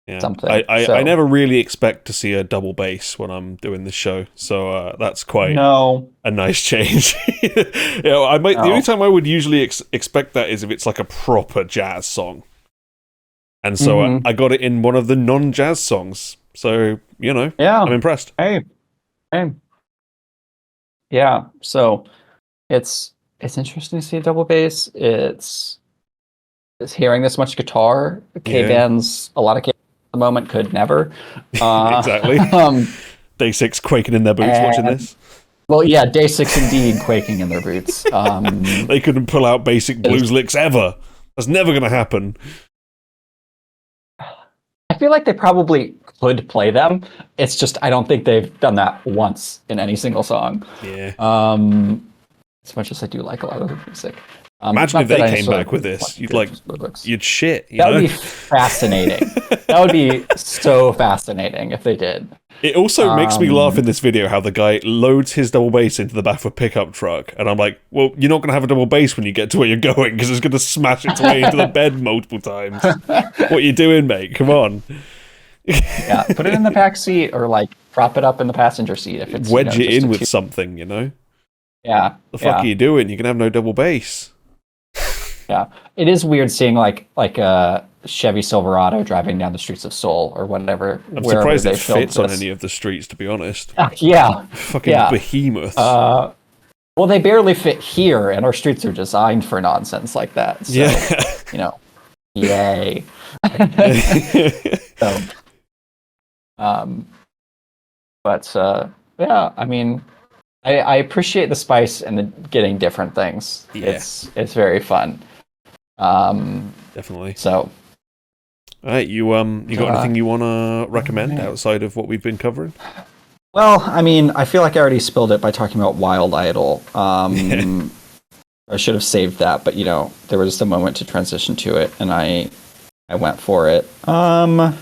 Yeah. Something. I never really expect to see a double bass when I'm doing this show, so that's quite a nice change. The only time I would usually expect that is if it's like a proper jazz song, and so I got it in one of the non-jazz songs. So I'm impressed. Hey. Yeah. So it's interesting to see a double bass. It's hearing this much guitar. K-bands, a lot of K-bands at the moment could never. Exactly. Day 6 quaking in their boots watching this. Well, yeah, Day 6 indeed quaking in their boots. They couldn't pull out basic blues licks ever. That's never going to happen. I feel like they probably could play them. It's just I don't think they've done that once in any single song. Yeah. As much as I do like a lot of the music. Imagine if they came back with this. You'd shit. That would be fascinating. That would be so fascinating if they did. It also makes me laugh in this video how the guy loads his double bass into the back of a pickup truck, and I'm like, well, you're not going to have a double bass when you get to where you're going because it's going to smash its way into the bed multiple times. What are you doing, mate? Come on. Yeah, put it in the back seat or like prop it up in the passenger seat if it's wedge it in with something, Yeah. The fuck are you doing? You can have no double bass. Yeah, it is weird seeing like a Chevy Silverado driving down the streets of Seoul or whatever. I'm surprised it fits on any of the streets, to be honest. Yeah, fucking behemoths. Well, they barely fit here, and our streets are designed for nonsense like that. So, yay. So, yeah, I mean, I appreciate the spice and the getting different things. Yeah. It's very fun. Definitely. So, all right, you got anything you want to recommend outside of what we've been covering? Well, I mean, I feel like I already spilled it by talking about Wild Idol. I should have saved that, but there was a moment to transition to it, and I went for it. I'm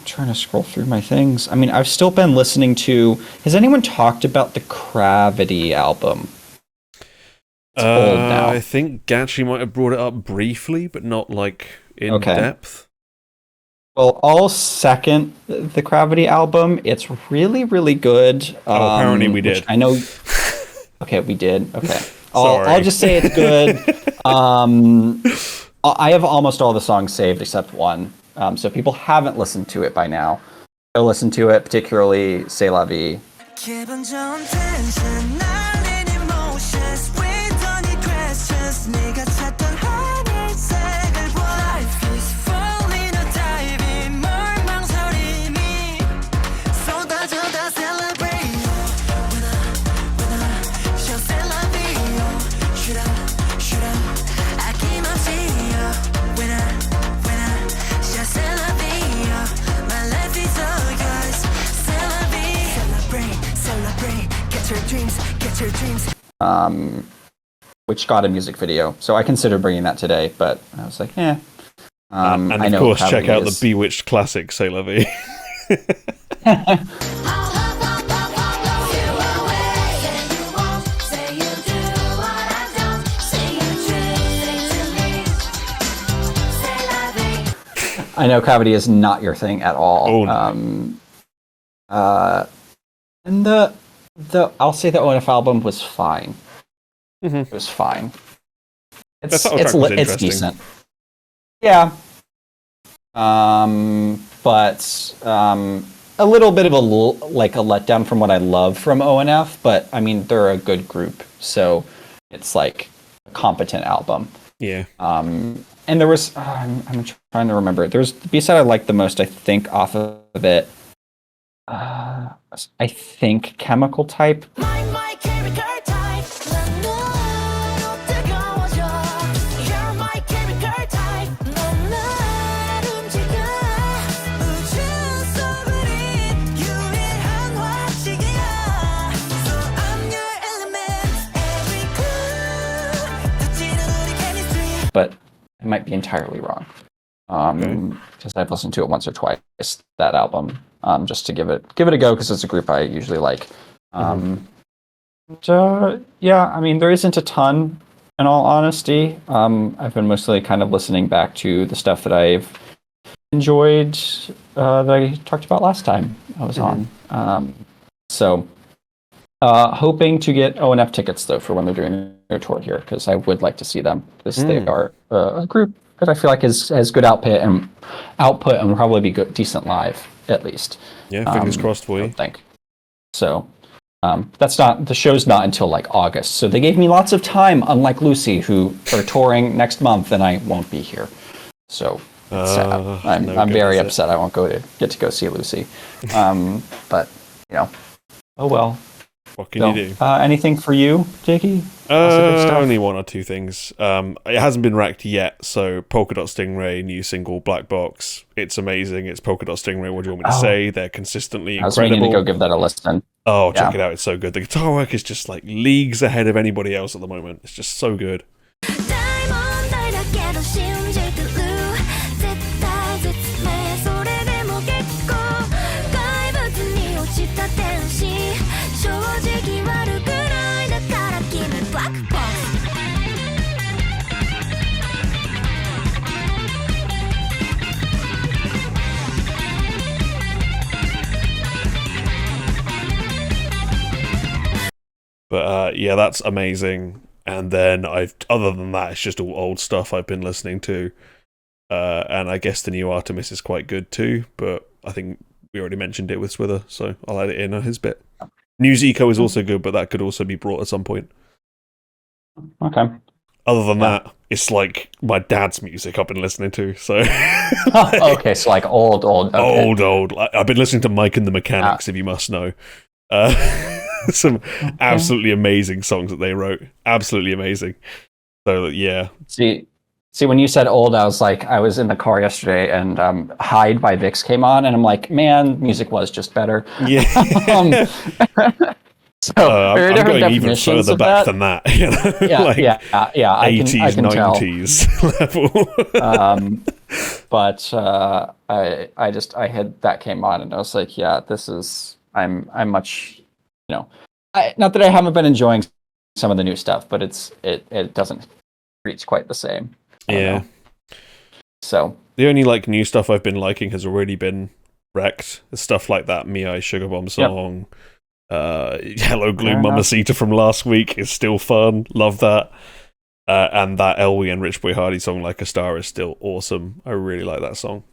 trying to scroll through my things. I mean, I've still been listening to. Has anyone talked about the Gravity album? It's old now. I think Gatchi might have brought it up briefly, but not like in depth. Well, I'll second the Gravity album. It's really, really good. Apparently we did. I know. Okay, we did. Okay. I'll just say it's good. I have almost all the songs saved except one. So if people haven't listened to it by now, go listen to it, particularly C'est La Vie. Which got a music video. So I considered bringing that today, but I was like, and of course, check out the Bewitched classic, C'est La Vie. I know Gravity is not your thing at all. Oh, no. And I'll say the ONF album was fine. Mm-hmm. It was fine. It's decent. Yeah. But a little bit of a letdown from what I love from ONF, but I mean they're a good group, so it's like a competent album. Yeah. And there was I'm trying to remember. There's the B-side I liked the most, I think, off of it. I think Chemical Type. But I might be entirely wrong. Because I've listened to it once or twice, that album, just to give it a go, because it's a group I usually like. Yeah, I mean, there isn't a ton in all honesty. I've been mostly kind of listening back to the stuff that I've enjoyed that I talked about last time I was on. So hoping to get ONF tickets though for when they're doing their tour here, because I would like to see them, because they are a group that I feel like has good output and will probably be good, decent live at least. Yeah, fingers crossed for you. I think so. The show's not until like August, so they gave me lots of time, unlike Lucy, who are touring next month and I won't be here. So it's sad. I'm very upset I won't get to go see Lucy. But oh well. What can you do? Anything for you, Diggy? Only one or two things. It hasn't been racked yet, so Polka Dot Stingray, new single, Black Box. It's amazing. It's Polka Dot Stingray. What do you want me to say? They're consistently incredible. I was meaning to go give that a listen. Oh, check it out. It's so good. The guitar work is just like leagues ahead of anybody else at the moment. It's just so good. But yeah, that's amazing. And then other than that, it's just all old stuff I've been listening to. And I guess the new Artemis is quite good too, but I think we already mentioned it with Swither, so I'll add it in on his bit. New Zico is also good, but that could also be brought at some point. Okay. Other than that, it's like my dad's music I've been listening to, so... Okay, so like old. Okay. Old. I've been listening to Mike and the Mechanics, if you must know. Some absolutely amazing songs that they wrote. Absolutely amazing. So, yeah. See, when you said old, I was in the car yesterday and Hide by Vix came on, and I'm like, man, music was just better. Yeah. So I'm going even further back than that. You know? Yeah. 80s, I can 90s level. But I had that came on, and I was like, yeah, this is. I'm much, not that I haven't been enjoying some of the new stuff, but it doesn't reach quite the same. Yeah. So the only new stuff I've been liking has already been wrecked. Stuff like that Mirae Sugar Bomb song, Hello Gloom Mamacita from last week is still fun. Love that. And that Elwie and Rich Boy Hardy song Like a Star is still awesome. I really like that song.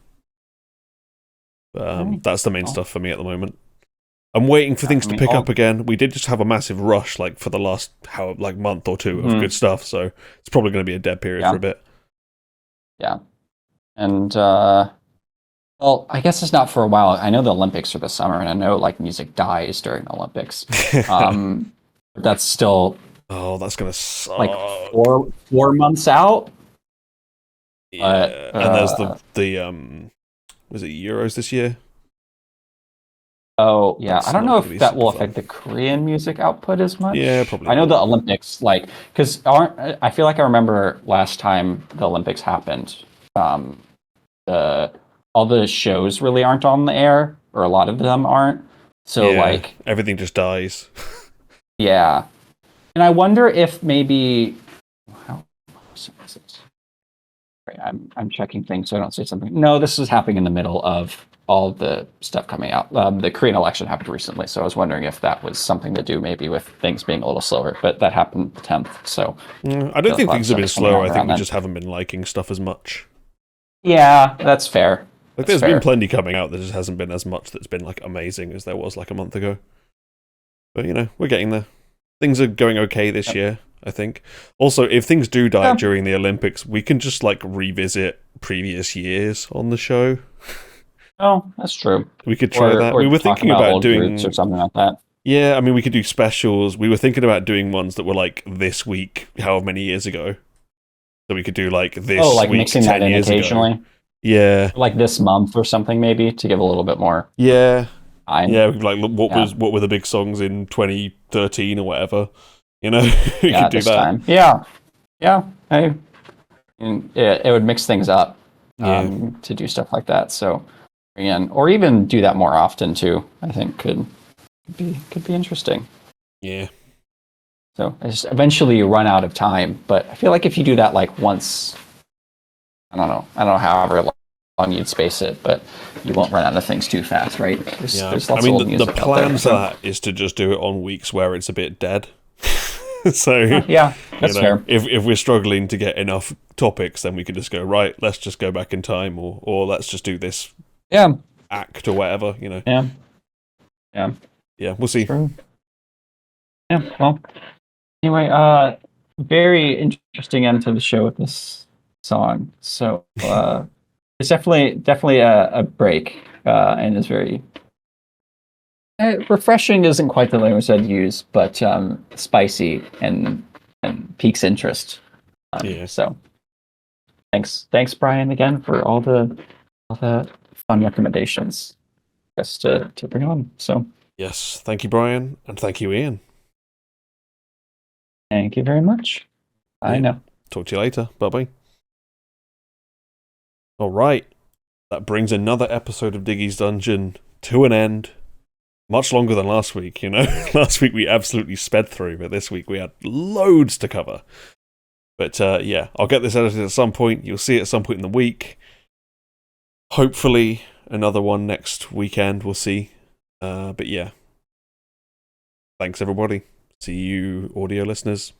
That's the main stuff for me at the moment. I'm waiting for things to pick up again. We did just have a massissive rush for the last month or two of good stuff, so it's probably going to be a dead period for a bit. Yeah. And well, I guess it's not for a while. I know the Olympics are this summer, and I know music dies during the Olympics. That's still that's gonna suck. 4 months out. Yeah, and there's the was it Euros this year? Oh yeah, I don't know if that will affect the Korean music output as much. Yeah, probably. I know the Olympics, because I feel like I remember last time the Olympics happened, all the shows really aren't on the air, or a lot of them aren't. So everything just dies. Yeah, and I wonder if maybe how is it? Right, I'm checking things so I don't say something. No, this is happening in the middle of all the stuff coming out. The Korean election happened recently, so I was wondering if that was something to do maybe with things being a little slower, but that happened the 10th, so... I don't think things have been slower, I think we just haven't been liking stuff as much. Yeah, that's fair. There's been plenty coming out, there just hasn't been as much that's been amazing as there was a month ago. But we're getting there. Things are going okay this year, I think. Also, if things do die during the Olympics, we can just revisit previous years on the show. Oh, that's true. We could try that. We were thinking about doing or something like that. Yeah, I mean, we could do specials. We were thinking about doing ones that were this week, however many years ago. So we could do this week, mixing 10 that in years occasionally. Ago. Yeah, this month or something maybe to give a little bit more. Yeah, yeah. What were the big songs in 2013 or whatever? We could do that. Time. Yeah. It would mix things up to do stuff like that. So. Or even do that more often too. I think could be interesting. Yeah. So eventually you run out of time. But I feel like if you do that like once, I don't know however long you'd space it, but you won't run out of things too fast, right? There's lots of old the music out plan there, for that is to just do it on weeks where it's a bit dead. So yeah, that's fair. If we're struggling to get enough topics, then we can just go, right, let's just go back in time, or let's just do this act or whatever, Yeah, we'll see. True. Yeah, well, anyway, very interesting end to the show with this song. So it's definitely a break, and it's very refreshing. Isn't quite the language I'd use, but spicy and piques interest. So thanks, Brian, again for all the fun recommendations just to bring on. So Yes, thank you, Brian, and thank you, Ian. thank you very much. I know. Talk to you later. Bye-bye. All right. That brings another episode of Diggy's Dungeon to an end. Much longer than last week, Last week we absolutely sped through, but this week we had loads to cover. But yeah, I'll get this edited at some point. You'll see it at some point in the week. Hopefully another one next weekend. We'll see. But yeah. Thanks, everybody. See you, audio listeners.